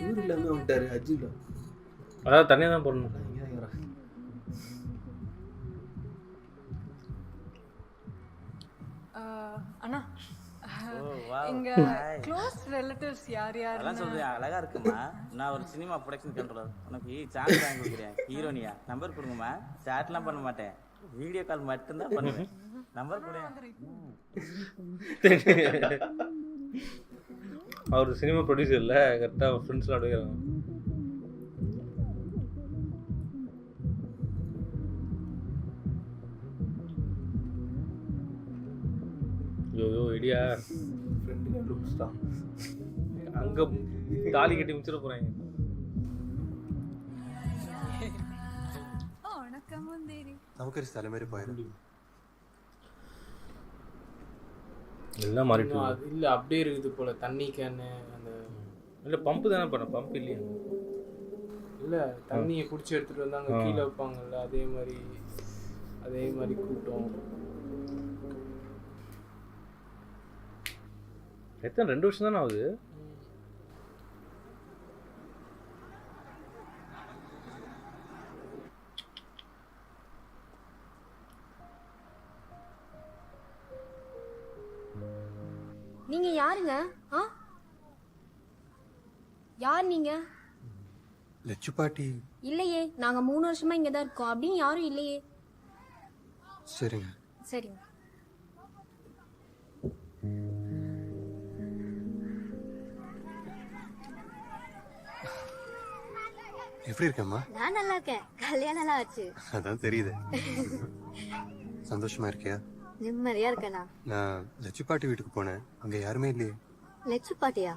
ஊர்ல இருந்து வந்துட்டாரு அஜில. அதாவது தனியாக தான் போடணும். அண்ணா இங்க க்ளோஸ் ரிலேட்டிவ்ஸ் யார் யார்? அதெல்லாம் சொல்றியா? அழகா இருக்குமா. நான் ஒரு சினிமா ப்ரொடக்ஷன் கண்ட்ரோலர். உனக்கு சான்ஸ் வாங்கி கொடுக்குறேன். ஹீரோனியா நம்பர் கொடுங்கம்மா. சாட்லாம் பண்ண மாட்டேன், வீடியோ கால் மட்டும்தான் பண்ணுவேன். நம்பர் கொடு. அவர் சினிமா ப்ரொடியூசர் இல்லை, கரெக்டாக ஃப்ரெண்ட்ஸ்லாம் அடுக்கிறாங்க. ஐயோ ஐடியா அங்கே தாலி கட்டி முடிச்சிட போகிறாங்க. നമുക്കൊരു സ്ഥലം വരെ പോയാലോ? எல்லாம் மாறிட்டு இல்ல அப்படியே இருக்குது போல. தண்ணி கேனு அந்த இல்லை பம்பு தானே பண்ண, பம்ப் இல்லையா? இல்ல தண்ணியை குடிச்சு எடுத்துட்டு வந்து அங்க கீழே வைப்பாங்கல்ல, அதே மாதிரி கூட்டம். எத்தனை 2 வருஷம் தானே ஆகுது? நீங்க யாருங்க? யார் நீங்க? லட்சு பாட்டி. இல்லையே, நாங்க 3 வருஷமா இங்க தான் இருக்கோம். அப்படின்னு யாரும் இல்லையே. சரிங்க சரிங்க. எப்படி இருக்கம்மா? நான் நல்லா இருக்கேன். கல்யாணம் எல்லாம் ஆச்சு. அதான் தெரியுது. சந்தோஷமா இருக்கியா? நிம்மதியா இருக்கேனா? நான் லட்சு பாட்டி வீட்டுக்கு போனேன், அங்க யாருமே இல்லையே. லட்சு பாட்டியா?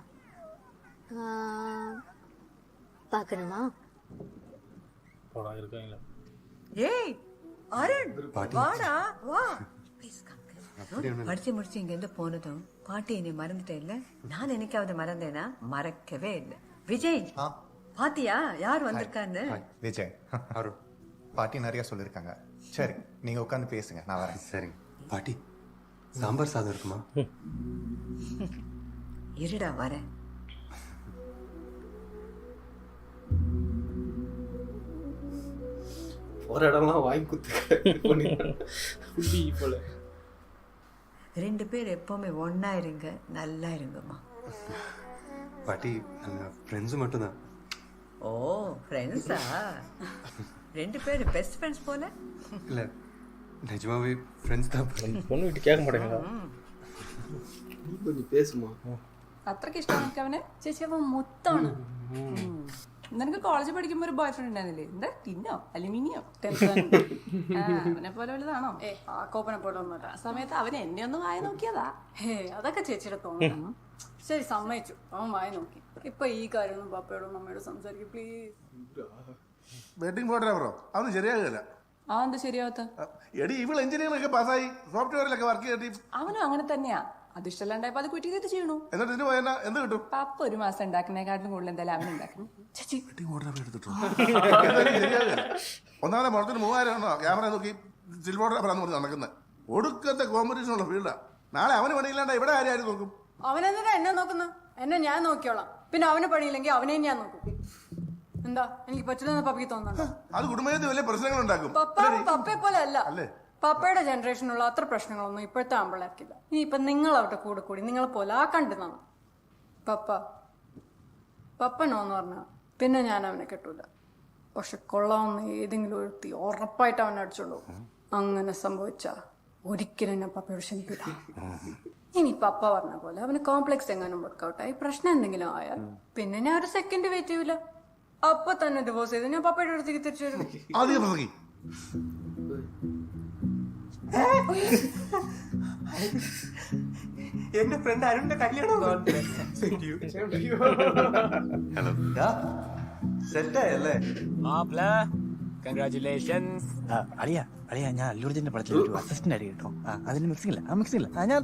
பார்க்கணுமா? இருக்காங்களா? ஏய் அருண் வாடா வா. படிச்சு முடிச்சு இங்க இருந்து போனதும் பாட்டி என்னை மறந்துட்டே இல்ல. நான் என்னைக்காவது மறந்தேனா? மறக்கவே இல்லை. விஜய் பாத்தியா யார் வந்திருக்கான்னு? விஜய் அருண் பாட்டி நிறைய சொல்லிருக்காங்க. சரி நீங்க உட்காந்து பேசுங்க, நான் வரேன். சரிங்க. பாட்டி சாம்பார் சாதம் இருக்குமா? இருடா வரேன். ஒரு இடம்லாம் வாங்கி கொடுத்து போல. 2 பேர் எப்பவுமே ஒன்னா இருங்க, நல்லா இருங்கம்மா. பாட்டி நாங்க ஃப்ரெண்ட்ஸ் மட்டும்தான். ஓ ஃப்ரெண்ட்ஸா? 2 பேர் பெஸ்ட் ஃப்ரெண்ட்ஸ் போல. இல்ல நிஜமாவே ஃப்ரெண்ட்ஸ் தான். பொண்ணு வீட்டு கேட்க மாட்டேங்களா? கொஞ்சம் பேசுமா. അത്രയ്ക്ക് ഇഷ്ടമാണ് അവനെ? ചേച്ചി അവൻ മൊത്തമാണ്. നിനക്ക് കോളേജിൽ പഠിക്കുമ്പോ ഒരു ബോയ് ഫ്രണ്ട് ഉണ്ടായിരുന്നില്ലേ? എന്താ ടിന്നോ അലുമിനിയോ അവനെ പോലെ വലുതാണോ? ആ കോപ്പനെ പോലെ ഒന്നുമല്ല. ആ സമയത്ത് അവൻ എന്നെ ഒന്ന് വായ നോക്കിയതാ. അതൊക്കെ ചേച്ചിയുടെ തോന്നണം. ശരി സമ്മതിച്ചു, അവൻ വായ നോക്കി. ഇപ്പൊ ഈ കാര്യമൊന്നും പപ്പയോടും മമ്മയോടും സംസാരിക്കും പ്ലീസ്. വെഡിങ് ഫോട്ടോഗ്രാഫറോ? അതൊന്നും ശരിയാകില്ല. ആ എന്താ ശരിയാവത്ത? എടി ഇവൾ എഞ്ചിനീയറിംഗ് ഒക്കെ പാസ്സായി സോഫ്റ്റ്വെയറിലൊക്കെ വർക്ക് ചെയ്തിട്ട്. അവനും അങ്ങനെ തന്നെയാ. അത് ഇഷ്ടമല്ലാണ്ടായപ്പോ അത് ക്വിറ്റ് ചെയ്തിട്ട് ചെയ്യണു. എന്നിട്ട് ഇതിന് പോയാ എന്ത് കിട്ടും? പപ്പ ഒരു മാസം ഉണ്ടാക്കുന്നതിനെക്കാട്ടിലും കൂടുതൽ എന്തായാലും അവൻ ഉണ്ടാക്കണം. ഒന്നാമത്തെ മുഖത്തിന് 3000 ക്യാമറ നോക്കി സ്റ്റിൽ ഫോട്ടോഗ്രാഫറാന്ന് പറഞ്ഞ് നടക്കുന്നത്. ഒടുക്കത്തെ കോമ്പറ്റീഷൻ ഉള്ള ഫീൽഡാ. നാളെ അവന് പണിയില്ലാണ്ട് ഇവിടെ ആരും നോക്കും? അവനെന്താ എന്നെ നോക്കുന്ന? എന്നെ ഞാൻ നോക്കിയോളാം. പിന്നെ അവന് പണിയില്ലെങ്കിൽ അവനെ ഞാൻ നോക്കും. എന്താ എനിക്ക് പറ്റില്ലെന്ന് പപ്പയ്ക്ക് തോന്നുന്നുണ്ടോ? അത് കുടുംബത്തിൽ വലിയ പ്രശ്നങ്ങൾ ഉണ്ടാക്കും. പപ്പയെ പോലെ അല്ല. പപ്പയുടെ ജനറേഷനുള്ള അത്ര പ്രശ്നങ്ങളൊന്നും ഇപ്പോഴത്തെ ആമ്പിളർക്കില്ല. ഇനിയിപ്പം നിങ്ങൾ അവരുടെ കൂടെ കൂടി നിങ്ങളെ പോലെ ആ കണ്ടെന്നാണ്. പപ്പ നോന്ന് പറഞ്ഞാൽ പിന്നെ ഞാൻ അവനെ കെട്ടൂല. പക്ഷെ കൊള്ളാവുന്ന ഏതെങ്കിലും ഒരുത്തി ഉറപ്പായിട്ട് അവനെ അടിച്ചോളൂ. അങ്ങനെ സംഭവിച്ചാ ഒരിക്കലും ഞാൻ പപ്പയോട് ക്ഷമിക്കില്ല. ഇനി പപ്പ പറഞ്ഞ പോലെ അവന് കോംപ്ലക്സ് എങ്ങാനും വർക്കൗട്ടായി പ്രശ്നം എന്തെങ്കിലും ആയാൽ പിന്നെ ഞാൻ ഒരു സെക്കൻഡ് വെയിറ്റ് ചെയ്യൂല. അപ്പൊ തന്നെ ഡിവോഴ്സ് ചെയ്ത് ഞാൻ പപ്പയുടെ അടുത്തേക്ക് തിരിച്ചു വരും. എന്റെ ഫ്രണ്ട് അരുണിന്റെ കല്യാണം സെറ്റായല്ലേ? കൺഗ്രാറ്റുലേഷൻസ്. അളിയ ഞാൻ അല്ലൂർജിന്റെ പടത്തിൽ ഒരു അസിസ്റ്റന്റ് ആയിട്ട് കേട്ടോ. അതിന് മിക്സിംഗ് ഇല്ല, ഞാൻ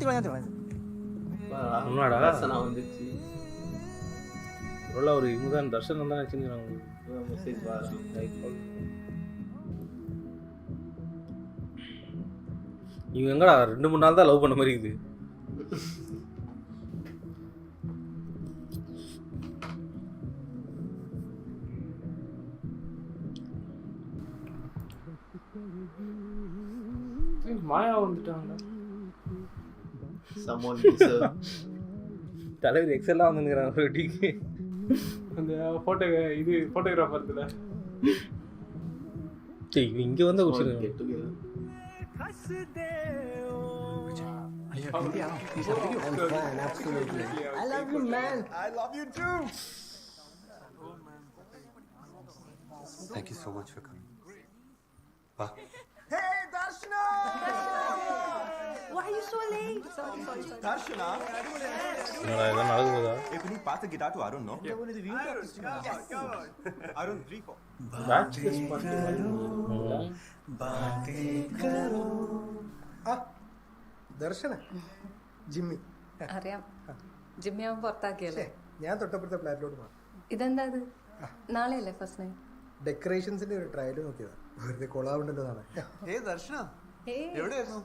ஒரு இவங்க தர்ஷன் தான் வச்சுக்கிறாங்க. இவங்க எங்கடா 2-3 நாள் தான் லவ் பண்ண மாதிரி இருக்குது. மாயா வந்துட்டாங்க. தலைவர் எக்ஸெல்லாம் வந்துங்கிறாங்க ஒரு டிக்கு. அந்த ஃபோட்டோகிராஃபர்ல இங்க வந்து குடிச்சிருக்காங்க. I love you, man. I love you too. Thank you so much for coming. Bye. Hey, Darshana! Why are you so late? Sorry. Darshana? இதெல்லாம் நடக்க போதா? Hey, can you pass the guitar to Arun, no? Arun, 3-4. Darshana Jimmy അറിയാം. Jimmy അവൻ പുറത്താക്കിയല്ലേ? ഞാൻ തൊട്ടപ്പുറത്തെ ഫ്ലാറ്റിലോട്ട് മാറി. ഇതെന്താ ഇത്? നാളെയല്ലേ ഫസ്റ്റ് നൈറ്റ്? ഡെക്കറേഷൻസിന്റെ ഒരു ട്രയൽ നോക്കിയതാ. വെറുതെ കൊളാവുണ്ടല്ലോ നാളെ. ദർശന എവിടെയായിരുന്നു?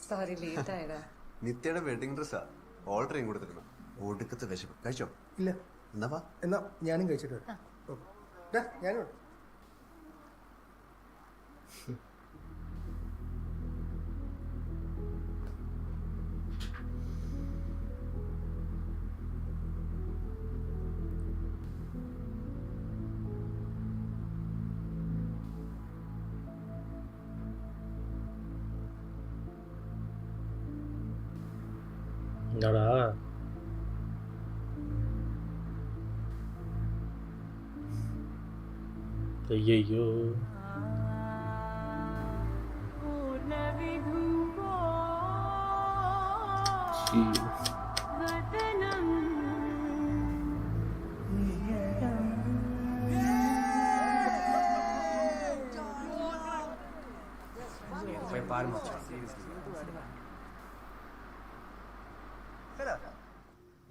സോറി, ലേറ്റ് ആയടാ. നിത്യയുടെ വെഡിങ് ഡ്രസ്സാ ഓർഡർ ചെയ്യും കൊടുത്തിരുന്നു. ഒടുക്കത്തെ വിശപ്പ്. കഴിച്ചോ? ഇല്ല. എന്നാ ഞാനും കഴിച്ചിട്ട് വരാം. ഞാനും என்னடா ஐயோ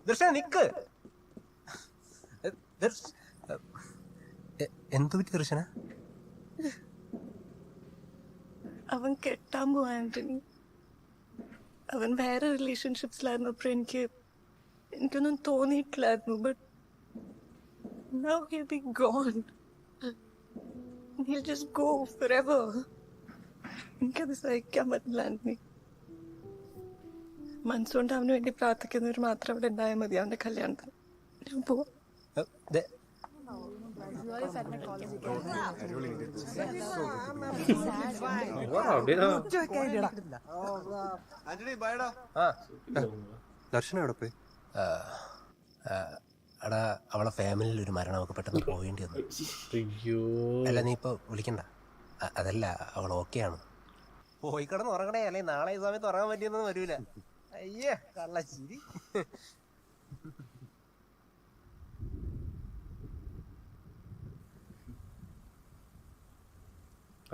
ദർശന നിക്ക്. എന്തു പറ്റി ദർശന? അവൻ കെട്ടാൻ പോവാ ആന്റണി. അവൻ വേറെ റിലേഷൻഷിപ്സിലായിരുന്നപ്പോൾ എനിക്കൊന്നും തോന്നിയിട്ടില്ലായിരുന്നു. But now he'll be gone. He'll just go forever. എനിക്കത് സഹിക്കാൻ പറ്റില്ല ആന്റണി. മനസ്സുകൊണ്ട് അവന് വേണ്ടി പ്രാർത്ഥിക്കുന്നവർ മാത്രം അവിടെ ഉണ്ടായാൽ മതി അവന്റെ കല്യാണത്തിന്. ഞാൻ പോവാം. ദർശനം എവിടെ പോയി? എടാ, അവളെ ഫാമിലിയിൽ ഒരു മരണം ഒക്കെ പെട്ടെന്ന് പോവേണ്ടി വന്നു. അല്ല, നീ ഇപ്പൊ വിളിക്കണ്ട. അതല്ല, അവൾ ഓക്കെയാണ്. പോയി കിടന്ന് ഉറങ്ങണേ, അല്ലെങ്കിൽ നാളെ ഈ സമയത്ത് ഉറങ്ങാൻ പറ്റിയൊന്നും വരൂല. അയ്യേ കള്ള ചിരി.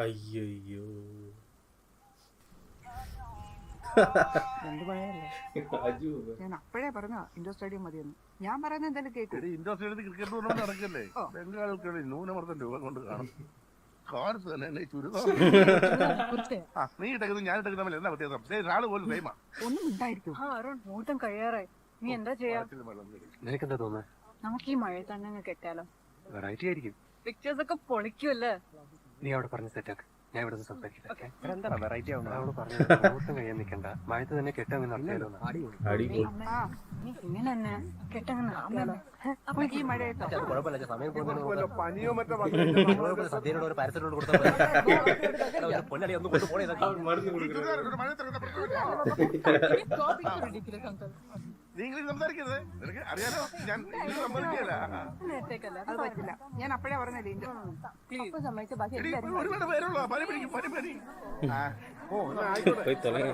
അയ്യോ ഞാൻ അപ്പോഴേ പറഞ്ഞ ഇൻഡോർ സ്റ്റേഡിയം മതിയെന്ന്. ഞാൻ പറയുന്നത് എന്തായാലും കേൾക്കും. ഇൻഡോർ സ്റ്റേഡിയത്തിൽ ക്രിക്കറ്റ് ടൂർണമെന്റ് നടക്കല്ലേ? ബംഗാളിൽ ന്യൂനമർദ്ദം രൂപം കൊണ്ട് കാണും. കാലത്ത് തന്നെ നീ ഇട്ടേക്കുന്നത് ഞാൻ ഇട്ടേക്കുന്നത് തമ്മിൽ എന്താ വ്യത്യാസം? ആള് പോലും സെയിമാ. ഒന്നും ഉണ്ടായിരിക്കും. ഓട്ടം കഴിയാറായി. നീ എന്താ ചെയ്യാ? നിനക്കെന്താ തോന്നുന്നത്? നമുക്ക് ഈ മഴ തന്നെ കെട്ടാലോ? വെറൈറ്റി ആയിരിക്കും. പിക്ചേഴ്സ് ഒക്കെ പൊളിക്കുമല്ലേ? നീ അവിടെ പറഞ്ഞ സെറ്റാക്ക്. ഞാൻ ഇവിടെ സംസാരിക്കട്ടെ. എന്താണ് വെറൈറ്റി ആവുന്നത്? അവള് പറഞ്ഞു മുഹൂർത്തം കഴിയാൻ നിൽക്കണ്ട, മഴത്ത് തന്നെ കെട്ടാമെന്ന് അറിയാലോ. ഈ മഴ കുഴപ്പമില്ല, സമയം പനിയോ മറ്റോ സദ്യയുടെ ഒരു പരത്തിനോട് കൊടുത്താൽ പൊന്നടി ഒന്ന് കൊണ്ടുപോണേ. നീ ഇംഗ്ലീഷ് സംസാരിക്കരുത്, അറിയാലോ ഞാൻ ഇംഗ്ലീഷ് സംസാരിക്കില്ല. അത് പറ്റില്ല. ഞാൻ അപ്പഴേ പറഞ്ഞത് ഒരുപാട് പേരുള്ളൂ. പനി പിടിക്കും, പനി. പോയി തുടങ്ങി.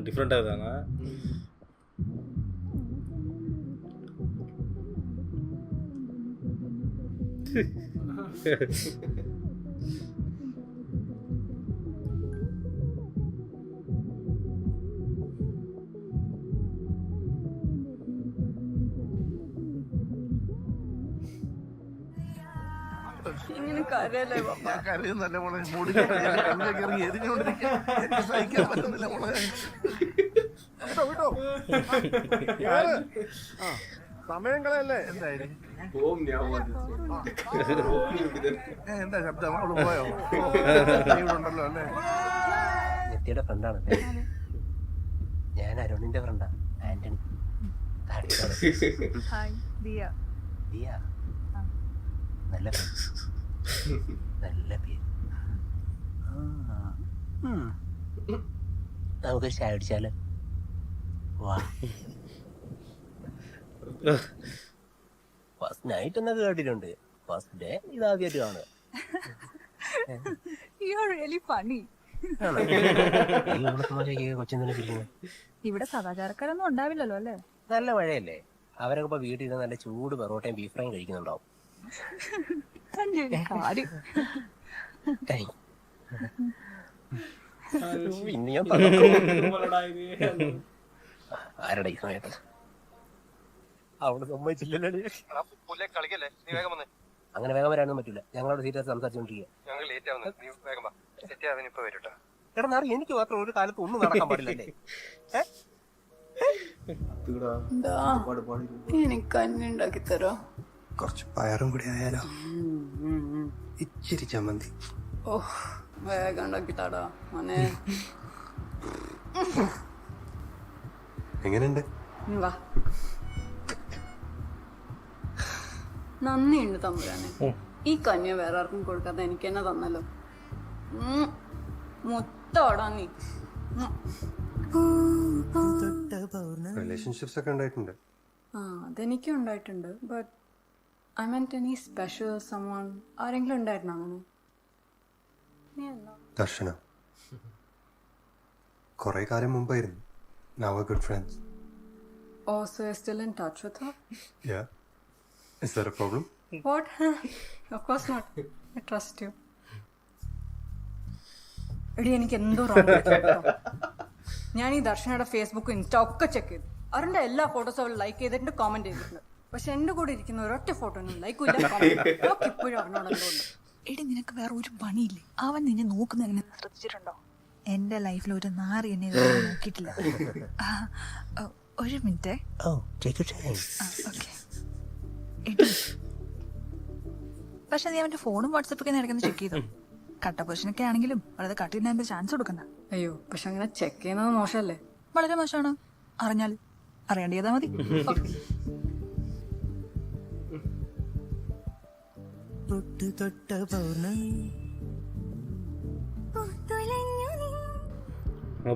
ഡിഫറെൻ്റ് ആയതാണ്. ഇങ്ങനെ കരയല്ലേ ഞാൻ കരയുന്നല്ല മോളെ, മുടിക്ക് എരിഞ്ഞുകൊണ്ടിരിക്കുക, എനിക്ക് സഹിക്കാൻ പറ്റുന്നില്ല മോളെ. വിട്ടോ സമയം കളയല്ലേ. എന്തായാലും എന്താ ശബ്ദം? അവള് പോയോ? ഉണ്ടല്ലോ അല്ലേ? നിത്യയുടെ ഫ്രണ്ടാണല്ലേ? ഞാൻ അരുണിന്റെ ഫ്രണ്ടാ, ആന്റണി. ദിയ. നല്ല നല്ല പേര്. നമുക്ക് ചായ അടിച്ചാലോ? വാ. ഫസ്റ്റ് നൈറ്റ് എന്നൊക്കെ കേട്ടിട്ടുണ്ട്, ഫസ്റ്റ് ഡേ ഇതാദ്യമായിട്ട് കാണുക. കൊച്ചെന്തിനെ പിരിക്കുന്നത്? ഇവിടെ സദാചാരക്കാരൊന്നും ഉണ്ടാവില്ലല്ലോ അല്ലേ? നല്ല മഴയല്ലേ, അവരൊക്കെ ഇപ്പൊ വീട്ടിൽ നിന്ന് നല്ല ചൂട് പെറോട്ടയും ബീഫ് ഫ്രൈയും കഴിക്കുന്നുണ്ടാവും. ആരുടെ ഈ സമയത്ത് അവിടെ സമ്മതിച്ചില്ലല്ലോ. അങ്ങനെ വേഗം വരാനൊന്നും പറ്റില്ല, ഞങ്ങളോട് സീരിയസ് സംസാരിച്ചോണ്ടിരിക്കുക. എടാ എനിക്ക് മാത്രം ഒരു കാലത്ത് ഒന്നും നടക്കാൻ പാടില്ലല്ലേ? എനിക്ക് കഞ്ഞി ഉണ്ടാക്കി തരോ? കുറച്ച് പയറും കൂടി ആയാലോ? ഇച്ചിരി ചമ്മന്തി. ഓ വേഗം ഉണ്ടാക്കി താടാ മോനെ. എങ്ങനെയുണ്ട്? വാ. നന്ദിയുണ്ട് തമ്പുരാനെ, ഈ കഞ്ഞി വേറെ ആർക്കും കൊടുക്കാതെ എനിക്ക് തന്നെ തന്നല്ലോ. മുത്തോടാ നീ. റിലേഷൻഷിപ്സ് ഒക്കെ ഉണ്ടായിട്ടുണ്ട്. അതെനിക്കും ഉണ്ടായിട്ടുണ്ട്. But I meant any special someone ആരെങ്കിലും ഉണ്ടായിരുന്നോ അങ്ങനെ? ദർശന കുറെ കാലം മുമ്പായിരുന്നു. Now we're good friends. Oh, so you're still in touch with her? Yeah. Is that a problem? What? Of course not. I trust you. എടി എനിക്ക് എന്തോ ഞാൻ ഈ ദർശനയുടെ ഫേസ്ബുക്ക് ഇൻസ്റ്റ ഒക്കെ ചെക്ക് ചെയ്തു. അവരുടെ എല്ലാ ഫോട്ടോസും അവൾ ലൈക്ക് ചെയ്തിട്ടുണ്ട്, കോമന്റ് ചെയ്തിട്ടുണ്ട്. പക്ഷെ എന്റെ കൂടെ ഇരിക്കുന്ന ഒരൊറ്റ ഫോട്ടോ ലൈക്കും ഇല്ല, ഇപ്പോഴും അവനോടെന്തോ ഉണ്ട്. എടി നിനക്ക് വേറെ ഒരു പണിയില്ലേ? അവൻ നിന്നെ നോക്കുന്ന എങ്ങനെ ശ്രദ്ധിച്ചിട്ടുണ്ടോ? എന്റെ ലൈഫിൽ ഒരു നാറി എന്നെ നോക്കിയിട്ടില്ല. ഒരു മിനിറ്റ്. പക്ഷെ നീ അവന്റെ ഫോണും വാട്സപ്പൊക്കെ ഇടയ്ക്കൊന്ന് ചെക്ക് ചെയ്തോ? കട്ട പൊസിഷനൊക്കെ ആണെങ്കിലും വളരെ കട്ടിന് ചാൻസ് കൊടുക്കണ്ട. അയ്യോ, പക്ഷെ അങ്ങനെ ചെക്ക് ചെയ്യുന്നത് മോശമല്ലേ? വളരെ മോശമാണ്. അറിഞ്ഞാൽ അറിയാണ്ട് ചെയ്താൽ മതി.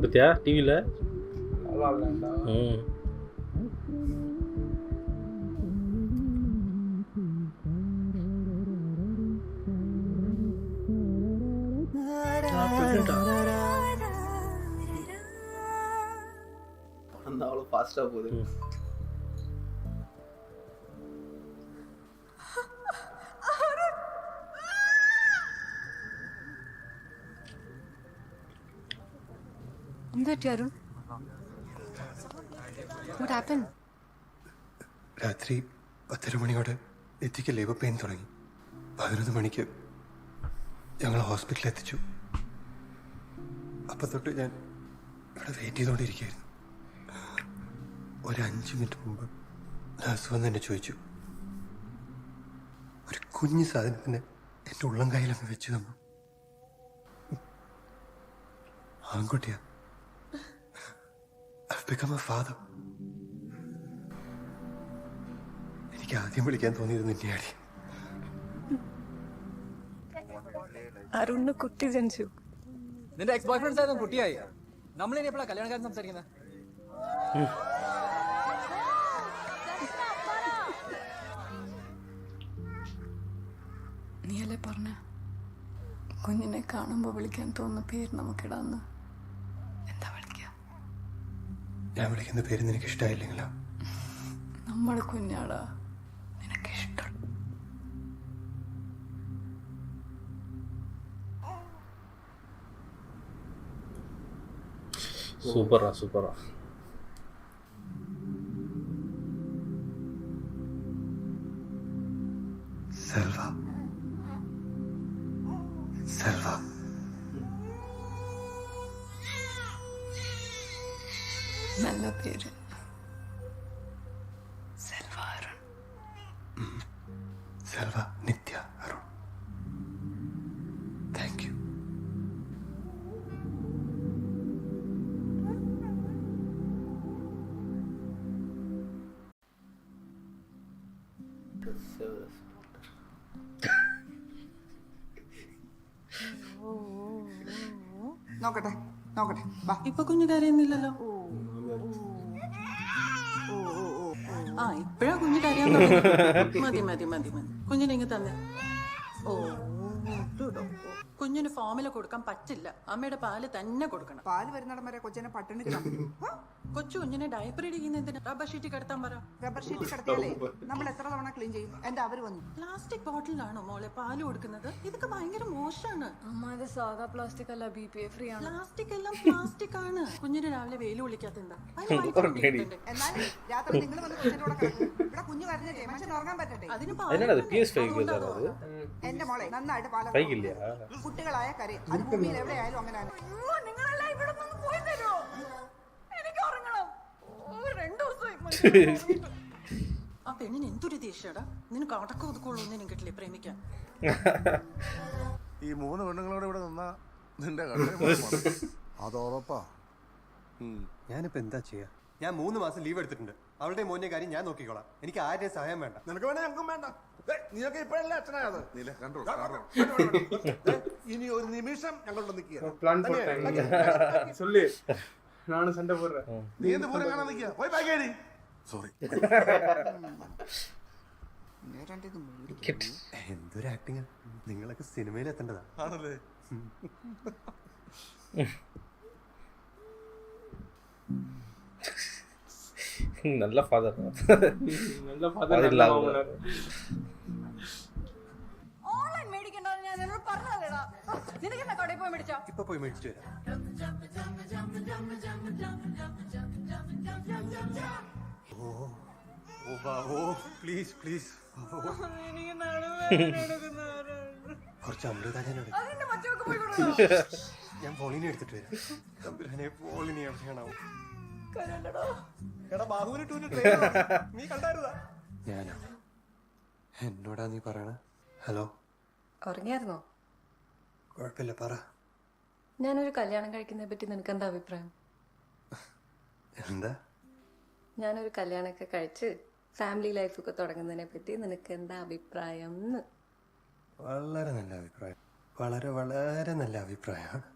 பத்தியா டிவியில் அவ்வளோ ஃபாஸ்ட்டாக போகுது. എന്താ അരുൺ? What happened? രാത്രി 10:30 മണിയോടെ എത്തിക്ക് ലേബർ പെയിൻ തുടങ്ങി. 11 മണിക്ക് ഞങ്ങൾ ഹോസ്പിറ്റലിൽ എത്തിച്ചു. അപ്പം തൊട്ട് ഞാൻ ഇവിടെ വെയിറ്റ് ചെയ്തുകൊണ്ടിരിക്കുകയായിരുന്നു. ഒരു 5 മിനിറ്റ് മുമ്പ് നഴ്സ് വന്ന് എന്നെ ചോദിച്ചു. ഒരു കുഞ്ഞു സാധനത്തിന് എൻ്റെ ഉള്ളം കയ്യിലൊന്ന് വെച്ച് തന്നു. ആൺകുട്ടിയാ. I've become a father. എനിക്ക് ആദ്യം വിളിക്കാൻ തോന്നിയത് നിന്നെയാടി. അരുണിന് കുട്ടി ജനിച്ചു. നിന്റെ എക്സ് ബോയ് ഫ്രണ്ട്സ് ആയിരുന്നു കുട്ടിയായി. നമ്മളിനി എപ്പോഴാണ് കല്യാണക്കാരൻ സംസാരിക്കുന്നത്? നീയല്ലേ പറഞ്ഞ കുഞ്ഞിനെ കാണുമ്പോ വിളിക്കാൻ തോന്നുന്ന പേര് നമുക്കിടാന്ന്. എന്താ വിളിക്കുക? ഞാൻ വിളിക്കുന്ന പേര് നിനക്ക് ഇഷ്ടമായില്ലെങ്കിലോ? നമ്മുടെ കുഞ്ഞാടാ നിനക്കിഷ്ടം. സൂപ്പറാ സൂപ്പറാ. സെൽവ സെൽവ നല്ല പേര്. സെൽവ അരുൺ. സെൽവ നിത്യ അരുൺ. Thank you. നോക്കട്ടെ നോക്കട്ടെ. ഇപ്പൊ കുഞ്ഞു കരയുന്നില്ലല്ലോ. ആ ഇപ്പഴാ കുഞ്ഞു കരയാൻ തുടങ്ങി. മതി മതി മതി മതി. കുഞ്ഞിനെ ഇങ്ങ് തന്നെ. ഓ കുഞ്ഞിന് ഫോമില കൊടുക്കാൻ പറ്റില്ല. അമ്മയുടെ പാല് തന്നെ കൊടുക്കണം. പാല് വരുന്നിടം വരെ കൊച്ചിനെ പട്ടിണി കിടന്നു. കൊച്ചു കുഞ്ഞിനെ ഡയപ്പർ ഇടിക്കുന്ന എന്തിനാ? റബ്ബർ ഷീറ്റ് കിടത്താൻ പറ. റബ്ബർ ഷീറ്റ് കിടത്തിയാലേ നമ്മൾ എത്ര തവണ ക്ലീൻ ചെയ്യും? എന്റെ അവര് വന്നു. പ്ലാസ്റ്റിക് ബോട്ടിലാണോ മോളെ പാല് കൊടുക്കുന്നത്? ഇതൊക്കെ ഭയങ്കര മോശമാണ്. അമ്മ ഇത് സാധാ പ്ലാസ്റ്റിക് അല്ല, BPA ഫ്രീ ആണ്. പ്ലാസ്റ്റിക് എല്ലാം പ്ലാസ്റ്റിക് ആണ്. കുഞ്ഞിന് രാവിലെ വെയിൽ വിളിക്കാത്ത എന്താ? എന്നാലും രാത്രി നിങ്ങൾ വന്ന് കൊച്ചിന്റെ കൂടെ കിടക്കും. ഇവിടെ കുഞ്ഞു കരഞ്ഞിട്ടേ മനുഷ്യൻ ഉറങ്ങാൻ പറ്റട്ടെ. എന്റെ മോളെ നന്നായിട്ട് പാല കുട്ടികളായ കരയും. അത് ഭൂമിയിൽ എവിടെയായാലും അങ്ങനെയാണ്. ആ പെണ്ണിന് എന്തൊരു ദേഷ്യടാ. നിനക്ക് അടക്കം ഒതുക്കുള്ളൂ ഒന്നിനും കിട്ടില്ലേ പ്രേമിക്കാൻ. ഈ 3 പെണ്ണുങ്ങളോട് ഇവിടെ നിന്നാ നിന്റെ അതുറപ്പാ. ഞാനിപ്പോ എന്താ ചെയ്യാ? ഞാൻ 3 മാസം ലീവ് എടുത്തിട്ടുണ്ട്. അവളുടെ മോന്റെ കാര്യം ഞാൻ നോക്കിക്കോളാം. എനിക്ക് ആരുടെയും സഹായം വേണ്ട. നിനക്ക് വേണേ ഞങ്ങൾക്കും വേണ്ട. നീയൊക്കെ ഇപ്പഴല്ലേ അച്ഛനായത്. ഇനി ഒരു നിമിഷം ഞങ്ങളുടെ നീ എന്ത് പൂരം കാണാൻ നിൽക്കുക? പോയി പാക്കേടി. സോറി. എന്തൊരു ആക്ടിങ്. നിങ്ങളൊക്കെ സിനിമയിൽ എത്തേണ്ടതാ. ആണല്ലേ? നല്ല ഫാദർ. നല്ല ഫാദർ. ഓൺലൈൻ മേടിക്കണ്ടെന്ന് ഞാൻ എന്നോട് പറഞ്ഞതല്ലേടാ. നിനക്ക് എന്താ കടയിൽ പോയി മേടിച്ചോ? ഇപ്പൊ പോയി മേടിച്ചു വരാം. Please please. കുറച്ച് അമൃതാജനോട് ഞാൻ പോളിനെ എടുത്തിട്ട് വരാം. തമ്പുരാനെ പോളിനെ എവിടെയാണാവും? ഞാനോ? എന്നോടാ നീ പറയണ? ഹലോ, ഉറങ്ങിയായിരുന്നോ? കുഴപ്പമില്ല, പറ. ഞാനൊരു കല്യാണം കഴിക്കുന്നതിനെ പറ്റി നിനക്ക് എന്താ അഭിപ്രായം? എന്താ? ഞാനൊരു കല്യാണമൊക്കെ കഴിച്ച് ഫാമിലി ലൈഫൊക്കെ തുടങ്ങുന്നതിനെ പറ്റി നിനക്ക് എന്താ അഭിപ്രായം? വളരെ നല്ല അഭിപ്രായം. വളരെ വളരെ നല്ല അഭിപ്രായമാണ്.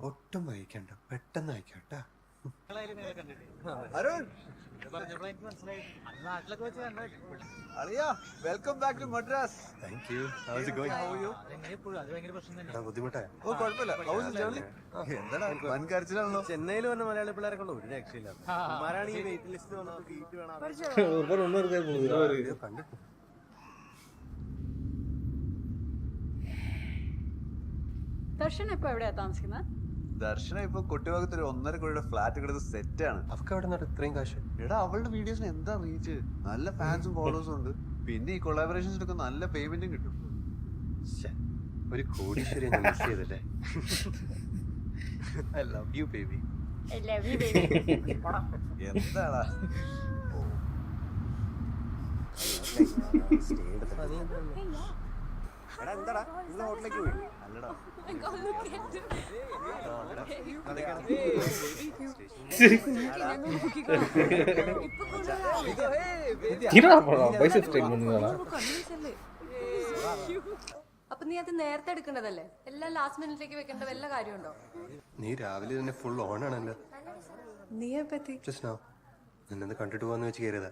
ഒട്ടും വൈകണ്ട, പെട്ടെന്ന് അയക്കട്ടാ. Arun, welcome back to Madras. Thank you. How is it going? How are you? ബുദ്ധിമുട്ടാ? ഓ കുഴപ്പമില്ല. How is journey? എന്താടാ വൻ കരച്ചിലാണല്ലോ. ചെന്നൈയിൽ വന്ന മലയാളി പിള്ളേരൊക്കെ ഉള്ള ഒരു രക്ഷയില്ല. മാരാണ് ഈ വെയിറ്റ് ലിസ്റ്റ് വന്നിട്ട് സീറ്റ് വേണം. ദർശൻ ഇപ്പൊ എവിടെയാ താമസിക്കുന്നത്? ദർശന ഇപ്പൊ കൊട്ടിഭാഗത്ത് ഒരു 1.5 കോടിയുടെ ഫ്ലാറ്റ് കിടന്ന് സെറ്റ് ആണ്. അവർക്ക് അവിടെ നിന്ന് ഇത്രയും കാശ്? എടാ അവളുടെ വീഡിയോസിന് എന്താ റീച്ച്, നല്ല ഫാൻസും ഫോളോവേഴ്സും ഉണ്ട്. പിന്നെ ഈ കൊളാബറേഷൻസിനൊക്കെ നല്ല പേയ്മെന്റും കിട്ടും. ഒരു കോടീശ്വരി ഞാൻ മിസ് ചെയ്തല്ലേ. I love you baby. I love you, baby. എന്താടാ എടാ എന്താടാ ഇന്ന് ഹോട്ടലിലേക്ക് പോയി അല്ലടാ അപ്പൊ നീ അത് നേരത്തെ എടുക്കേണ്ടതല്ലേ എല്ലാം ലാസ്റ്റ് മിനിറ്റിലേക്ക് വെക്കേണ്ട വല്ല കാര്യമുണ്ടോ? നീ രാവിലെ തന്നെ ഫുൾ ഓൺ ആണല്ലോ. നീയെ പറ്റി Just now. നിന്നെ കണ്ടിട്ട് പോവാന്ന് വെച്ച് കയറിയതാ.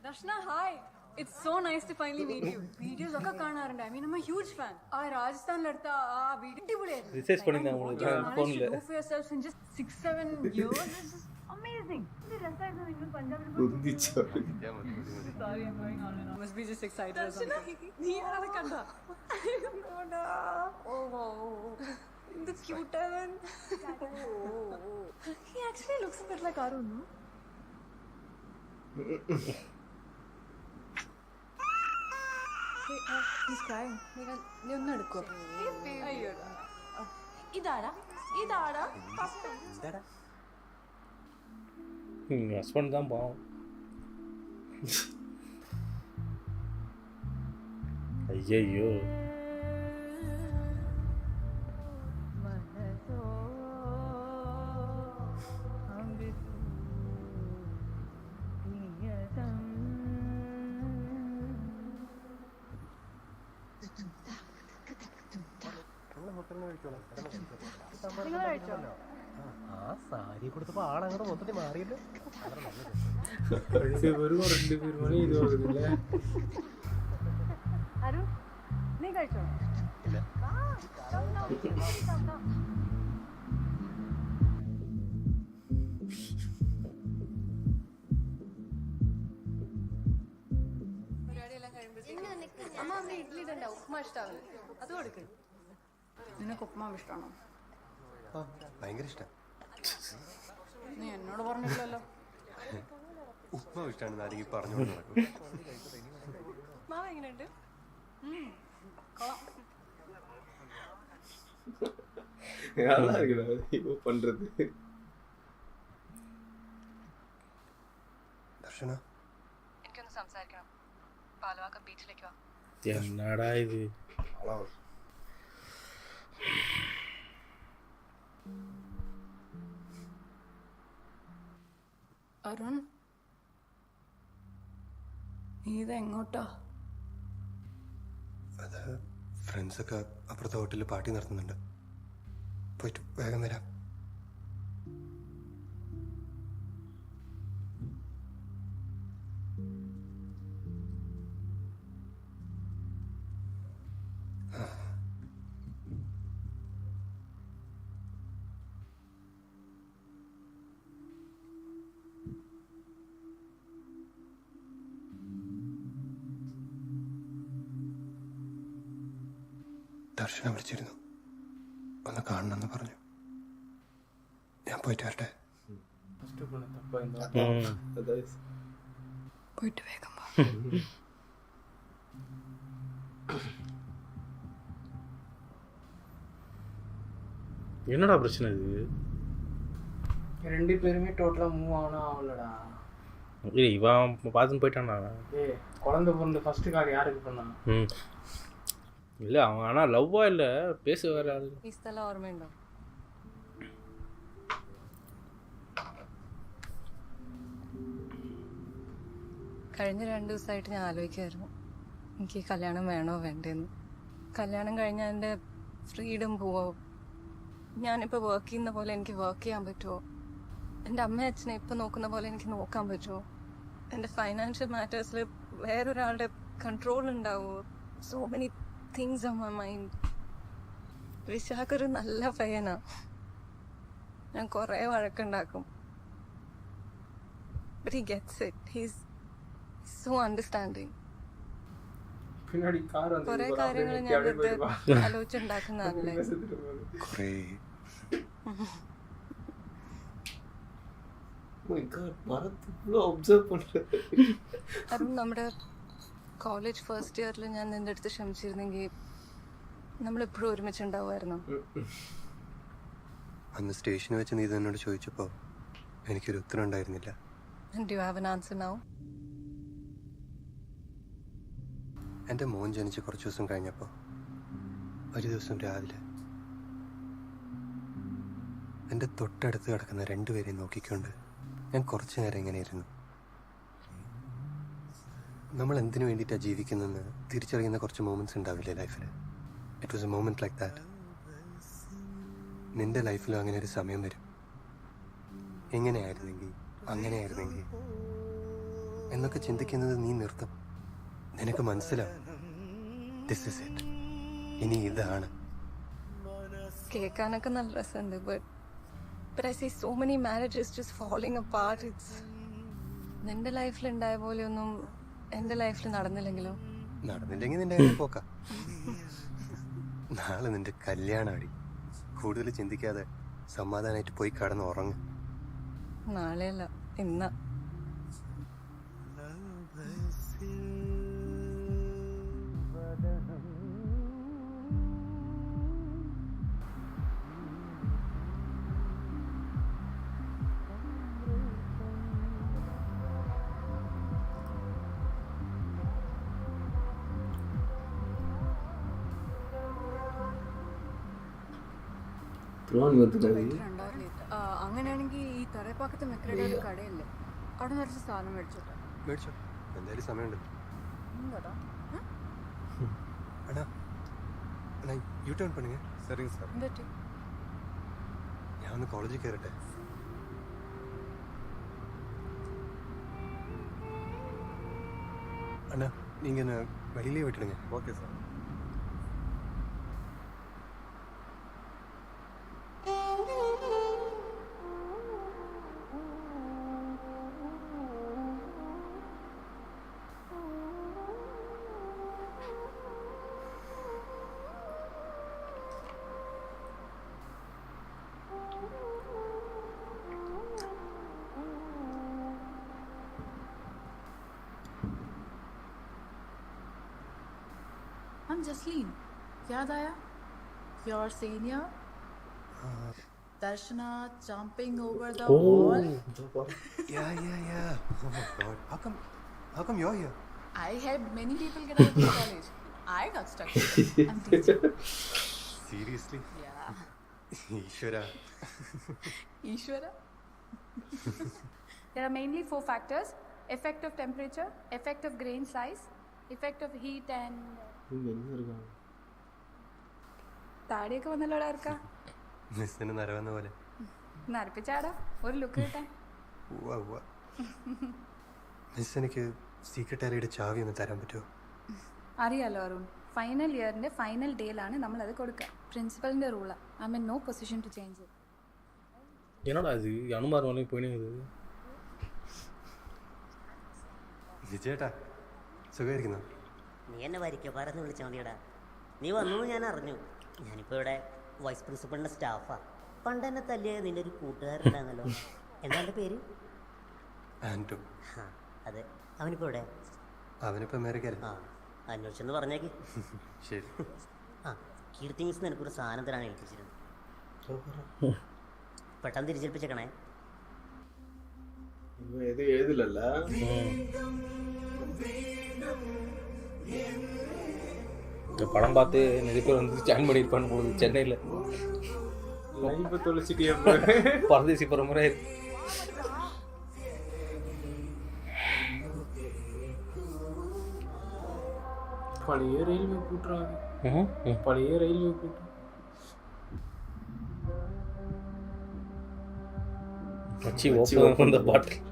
Darshana hi, it's so nice to finally meet you. Videos ഒക്കെ കാണാറുണ്ട്. I mean I'm a huge fan. ആ രാജസ്ഥാനിലെടുത്ത ആ വീഡിയോ അടിപൊളിയായിരുന്നു. റിസർച്ച് பண்ணிங்க உங்களுக்கு ഫോണില്. Go for yourself in just 6-7 years. This is amazing. ഇത് രസമായിരുന്നു. നിങ്ങൾ പഞ്ചാബിൽ Sorry, I'm going on and on. Must be just excited or something. നീ ആളെ കണ്ടോ? The cute one. He actually looks a bit like Arun, no? Hey, he's crying. നീ ഒന്ന് എടുക്കോ? അയ്യോ. ഇതാരാ? ഹസ്ബൻഡ് தான் பாவம். ஐயோ ആ സാരി കൊടുത്തപ്പോ ആളങ്ങോട്ട് മൊത്തത്തിൽ മാറിയല്ലോ. രണ്ട് പേര് മണി ഇത് കൊടുക്കില്ലേ? അരുൺ, നീ കഴിച്ചോ? ഇല്ല. പരിപാടിയെല്ലാം കഴിയുമ്പോഴത്തേക്കും അമ്മ അവിടെ ഇഡ്ഡലി ഇടണ്ട, ഉപ്മാ ഇഷ്ടാവില്ല, അത് കൊടുക്ക്. നിനക്ക് ഉപ്മാവ് ഇഷ്ടമാണോ? ഭയങ്കര ഇഷ്ടം. നീ എന്നോട് പറഞ്ഞില്ലല്ലോ. ഉപ്മാവ് ഇഷ്ടമാണെന്ന് ആരെങ്കിലും പറഞ്ഞു നടക്കും. മാവ എങ്ങനെയുണ്ട്? நல்லா இருக்குடா பண்றது. ദർശന എനിക്കൊന്ന് സംസാരിക്കണം. പാലവാക്കം ബീച്ചിലേക്ക് വാ. എന്നടാ ഇത്? അരുൺ, നീ ഇതെങ്ങോട്ടാ? അത് ഫ്രണ്ട്സൊക്കെ അപ്പുറത്തെ ഹോട്ടലിൽ പാർട്ടി നടത്തുന്നുണ്ട്. പോയിട്ട് വേഗം വരാം. ദർശനം വിളിച്ചിരുന്നു, ഒന്ന് കാണണമെന്ന് പറഞ്ഞു. ഞാൻ പോയിട്ട് വരട്ടെ? പോയിട്ട് വേഗം വാ. என்னடா பிரச்சனை இது? ரெண்டு பேருமே டோட்டலாக மூவ் ஆகலடா. இல்லை இவன் பார்த்துன்னு போயிட்டானா? குழந்தை பிறந்த ஃபர்ஸ்ட் கார் யாருக்கு பண்ணான்? இல்லை அவன் ஆனால் லவ்வா இல்லை, பேச வேற ஆள். ഈ സ്ഥലം ഓർമ്മയുണ്ടോ? കഴിഞ്ഞ 2 ദിവസമായിട്ട് ഞാൻ ആലോചിക്കുമായിരുന്നു എനിക്ക് കല്യാണം വേണോ വേണ്ടേന്ന്. കല്യാണം കഴിഞ്ഞാൽ എൻ്റെ ഫ്രീഡം പോവോ? ഞാനിപ്പോൾ വർക്ക് ചെയ്യുന്ന പോലെ എനിക്ക് വർക്ക് ചെയ്യാൻ പറ്റുമോ? എൻ്റെ അമ്മയും അച്ഛനെ ഇപ്പം നോക്കുന്ന പോലെ എനിക്ക് നോക്കാൻ പറ്റുമോ? എൻ്റെ ഫൈനാൻഷ്യൽ മാറ്റേഴ്സിൽ വേറൊരാളുടെ കൺട്രോൾ ഉണ്ടാവുമോ? So many things on my mind. Vishakh ഒരു നല്ല പയ്യനാ, ഞാൻ കുറേ വഴക്കുണ്ടാക്കും. But he gets it. He's so understanding. பின்னாடி கார் வந்து കുറേ കാര്യങ്ങൾ ഞാൻ വെറുതെ ആലോചിച്ചുണ്ടാക്കുന്നതല്ലേ. കുറേ അരുൺ, നമ്മുടെ കോളേജ് ഫസ്റ്റ് ഇയറിൽ ഞാൻ നിന്റെ അടുത്ത് ക്ഷമിച്ചിരുന്നെങ്കിൽ നമ്മളെപ്പോഴും ഒരുമിച്ചുണ്ടാവുമായിരുന്നു. അന്ന് സ്റ്റേഷനിൽ വെച്ച് നീ ഇത് എന്നോട് ചോദിച്ചപ്പോൾ എനിക്കൊരു ഉത്തരം ഉണ്ടായിരുന്നില്ല. And do you have an answer now? എൻ്റെ മോൻ ജനിച്ച് കുറച്ച് ദിവസം കഴിഞ്ഞപ്പോൾ ഒരു ദിവസം രാവിലെ എൻ്റെ തൊട്ടടുത്ത് കിടക്കുന്ന രണ്ടുപേരെയും നോക്കിക്കൊണ്ട് ഞാൻ കുറച്ച് നേരം ഇങ്ങനെ ഇരുന്നു. നമ്മൾ എന്തിനു വേണ്ടിയിട്ടാണ് ജീവിക്കുന്നതെന്ന് തിരിച്ചറിയുന്ന കുറച്ച് മൊമെൻറ്റ്സ് ഉണ്ടാവില്ലേ ലൈഫിൽ. It was A moment like that. നിൻ്റെ ലൈഫിലും അങ്ങനെ ഒരു സമയം വരും. എങ്ങനെയായിരുന്നെങ്കിൽ, അങ്ങനെയായിരുന്നെങ്കിൽ എന്നൊക്കെ ചിന്തിക്കുന്നത് നീ നിർത്തും. നിനക്ക് മനസ്സിലാവും, ദിസ് ഇസ് ഇറ്റ്, ഇനി ഇതാണ്. കേൾക്കാനൊക്കെ നല്ല രസമുണ്ട്, but I see so many marriages just falling apart. നിന്റെ ലൈഫിൽ ഉണ്ടായ പോലെയൊന്നും എൻ്റെ ലൈഫിൽ നടന്നില്ലെങ്കിലോ? നടന്നില്ലെങ്കിൽ നിന്റെ കയ്യിൽ പോക്കാം. നാളെ നിന്റെ കല്യാണാടി. കൂടുതൽ ചിന്തിക്കാതെ സമാധാനമായിട്ട് പോയി കടന്ന് ഉറങ്ങും. നാളെയല്ല, ഇന്നാ. അങ്ങനെയാണെങ്കിൽ ഈ തറയപ്പാക്കത്തെ മെക്കയുടെ ഒരു കടയല്ലേ, അവിടെ നിറച്ച് സാധനം മേടിച്ചോട്ടെ. മേടിച്ചോ, എന്തായാലും സമയമുണ്ട്. അണ്ണാ അണ്ണാ യു ടേൺ പണിങ്ങ. சரிங்க சார். ഞാൻ ഒന്ന് കോളേജിൽ കയറട്ടെ. அண்ணா நீங்கள் என்ன வெளியிலே விட்டுடுங்க. Okay sir. I'm Jasleen. याद आया? Your senior? Darshana jumping over the wall. Yeah. Oh my God. How come you're here? I helped many people get out of the college. I got stuck here. I'm teaching. Seriously? Yeah. Ishwara. Ishwara? There are mainly 4 factors: effect of temperature, effect of grain size, effect of heat and താടിയൊക്കെ വന്നല്ലോടാ ആർക്കാ? മിസ്സിന് നരവെന്ന പോലെ നരപ്പിച്ചാടാ ഒരു look കിട്ടാൻ. Miss എനിക്ക് secret ഡയറിയുടെ ചാവി ഒന്ന് തരാൻ പറ്റുമോ? അറിയാലോ അരുൺ, ഫൈനൽ ഇയറിന്റെ ഫൈനൽ ഡേയിലാണ് നമ്മൾ അത് കൊടുക്കുക. പ്രിൻസിപ്പലിന്റെ റൂളാ. I mean no position to change it. என்னடா இது அனுமார் வரையும் போயினது. വിജയേട്ടാ സുഖമായിരിക്കുന്നു? നീ എന്നെ വരിക്ക പറഞ്ഞ് വിളിച്ചാൽ മതിയടാ. നീ വന്നു ഞാൻ അറിഞ്ഞു. ഞാനിപ്പോൾ ഇവിടെ വൈസ് പ്രിൻസിപ്പളിൻ്റെ സ്റ്റാഫാ. പണ്ട് എന്നെ തല്ലിയ നിൻ്റെ ഒരു കൂട്ടുകാരുണ്ടായിരുന്നല്ലോ, എന്താ എൻ്റെ പേര്? ആൻറ്റോ. ആ അതെ, അവനിപ്പോൾ ഇവിടെ? അവനിപ്പോൾ അമേരിക്കയിൽ. ആ അന്വേഷിച്ചെന്ന് പറഞ്ഞേക്ക്. ശരി. ആ കീർത്തി മിസ് നിനക്കൊരു സാധനം തരാൻ ഏൽപ്പിച്ചിരുന്നു. പെട്ടെന്ന് തിരിച്ചേൽപ്പിച്ചേക്കണേ. എഴുതില്ലല്ല. இந்த படம் பார்த்து நிறைய பேர் வந்து ஜாயின் பண்ணியிருப்பான்னு போகுது சென்னையில். இப்போ தொலைச்சிட்டே பரதேசி போகிற முறை பழைய ரயில்வே கூட்டுறாங்க. பழைய ரயில்வே கூட்டு வச்சு ஓப்பன் அந்த பாட்டில்.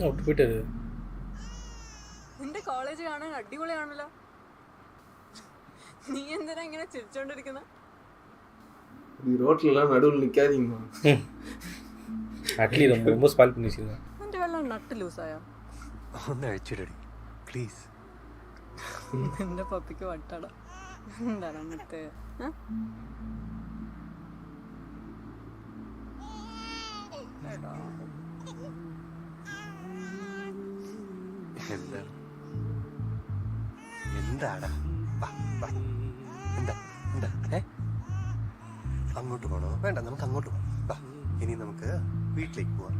വിട്ടു പോയിട്ടത്. നിന്റെ കോളേജ് കാണാൻ അടിപൊളിയാണല്ലോ. നീ എന്തിനാ ഇങ്ങനെ ചിരിച്ചോണ്ടിരിക്കുന്ന? ரோட்லலாம் நடுவில் நிற்காதீங்க. அட்லி ரொம்ப ரொம்ப ஸ்பாயில் பண்ணி வச்சிருக்கேன். എന്റെ വെള്ളം നട്ട് ലൂസായോ? ഒന്ന് അഴിച്ചിടടി പ്ലീസ്. എന്റെ പപ്പിക്ക് വട്ടാടാ. എന്താണ് മുത്തേ? എന്താടാ എന്താ എന്താ അങ്ങോട്ട് പോണോ? വേണ്ട, നമുക്ക് അങ്ങോട്ട് പോവാം. ഇനി നമുക്ക് വീട്ടിലേക്ക് പോവാം.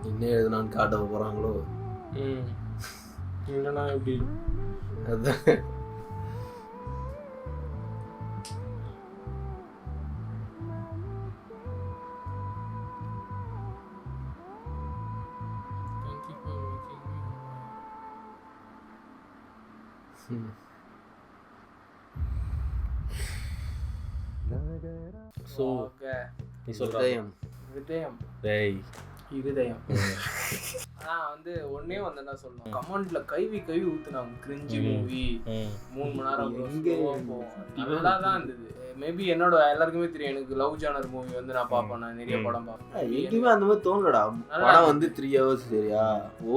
என்ன எழுதுனான்னு காட்ட போறாங்களோ? இல்லைண்ணா எப்படி அதான் ஸோ நீ சொல்ற விஜயம் டேய் இருதயம். ஆனால் வந்து ஒன்னே வந்து என்ன சொல்லணும், கமெண்ட்ல கழுவி ஊத்துனாங்க. கிரிஞ்சி மூவி 3 மணி நேரம் போகும், நல்லா தான் இருந்தது. மேபி என்னோட எல்லாருக்குமே தெரியும், எனக்கு லவ் ஜானர் மூவி வந்து நான் பார்ப்பேன், நான் நிறைய படம் பார்ப்பேன். எங்கேயுமே அந்த மாதிரி தோணலடா. படம் வந்து 3 hours சரியா,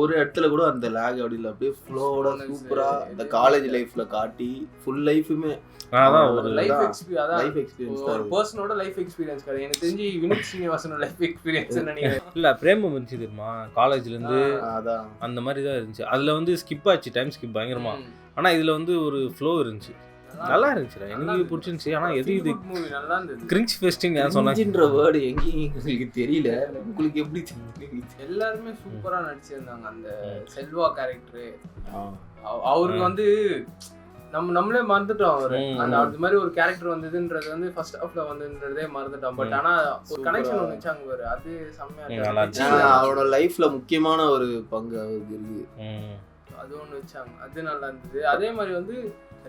ஒரு இடத்துல கூட அந்த லேக் அப்படி இல்லை, அப்படியே ஃப்ளோட சூப்பரா இந்த காலேஜ் லைஃப்ல காட்டி ஃபுல் லைஃபுமே அதான் ஒரு லைஃப் எக்ஸ்பீரியன்ஸ், ஒரு பர்சனோட லைஃப் எக்ஸ்பீரியன்ஸ் கிடையாது. எனக்கு தெரிஞ்சு வினித் ஸ்ரீனிவாசனோட லைஃப் எக்ஸ்பீரியன்ஸ் நினைக்கிறேன். இல்லை பிரேமம் இருந்துச்சு தெரியுமா, காலேஜ்லேருந்து அந்த மாதிரி தான் இருந்துச்சு. அதில் வந்து ஸ்கிப் ஆச்சு, டைம் ஸ்கிப் பயங்கரமா. ஆனால் இதில் வந்து ஒரு ஃப்ளோ இருந்துச்சு, நல்லா இருந்துச்சுடா, எனக்கு பிடிச்சிருந்துச்சு. ஆனால் எது இது மூவி நல்லா இருந்தது. கிரிஞ்ச் ஃபெஸ்டிங் நான் சொன்னேன்ற வேர்டு எங்கேயும் எங்களுக்கு தெரியல, உங்களுக்கு எப்படி எல்லாருமே சூப்பரா நடிச்சிருந்தாங்க. அந்த செல்வா கேரக்டரு, அவருக்கு வந்து நம்மளே மறந்துட்டோம். அவரு அந்த மாதிரி ஒரு கேரக்டர் வந்ததுன்றது வந்து ஃபர்ஸ்ட் ஹாஃப்ல வந்துன்றதே மறந்துட்டோம். பட் ஆனா ஒரு கனெக்ஷன் ஒன்று வச்சாங்க பாரு, அது செம்மையா அவரோட லைஃப்ல முக்கியமான ஒரு பங்கு அவருக்கு இருக்கு, அது ஒன்று வச்சாங்க, அது நல்லா இருந்தது. அதே மாதிரி வந்து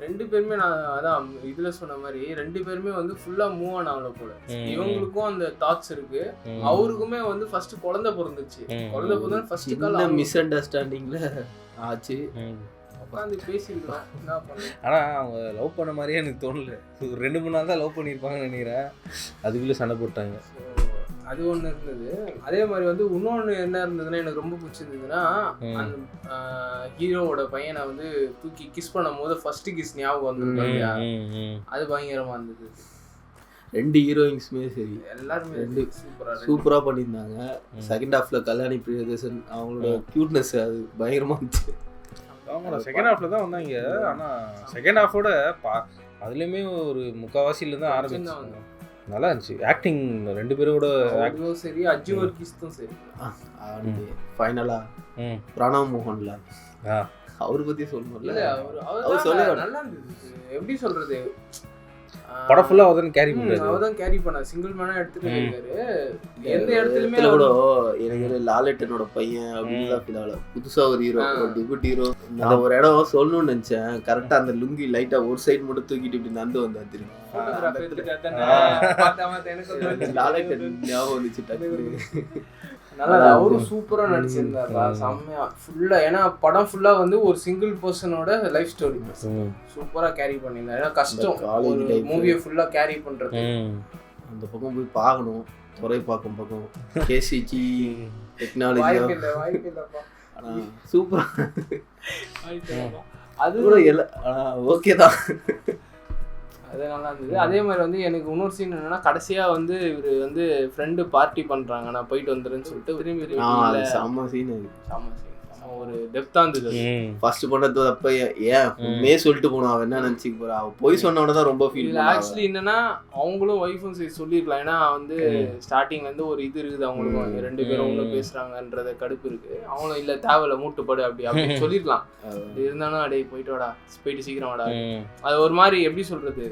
2 பேருமே நான் அதான் இதுல சொன்ன மாதிரி 2 பேருமே வந்து ஃபுல்லா மூவ் ஆன் ஆகல போல. இவங்களுக்கும் அந்த தாட்ஸ் இருக்கு, அவருக்குமே வந்து ஃபர்ஸ்ட் குழந்தை பிறந்துச்சு. குழந்தை பிறந்த ஃபர்ஸ்ட் கால் மிஸ் அண்டர்ஸ்டாண்டிங்ல ஆச்சு, உட்காந்து பேசிருக்கோம். என்ன பண்ண, ஆனால் அவங்க லவ் பண்ண மாதிரியே எனக்கு தோணல. 2-3 நாள் தான் லவ் பண்ணியிருப்பாங்கன்னு நினைக்கிறேன், அதுக்குள்ளே சண்டை போட்டாங்க. அது ஒன்று இருந்தது. அதே மாதிரி வந்து இன்னொன்று என்ன இருந்ததுன்னா எனக்கு ரொம்ப பிடிச்சிருந்ததுன்னா, அந்த ஹீரோவோட பையனை வந்து தூக்கி கிஸ் பண்ணும் போது ஃபர்ஸ்ட் கிஸ் ஞாபகம் வந்துருந்தா, அது பயங்கரமா இருந்தது. 2 ஹீரோயின்ஸுமே சரி எல்லாருமே சூப்பரா பண்ணியிருந்தாங்க. செகண்ட் ஹாஃப்ல கல்யாணி பிரியதர்ஷன் அவங்களோட கியூட்னஸ் அது பயங்கரமா இருந்துச்சு. அவங்க செகண்ட் ஹாஃப்ல தான் வந்தாங்க. ஆனால் செகண்ட் ஹாஃபோட அதுலேயுமே ஒரு முக்கால்வாசியில தான் ஆரம்பிச்சாங்க. நல்லா இருந்துச்சு ஆக்டிங் 2 பேரோட சரி. அஜு வர்கீஸும் சரி. ஃபைனலா பிரணவ் மோகன்லால் அவரை பத்தி சொல்லணும்ல, அவர் சொல்ல நல்லா இருந்தது. எப்படி சொல்றது, படம் ஃபுல்லா அவதான் கேரி பண்ணாரு, அவதான் கேரி பண்ணா, சிங்கிள் மேனா எடுத்துட்டு இருக்காரு. எந்த இடத்துலயுமே கூட எனக்கு லாலட்டனோட பையன் அப்படின்னு தான் ஃபீல் ஆகல. புதுசா ஒரு ஹீரோ, ஒரு டிபியூட் ஹீரோ. நான் ஒரு இடம் சொல்லணும்னு நினைச்சேன், கரெக்டா அந்த லுங்கி லைட்டா ஒரு சைடு மட்டும் தூக்கிட்டு இப்படி நடந்து வந்தா திரும்ப லாலட்டன் ஞாபகம் வந்துச்சு. நல்லா அவரும் சூப்பரா நடிச்சிருந்தாரா, செம்மையா ஃபுல்லா. ஏன்னா படம் ஃபுல்லா வந்து ஒரு சிங்கிள் பர்சனோட லைஃப் ஸ்டோரி சூப்பரா கேரி பண்ணியிருந்தாரு. ஏன்னா கஷ்டம் மூவியை ஃபுல்லா கேரி பண்றது. அந்த பக்கம் போய் பார்க்கணும், துறைப்பாக்கம் பக்கம் கேசிஜி டெக்னாலஜி சூப்பரா அது கூட ஓகே தான், அது நல்லா இருந்தது. அதே மாதிரி வந்து எனக்கு இன்னொரு சீன் என்னன்னா, கடைசியா வந்து இவரு வந்து ஃப்ரெண்டு பார்ட்டி பண்றாங்க, நான் போயிட்டு வந்துடுறேன்னு சொல்லிட்டு திரும்பி செம்ம சீன் அது, செம்ம சீன், ஒரு டெப்தா இருந்தது. ஃபர்ஸ்ட் பண்ணது அப்ப ஏன் உண்மையே சொல்லிட்டு போனோம், அவன் என்ன நினைச்சுக்க போறா, அவ போய் சொன்னவன தான் ரொம்ப ஃபீல் பண்ணா. ஆக்சுவலி என்னன்னா அவங்களும் ஒய்ஃபும் சொல்லிருக்கலாம். ஏன்னா வந்து ஸ்டார்டிங்ல இருந்து ஒரு இது இருக்குது அவங்களுக்கும், 2 பேரும் ஒண்ணு பேசுறாங்கன்றத கடுப்பு இருக்கு. அவங்களும் இல்ல தேவையில்ல மூட்டுப்படு அப்படி சொல்லிருக்கலாம். இருந்தாலும் அடே போயிட்டு வாடா, போயிட்டு சீக்கிரம் வாடா. அது ஒரு மாதிரி எப்படி சொல்றது,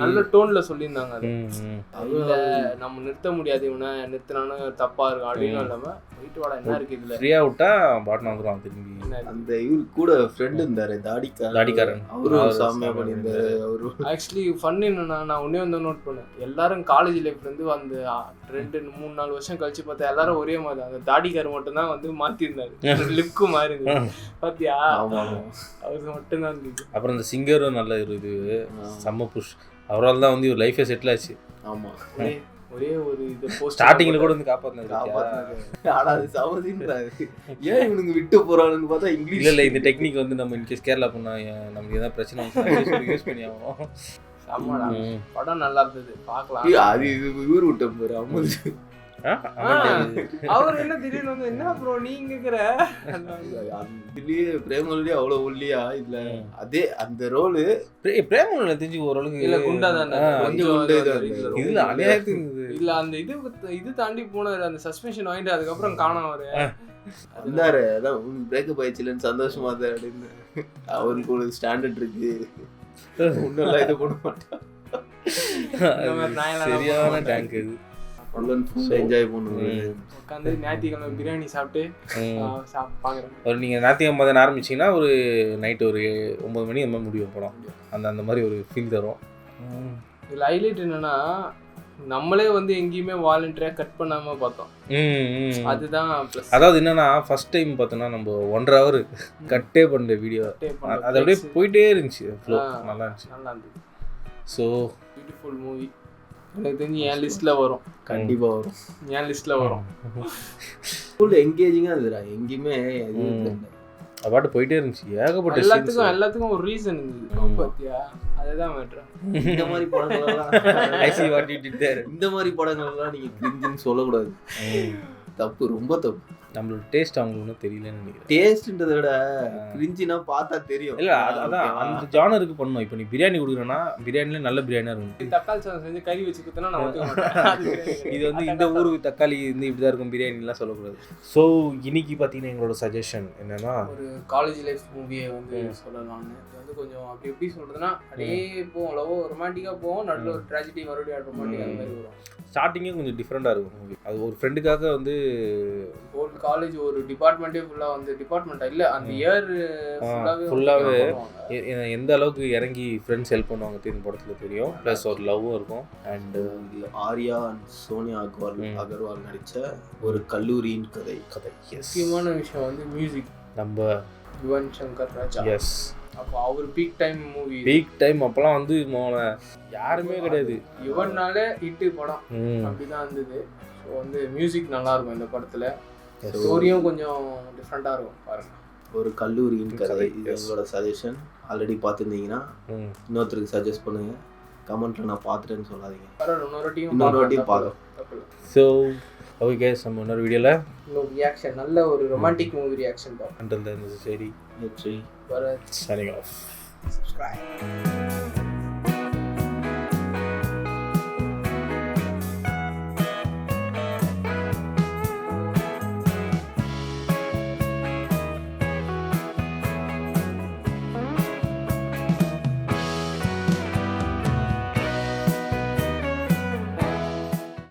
நல்ல டோன்ல சொல்லியிருந்தாங்க அது இல்ல நம்ம நிறுத்த முடியாது, இவனை நிறுத்தினானு தப்பா இருக்கும் அப்படின்னு இல்லாம போயிட்டு வாடா என்ன இருக்கு இதுல ஃப்ரீயா விட்டா பாட்டு வந்துடும் திரும்பி. அந்த இவரு கூட ஃப்ரெண்ட் இருந்தாரு தாடிக்காரன், அவரும் சாமியா பண்ணியிருந்தாரு. அவரு ஆக்சுவலி ஃபன் என்னன்னா, நான் ஒன்னே வந்து நோட் பண்ணேன், எல்லாரும் காலேஜ் லைஃப்ல இருந்து அந்த 2-3-4 வருஷம் கழிச்சு பார்த்தா எல்லாரும் ஒரே மாதிரி, அந்த தாடிக்காரர் மட்டும் தான் வந்து மாத்திருந்தாரு, லுக்கு மாறி பாத்தியா, அவருக்கு மட்டும் தான் இருந்துச்சு. அப்புறம் இந்த சிங்கரும் நல்ல இது செம்ம புஷ், அவரால் தான் வந்து ஒரு லைஃபே செட்டில் ஆச்சு. ஆமா, ஒரே ஒரு இது ஸ்டார்டிங்ல கூட வந்து காப்பாத்தினாரு. ஆனா அது சமதின்றாரு, ஏன் இவனுங்க விட்டு போறானுன்னு பார்த்தா இங்கிலீஷ் இல்ல இந்த டெக்னிக் வந்து நம்ம இன்கேஸ் கேரளா போனா நமக்கு ஏதாவது பிரச்சனை வந்து யூஸ் பண்ணி ஆகும். படம் நல்லா இருந்தது, பார்க்கலாம். அது இவர் விட்ட போற அமுது அவர் என்ன திடீர்னு வந்து என்ன ப்ரோ நீங்க இருக்கிற இதுலயே பிரேமலயே அவ்வளவு ஒல்லியா இதுல அதே அந்த ரோலு பிரேமல தெரிஞ்சு ஓரளவுக்கு இல்ல குண்டா தானே, இதுல அநியாயத்துக்கு இல்ல அந்த இது தாண்டி போனாரு, அந்த சஸ்பென்ஷன் வாங்கிட்டு அதுக்கப்புறம் காணோம் அவரு வந்தாரு. அதான் பிரேக்கப் ஆயிடுச்சுலன்னு சந்தோஷமா இருந்தாரு அப்படின்னு. அவருக்கு ஒரு ஸ்டாண்டர்ட் இருக்கு, ஒன்னும் இது பண்ண மாட்டான். சரியான டேங்க் இது, என்ஜாய் பண்ணுவேன். உட்காந்து ஞாயிற்றுக்கிழமை பிரியாணி சாப்பிட்டு பார்க்குறேன். ஒரு நீங்கள் ஞாயிற்றுக்கிழமை தான் ஆரம்பிச்சிங்கன்னா ஒரு நைட்டு ஒரு 9 மணி அந்த மாதிரி முடியும் படம். அந்த மாதிரி ஒரு ஃபீல் தரும். இதில் ஹைலைட் என்னன்னா, நம்மளே வந்து எங்கேயுமே வாலண்டியராக கட் பண்ணாமல் பார்த்தோம். அதுதான் ப்ளஸ். அதாவது என்னன்னா ஃபர்ஸ்ட் டைம் பார்த்தோன்னா நம்ம 1.5 hour கட்டே பண்ண வீடியோ, அது அப்படியே போயிட்டே இருந்துச்சு, ஃப்ளோ நல்லா இருந்துச்சு. நல்லா இருந்துச்சு. ஸோ பியூட்டிஃபுல் மூவி, எனக்கு தெரிஞ்சு என் லிஸ்ட்ல வரும், கண்டிப்பா வரும், என் லிஸ்ட்ல வரும். ஃபுல் என்கேஜிங்கா இருந்துடா, எங்கேயுமே பாட்டு போயிட்டே இருந்துச்சு. ஏகப்பட்ட எல்லாத்துக்கும் ஒரு ரீசன் இருந்தது பாத்தியா, அதுதான் மேட்டர். இந்த மாதிரி படங்கள்லாம் இந்த மாதிரி படங்கள்லாம் நீங்க கிரிஞ்சுன்னு சொல்லக்கூடாது, தப்பு, ரொம்ப தப்பு. நம்மளோட டேஸ்ட் அவங்களுக்கு ஒன்றும் தெரியலன்னு நினைக்கிறேன். டேஸ்ட்ன்றதை விட கிரிஞ்சினா பார்த்தா தெரியும். இல்லை அதான் அந்த ஜானருக்கு பண்ணணும். இப்போ நீ பிரியாணி கொடுக்குறேன்னா பிரியாணில நல்ல பிரியாணியாக இருக்கும். தக்காளி சாதம் செஞ்சு கறி வச்சு கொடுத்தனா நான் இது வந்து இந்த ஊருக்கு தக்காளி வந்து இப்படி தான் இருக்கும் பிரியாணிலாம் சொல்லக்கூடாது. ஸோ இன்னைக்கு பார்த்தீங்கன்னா எங்களோட சஜஷன் என்னன்னா, ஒரு காலேஜ் லைஃப் மூவியை வந்து சொல்லலாம்னு. இது வந்து கொஞ்சம் அப்படி எப்படி சொல்றதுன்னா, அப்படியே போவோம், லவ் ரொமான்டிக்காக போவோம், நடுவில் ஒரு ட்ராஜடி மறுபடியும் ரொமான்டிக் அந்த மாதிரி வரும். ஸ்டார்டிங்கே கொஞ்சம் டிஃப்ரெண்டாக இருக்கும் மூவி. அது ஒரு ஃப்ரெண்டுக்காக வந்து ஹோல் காலேஜ் ஒரு டிபார்ட்மெண்ட்டே ஃபுல்லாக வந்து டிபார்ட்மெண்ட்டாக இல்லை, அந்த இயர் ஃபுல்லாகவே எந்த அளவுக்கு இறங்கி ஃப்ரெண்ட்ஸ் ஹெல்ப் பண்ணுவாங்க தெரியும் படத்தில் தெரியும். ப்ளஸ் ஒரு லவ்வும் இருக்கும். அண்டு ஆர்யா அண்ட் சோனியா அகர்வால் நடித்த ஒரு கல்லூரியின் கதை. முக்கியமான விஷயம் வந்து மியூசிக். நம்ம யுவன் சங்கர் ராஜா. எஸ், அப்போ அவர் peak time movie, peak time அப்போலாம் வந்து யாருமே கிடையாது, யுவன்னாலே ஹிட்டு படம் அப்படிதான் இருந்தது. ஸோ வந்து மியூசிக் நல்லா இருக்கும் இந்த படத்தில், ஸ்டோரியும் கொஞ்சம் டிஃப்ரெண்ட்டாக இருக்கும் பாருங்க. ஒரு கல்லூரியின் கதை, இது எங்களோட சஜஷன். ஆல்ரெடி பார்த்துருந்தீங்கன்னா இன்னொருத்தருக்கு சஜஸ்ட் பண்ணுங்க, கமெண்ட்ல நான் பார்த்துட்டேன்னு சொல்லாதீங்க, இன்னொரு வாட்டியும் பார்க்கலாம். ஸோ ஓகே கைஸ், நம்ம இன்னொரு வீடியோவில் இன்னொரு ரியாக்ஷன், நல்ல ஒரு ரொமான்டிக் மூவி ரியாக்ஷன் தான். அண்டல் தென் சரி, பரத் signing off. Subscribe.